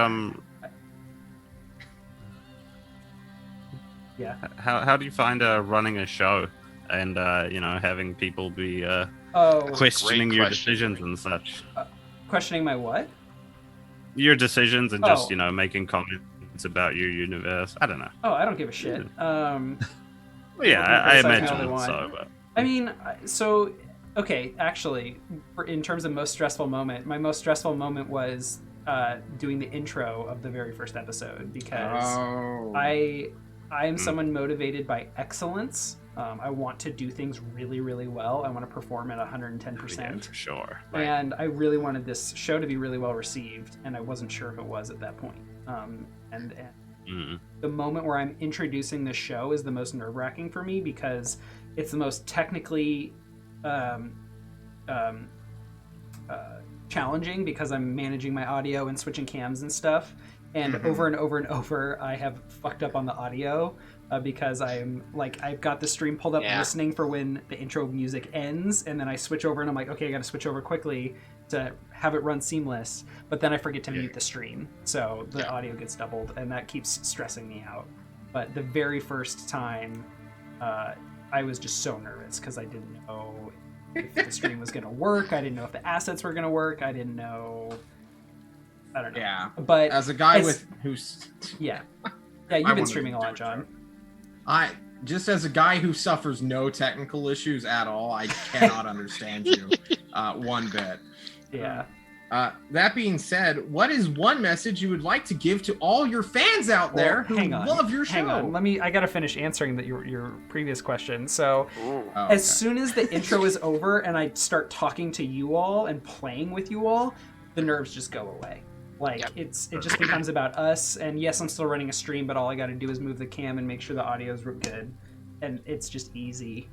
yeah. how do you find running a show and having people be Oh, questioning Great your question. decisions and such? questioning my what? your decisions and just Oh. making comments about your universe. I don't know. Oh, I don't give a shit. Well, yeah, I criticize me all they imagine want. so. But I mean, so okay, actually, in terms of most stressful moment, my most stressful moment was doing the intro of the very first episode because Oh. I am someone motivated by excellence. I want to do things really, really well. I want to perform at 110%. yeah, for sure. And I really wanted this show to be really well received, and I wasn't sure if it was at that point. And the moment where I'm introducing the show is the most nerve-wracking for me because it's the most technically challenging because I'm managing my audio and switching cams and stuff. And over and over and over, I have fucked up on the audio because I'm like, I've got the stream pulled up listening for when the intro music ends, and then I switch over and I'm like, okay, I gotta switch over quickly to have it run seamless, but then I forget to mute the stream, so the audio gets doubled, and that keeps stressing me out. But the very first time, I was just so nervous because I didn't know if the stream was gonna work. I didn't know if the assets were gonna work. I don't know. Yeah. But As a guy who's yeah, you've been streaming a lot, John. Just as a guy who suffers no technical issues at all, I cannot understand you one bit. Yeah. That being said, what is one message you would like to give to all your fans out there who love your show? Hang on. I gotta finish answering your previous question. So, Oh, as soon as the intro is over and I start talking to you all and playing with you all, the nerves just go away. Like it just becomes about us. And yes, I'm still running a stream, but all I got to do is move the cam and make sure the audio is good, and it's just easy.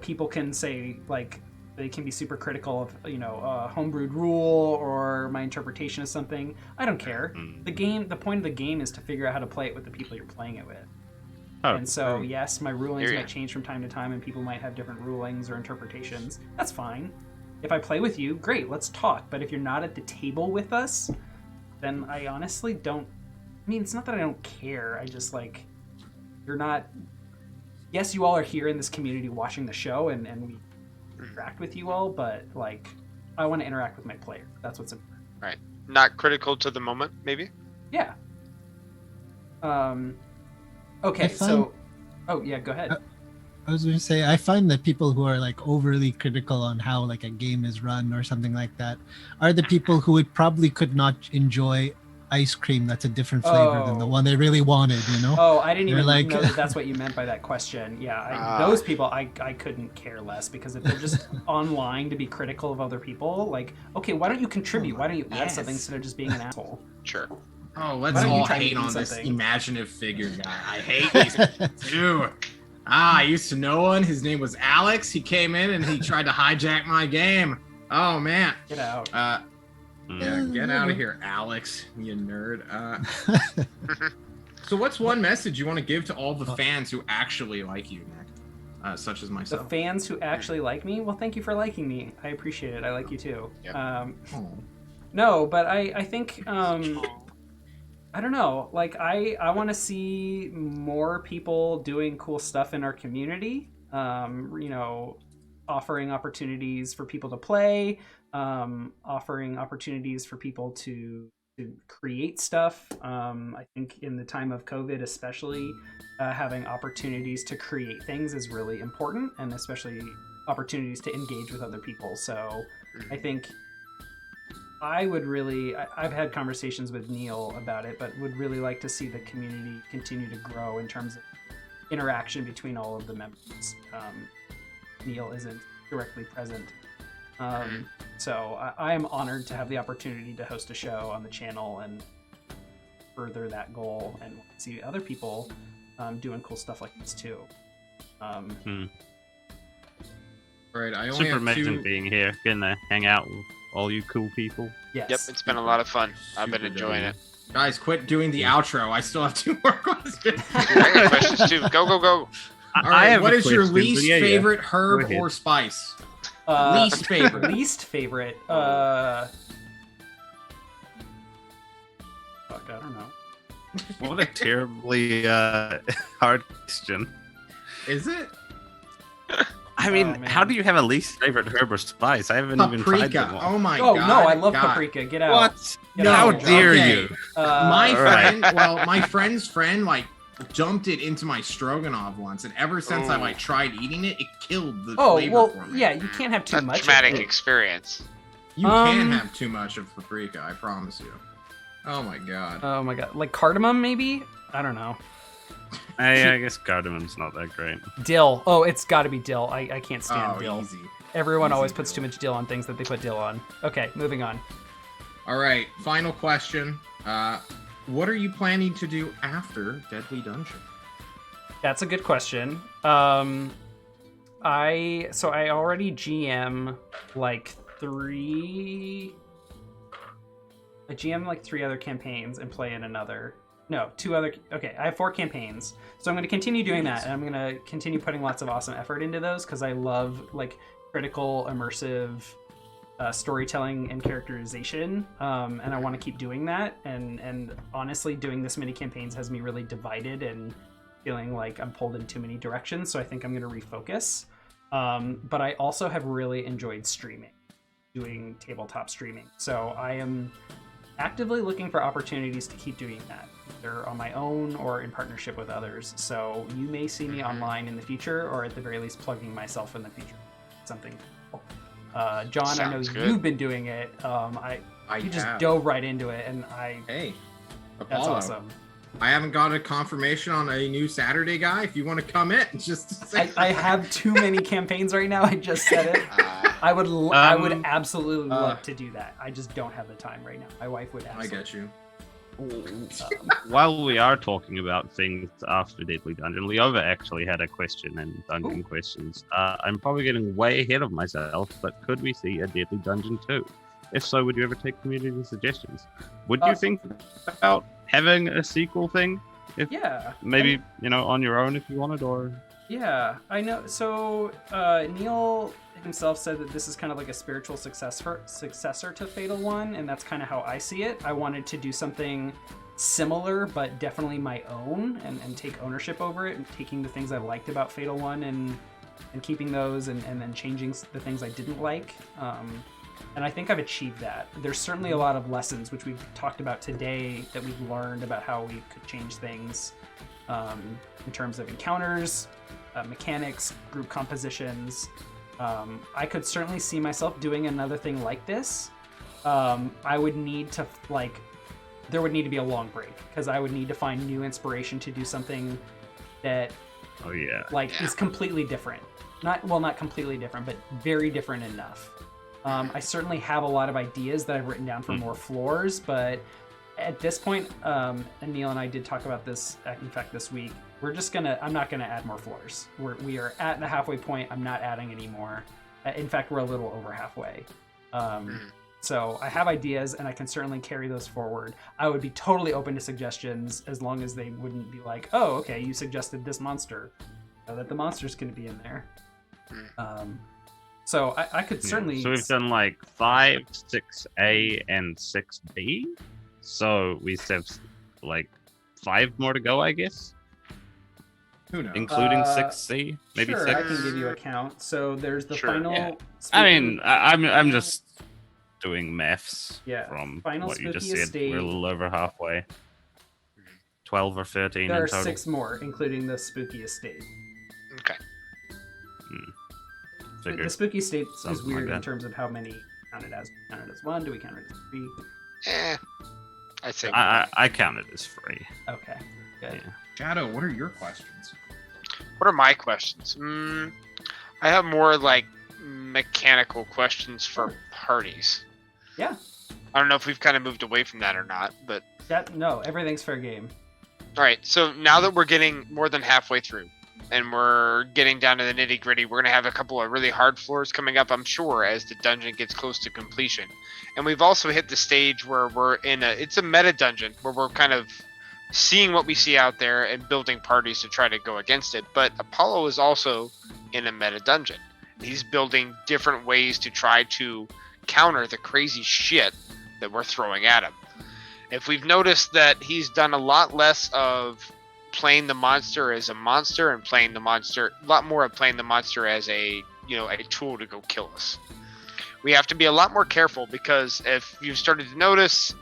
People can say like they can be super critical of a homebrewed rule or my interpretation of something. I don't care. The point of the game is to figure out how to play it with the people you're playing it with. And so yes, my rulings might change from time to time, and people might have different rulings or interpretations. That's fine. If I play with you, great, let's talk. But if you're not at the table with us, then I honestly don't... I mean, it's not that I don't care. I just, like, you're not... Yes, you all are here in this community watching the show, and we interact with you all, but, like, I want to interact with my player. That's what's important. Right. Not critical to the moment, maybe? Yeah. Okay, so... Oh, yeah, go ahead. I was going to say, I find that people who are like overly critical on how like a game is run or something like that are the people who could not enjoy ice cream that's a different flavor than the one they really wanted, Oh, I didn't even know that's what you meant by that question. Yeah, those people, I couldn't care less, because if they're just online to be critical of other people, like, okay, why don't you contribute? Why don't you add something instead of just being an asshole? Sure. Oh, let's all hate on this imaginative figure guy. I hate these two. I used to know one. His name was Alex. He came in and he tried to hijack my game. Oh, man. Get out. Get out of here, Alex, you nerd. So what's one message you want to give to all the fans who actually like you, Nick? Such as myself. The fans who actually like me? Well, thank you for liking me. I appreciate it. I like you too. Yep. No, but I think... I don't know. Like, I want to see more people doing cool stuff in our community. Offering opportunities for people to play, offering opportunities for people to create stuff. I think in the time of COVID, especially, having opportunities to create things is really important, and especially opportunities to engage with other people. So I think I've had conversations with Neil about it, but would really like to see the community continue to grow in terms of interaction between all of the members. Neil isn't directly present. So I am honored to have the opportunity to host a show on the channel and further that goal, and see other people doing cool stuff like this too. Right, I only Super have amazing two... being here, getting to hang out with all you cool people. Yes. Yep, it's been a lot of fun. I've been Super enjoying dope. it. Guys, quit doing the outro. I still have 2 more questions. I got questions too. Go. All I right, have what a is your question, least but yeah. favorite Go herb ahead. or spice? Least favorite. Least favorite. Fuck, I don't know. What a terribly hard question. Is it? I mean, man. how do you have a least favorite herb or spice? I haven't even tried Paprika. them all. Oh my Oh god. no, I love God. paprika. Get out. What? Get No, How out. dare okay. you? My All right. friend, well, my friend's friend, like, dumped it into my stroganoff once, and ever since I Ooh. like tried eating it, it killed the Oh flavor well, for me. yeah. You can't have too That's much. traumatic Of it. experience. You can Um, have too much of paprika, I promise you. Oh my god. Oh my god, like cardamom maybe? I don't know. I guess cardamom's not that great. Dill. Oh, it's got to be dill. I can't stand Oh, dill. easy. Everyone Easy always puts dill. too much dill on things that they put dill on. Okay, moving on. All right, final question. What are you planning to do after Deadly Dungeon? That's a good question. I already GM like three. I GM like 3 other campaigns and play in another. No, 2 other. Okay, I have 4 campaigns, so I'm going to continue doing that, and I'm going to continue putting lots of awesome effort into those because I love like critical, immersive storytelling and characterization, and I want to keep doing that. And honestly, doing this many campaigns has me really divided and feeling like I'm pulled in too many directions. So I think I'm going to refocus. But I also have really enjoyed streaming, doing tabletop streaming. So I am actively looking for opportunities to keep doing that, either on my own or in partnership with others. So you may see me online in the future, or at the very least plugging myself in the future. Something cool. John, I know Sounds good. you've been doing it. You just dove right into it, and Hey, that's Apollo. awesome. I haven't got a confirmation on a new Saturday guy. If you want to come in, just say I have too many campaigns right now. I just said it. I would absolutely love to do that. I just don't have the time right now. My wife would I absolutely. get you. While we are talking about things after Deadly Dungeon, Leova actually had a question in Dungeon Questions. I'm probably getting way ahead of myself, but could we see a Deadly Dungeon 2? If so, would you ever take community suggestions? Would you think about having a sequel thing? Yeah. Maybe, on your own if you wanted, or... Yeah, I know. So Neil himself said that this is kind of like a spiritual successor to Fatal 1, and that's kind of how I see it. I wanted to do something similar, but definitely my own, and take ownership over it, and taking the things I liked about Fatal 1 and keeping those, and then changing the things I didn't like. And I think I've achieved that. There's certainly a lot of lessons, which we've talked about today, that we've learned about how we could change things in terms of encounters, mechanics, group compositions. I could certainly see myself doing another thing like this. I would need to, there would need to be a long break, because I would need to find new inspiration to do something that is completely different. Not completely different, but very different enough. I certainly have a lot of ideas that I've written down for more floors, but at this point, and Neil and I did talk about this, in fact, this week, I'm not gonna add more floors. We are at the halfway point. I'm not adding any more. In fact, we're a little over halfway. So I have ideas, and I can certainly carry those forward. I would be totally open to suggestions, as long as they wouldn't be like, oh, okay, you suggested this monster, that the monster's gonna be in there. So I could certainly... So we've done 5, 6A, and 6B. So we have 5 more to go, I guess. Who knows? Including 6C, maybe sure, 6. I can give you a count. So there's the final... Yeah. Spooky- I'm just doing maths from Final what you just Spooky said. Estate. We're a little over halfway. 12 or 13 There in are total. 6 more, including the Spooky Estate. Okay. The Spooky Estate is Something weird like in that. terms of how many count it as. Count it as 1? Do we count it as 3? I'd say I count it as free. Okay, good. Yeah. Shadow, what are your questions? What are my questions? I have more mechanical questions for parties. Yeah. I don't know if we've kind of moved away from that or not, but No, everything's fair game. all right. So now that we're getting more than halfway through, and we're getting down to the nitty gritty, we're gonna have a couple of really hard floors coming up, I'm sure, as the dungeon gets close to completion. And we've also hit the stage where we're it's a meta dungeon where we're kind of seeing what we see out there and building parties to try to go against it. But Apollo is also in a meta dungeon. He's building different ways to try to counter the crazy shit that we're throwing at him. If we've noticed that he's done a lot less of playing the monster as a monster and playing the monster a lot more of playing the monster as a tool to go kill us. We have to be a lot more careful because if you've started to notice,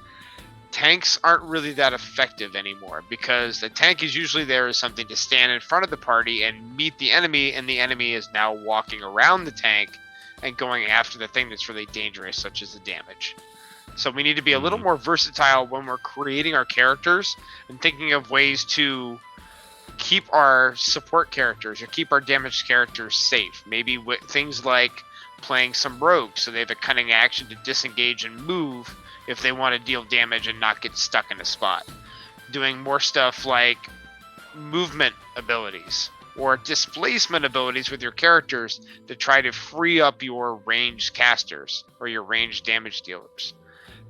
tanks aren't really that effective anymore because the tank is usually there as something to stand in front of the party and meet the enemy, and the enemy is now walking around the tank and going after the thing that's really dangerous, such as the damage. So we need to be a little more versatile when we're creating our characters and thinking of ways to keep our support characters or keep our damaged characters safe. Maybe with things like playing some rogues so they have a cunning action to disengage and move if they want to deal damage and not get stuck in a spot. Doing more stuff like movement abilities or displacement abilities with your characters to try to free up your ranged casters or your ranged damage dealers.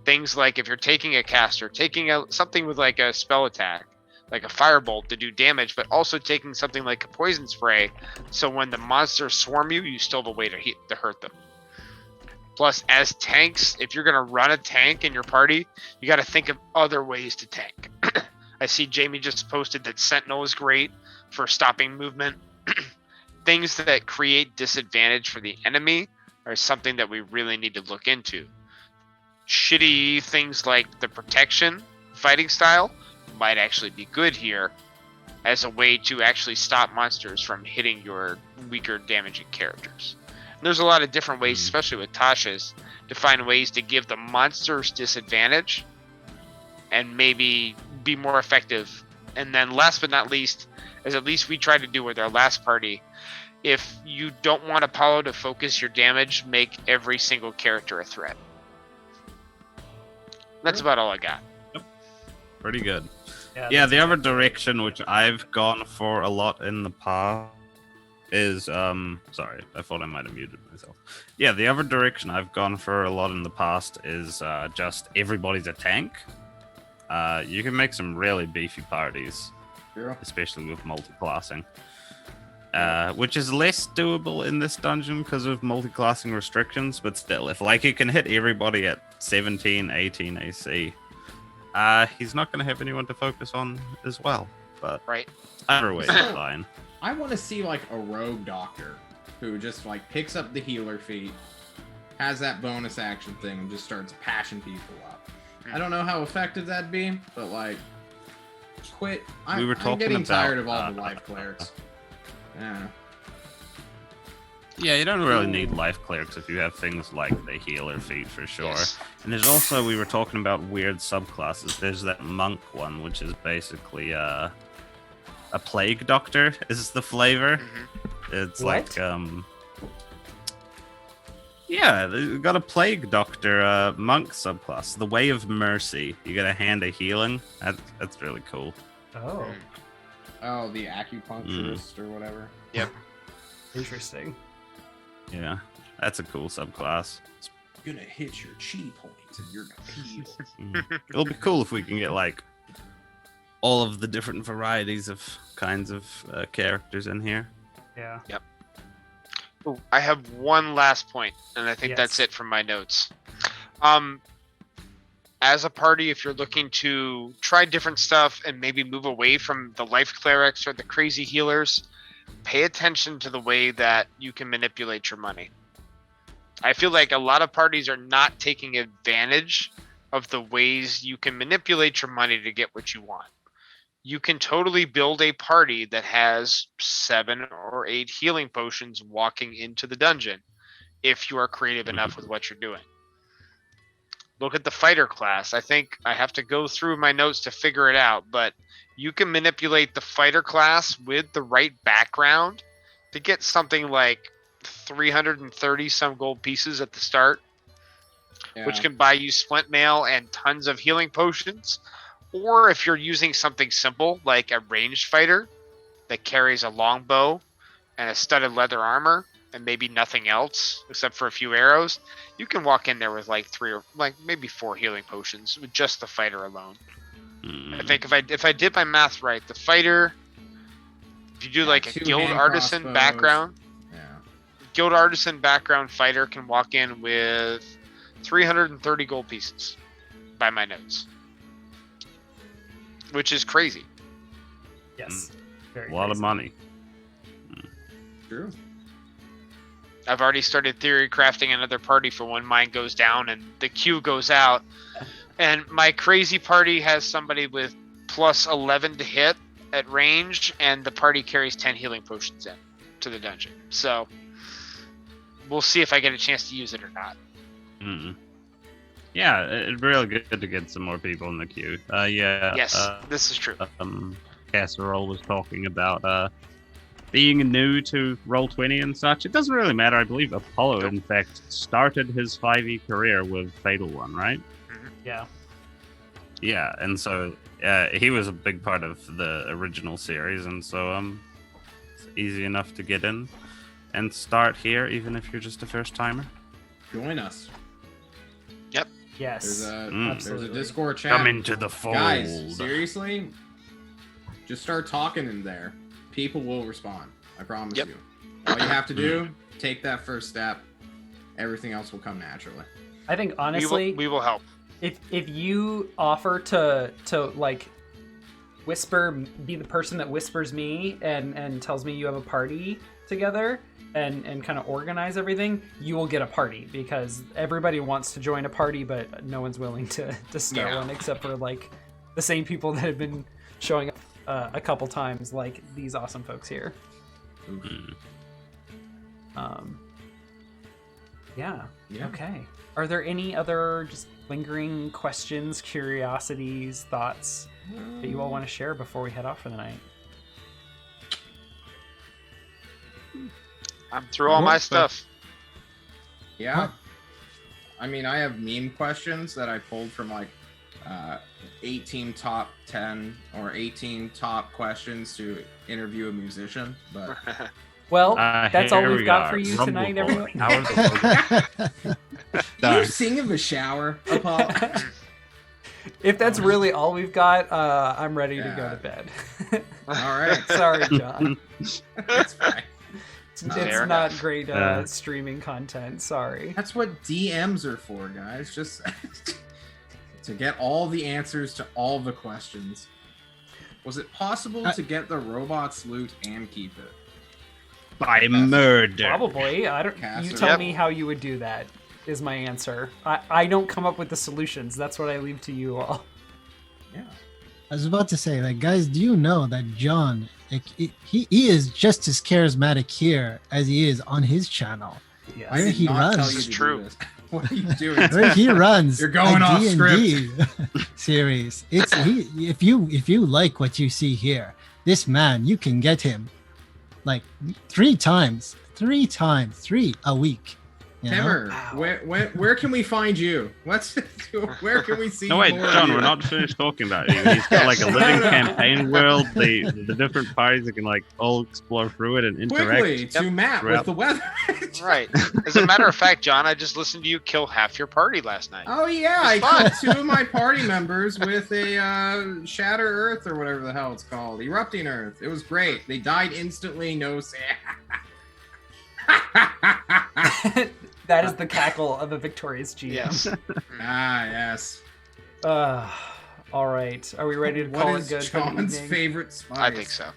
Things like if you're taking a caster, taking something with like a spell attack, like a firebolt to do damage, but also taking something like a poison spray, so when the monsters swarm you, you still have a way to hurt them. Plus, as tanks, if you're going to run a tank in your party, you got to think of other ways to tank. I see Jaime just posted that Sentinel is great for stopping movement. Things that create disadvantage for the enemy are something that we really need to look into. Shitty things like the protection fighting style might actually be good here as a way to actually stop monsters from hitting your weaker damaging characters. And there's a lot of different ways, especially with Tasha's, to find ways to give the monsters disadvantage and maybe be more effective. And then last but not least, as at least we tried to do with our last party, if you don't want Apollo to focus your damage, make every single character a threat. That's about all I got. Pretty good. Yeah, The other direction which I've gone for a lot in the past is sorry, I thought I might have muted myself. Yeah, the other direction I've gone for a lot in the past is just everybody's a tank. You can make some really beefy parties, especially with multi-classing. Which is less doable in this dungeon because of multi-classing restrictions, but still, if like you can hit everybody at 17, 18 AC, he's not going to have anyone to focus on as well. But either way, it's fine. I want to see like a rogue doctor who just like picks up the healer feat, has that bonus action thing, and just starts pashing people up. I don't know how effective that'd be, but like, quit. I'm getting tired of all the life clerics. Yeah. Yeah, you don't really need life clerics if you have things like the healer feat for sure. Yes. And there's also, we were talking about weird subclasses. There's that monk one, which is basically a plague doctor is the flavor. Mm-hmm. It's What? like yeah, they got a plague doctor monk subclass, the Way of Mercy. You get a hand of healing. That's really cool. Oh, Oh, the acupuncturist or whatever. Yep. interesting. Yeah, that's a cool subclass. It's gonna hit your chi points and you're gonna heal. It'll be cool if we can get like all of the different varieties of kinds of characters in here. Yeah. Ooh, I have one last point, and I think that's Yes. it from my notes. As a party, if you're looking to try different stuff and maybe move away from the life clerics or the crazy healers, pay attention to the way that you can manipulate your money. I feel like a lot of parties are not taking advantage of the ways you can manipulate your money to get what you want. You can totally build a party that has 7 or 8 healing potions walking into the dungeon if you are creative enough with what you're doing. Look at the fighter class. I think I have to go through my notes to figure it out, but you can manipulate the fighter class with the right background to get something like 330 some gold pieces at the start, which can buy you splint mail and tons of healing potions. Or if you're using something simple like a ranged fighter that carries a longbow and a studded leather armor and maybe nothing else except for a few arrows, you can walk in there with like 3 or like maybe 4 healing potions with just the fighter alone. I think if I did my math right, the fighter, if you do like a 2 guild hand artisan crossbows. background, Yeah. guild artisan background fighter can walk in with 330 gold pieces by my notes, which is crazy. Yes. Very A lot of crazy. money. True. I've already started theory crafting another party for when mine goes down and the queue goes out. And my crazy party has somebody with plus 11 to hit at range, and the party carries 10 healing potions in to the dungeon. So we'll see if I get a chance to use it or not. Mm. Yeah, it's really good to get some more people in the queue. Yeah. Yes, this is true. Casserole was talking about being new to Roll20 and such. It doesn't really matter. I believe Apollo, in fact, started his 5e career with Fatal One, right? Yeah. Yeah, and so he was a big part of the original series, and so it's easy enough to get in and start here, even if you're just a first timer. Join us. Yes. There's a Absolutely. Discord chat. Come into the fold. Guys, seriously, just start talking in there. People will respond. I promise Yep. you. All you have to do, take that first step. Everything else will come naturally. I think honestly, we will help. if you offer to like whisper, be the person that whispers me and tells me you have a party together and kind of organize everything, you will get a party, because everybody wants to join a party, but no one's willing to start one except for like the same people that have been showing up a couple times, like these awesome folks here. Yeah. Okay. Are there any other just lingering questions, curiosities, thoughts that you all want to share before we head off for the night? I'm through all my stuff. Yeah. What? I mean, I have meme questions that I pulled from like 18 top 10 or 18 top questions to interview a musician, but Well, that's all here we've we got are. for you Rumble tonight, boy. everyone. do you sing in the shower, Apollo? If that's really all we've got, I'm ready to go to bed. All right. Sorry, John. That's fine. It's Fair not enough. great streaming content. Sorry. That's what DMs are for, guys. Just to get all the answers to all the questions. Was it possible to get the robot's loot and keep it? By murder. Probably. I don't. You Casser. tell Yep. me how you would do that. Is my answer. I don't come up with the solutions. That's what I leave to you all. Yeah. I was about to say, like, guys, do you know that John, like, he is just as charismatic here as he is on his channel? Yes. Where did he not tell runs. you to do True. this. What are you doing? Where he runs. You're going a off D&D series. If you like what you see here, this man, you can get him like three times a week. You know? Temhr, where can we find you? Where can we see No, wait, more of John, you? we're not finished talking about you. He's got like a living campaign world. The different parties that can like all explore through it and interact. Quickly to map with Throughout- the weather. Right. As a matter of fact, John, I just listened to you kill half your party last night. Oh yeah, I It's fun. killed 2 of my party members with a Shatter Earth or whatever the hell it's called, Erupting Earth. It was great. They died instantly. No say. That is the cackle of a victorious GM. Yes. Yes. All right. Are we ready to call What it is good for the John's evening? favorite spice? I think so.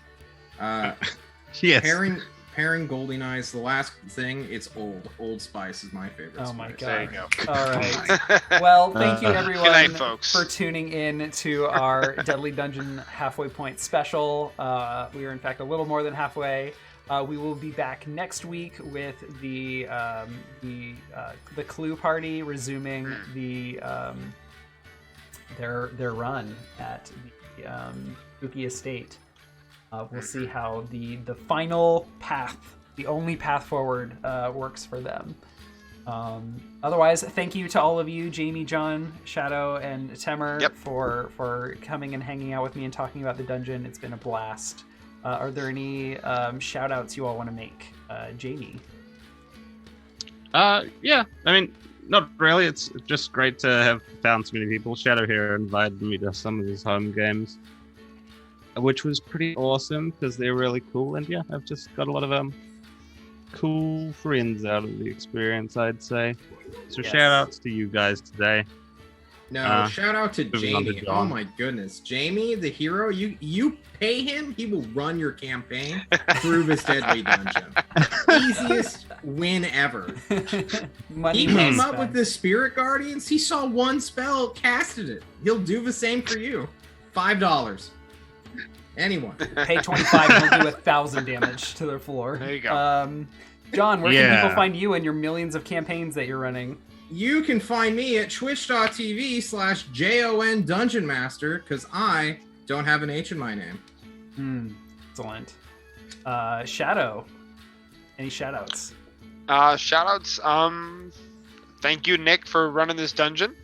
Yes. Pairing Golden Eyes. The last thing, it's Old Spice is my favorite. Oh my spice. God. There you go. All right. Well, thank you everyone Good night, folks. for tuning in to our Deadly Dungeon Halfway Point special. We are in fact a little more than halfway. We will be back next week with the Clue Party resuming their run at the Spooky Estate. We'll see how the final path, the only path forward, works for them. Otherwise, thank you to all of you, Jaime, John, Shadow, and Temhr, Yep. for coming and hanging out with me and talking about the dungeon. It's been a blast. Are there any shout outs you all want to make? Jaime? Yeah. I mean, not really. It's just great to have found so many people. Shadow here invited me to some of his home games, which was pretty awesome because they're really cool. And yeah, I've just got a lot of cool friends out of the experience, I'd say. So Yes. shout outs to you guys today. No, shout out to moving on to Jaime. John. Oh my goodness, Jaime, the hero. You pay him, he will run your campaign through this deadly dungeon. Easiest win ever. Money He well came up spent. with the Spirit Guardians. He saw one spell, casted it. He'll do the same for you. $5. Anyone. Pay 25 and he'll do 1,000 damage to their floor. There you go. John, where can Yeah. people find you and your millions of campaigns that you're running? You can find me at twitch.tv/JonDungeonMaster because I don't have an H in my name. Excellent. Shadow. Any shout-outs? Shoutouts. Thank you, Nick, for running this dungeon.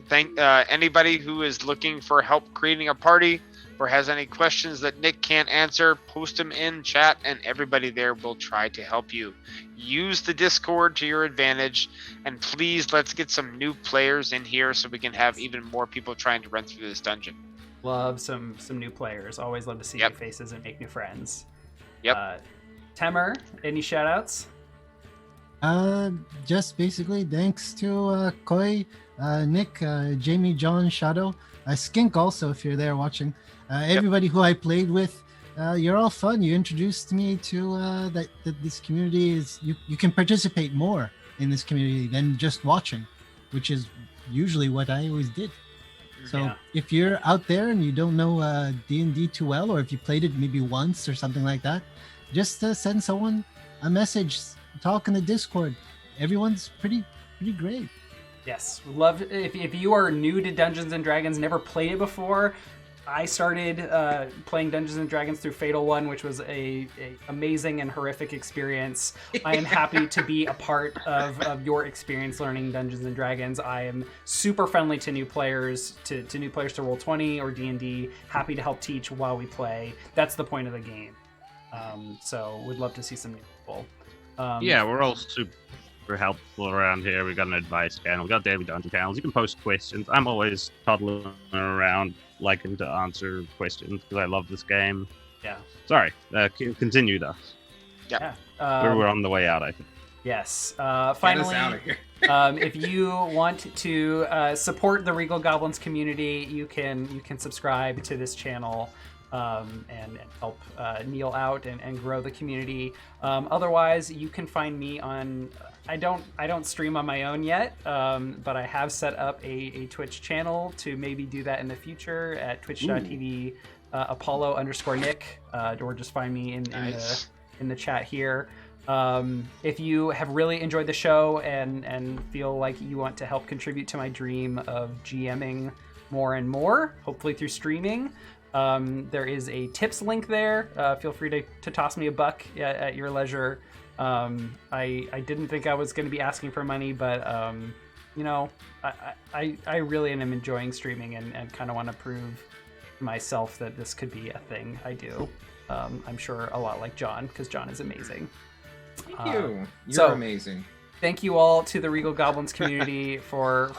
Thank anybody who is looking for help creating a party or has any questions that Nick can't answer, post them in chat and everybody there will try to help you. Use the Discord to your advantage, and please let's get some new players in here so we can have even more people trying to run through this dungeon. Love some new players. Always love to see Yep. new faces and make new friends. Yep. Temhr, any shout-outs? Just basically thanks to Koi, Nick, Jamie, John, Shadow, Skink also if you're there watching. Everybody who I played with, you're all fun. You introduced me to that this community is you can participate more in this community than just watching, which is usually what I always did. So Yeah. if you're out there and you don't know D&D too well, or if you played it maybe once or something like that, just send someone a message, talk in the Discord. Everyone's pretty great. Yes, love. If you are new to Dungeons and Dragons, never played it before, I started playing Dungeons and Dragons through Fatal One, which was a amazing and horrific experience. I am happy to be a part of your experience learning Dungeons and Dragons. I am super friendly to new players, to new players to Roll20 or D&D. Happy to help teach while we play. That's the point of the game. So would love to see some new people. Yeah, we're all super helpful around here. We've got an advice channel, we've got daily dungeon channels. You can post questions. I'm always toddling around, liking to answer questions because I love this game. Yeah. Sorry, continue though. Yeah. We're on the way out, I think. Yes. Get us Finally, out of here. if you want to support the Regal Goblins community, you can subscribe to this channel and help Neil out and grow the community. Otherwise, you can find me on. I don't stream on my own yet, but I have set up a Twitch channel to maybe do that in the future at twitch.tv Apollo_Nik, or just find me in the chat here. If you have really enjoyed the show and feel like you want to help contribute to my dream of GMing more and more, hopefully through streaming, there is a tips link there. Feel free to toss me a buck at your leisure. I didn't think I was going to be asking for money, but I really am enjoying streaming and kind of want to prove to myself that this could be a thing I do. I'm sure a lot like John, because John is amazing. Thank you. You're so- amazing. Thank you all to the Regal Goblins community for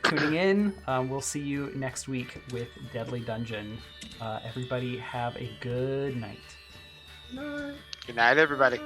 tuning in. We'll see you next week with Deadly Dungeon. Everybody have a good night. Good night, everybody.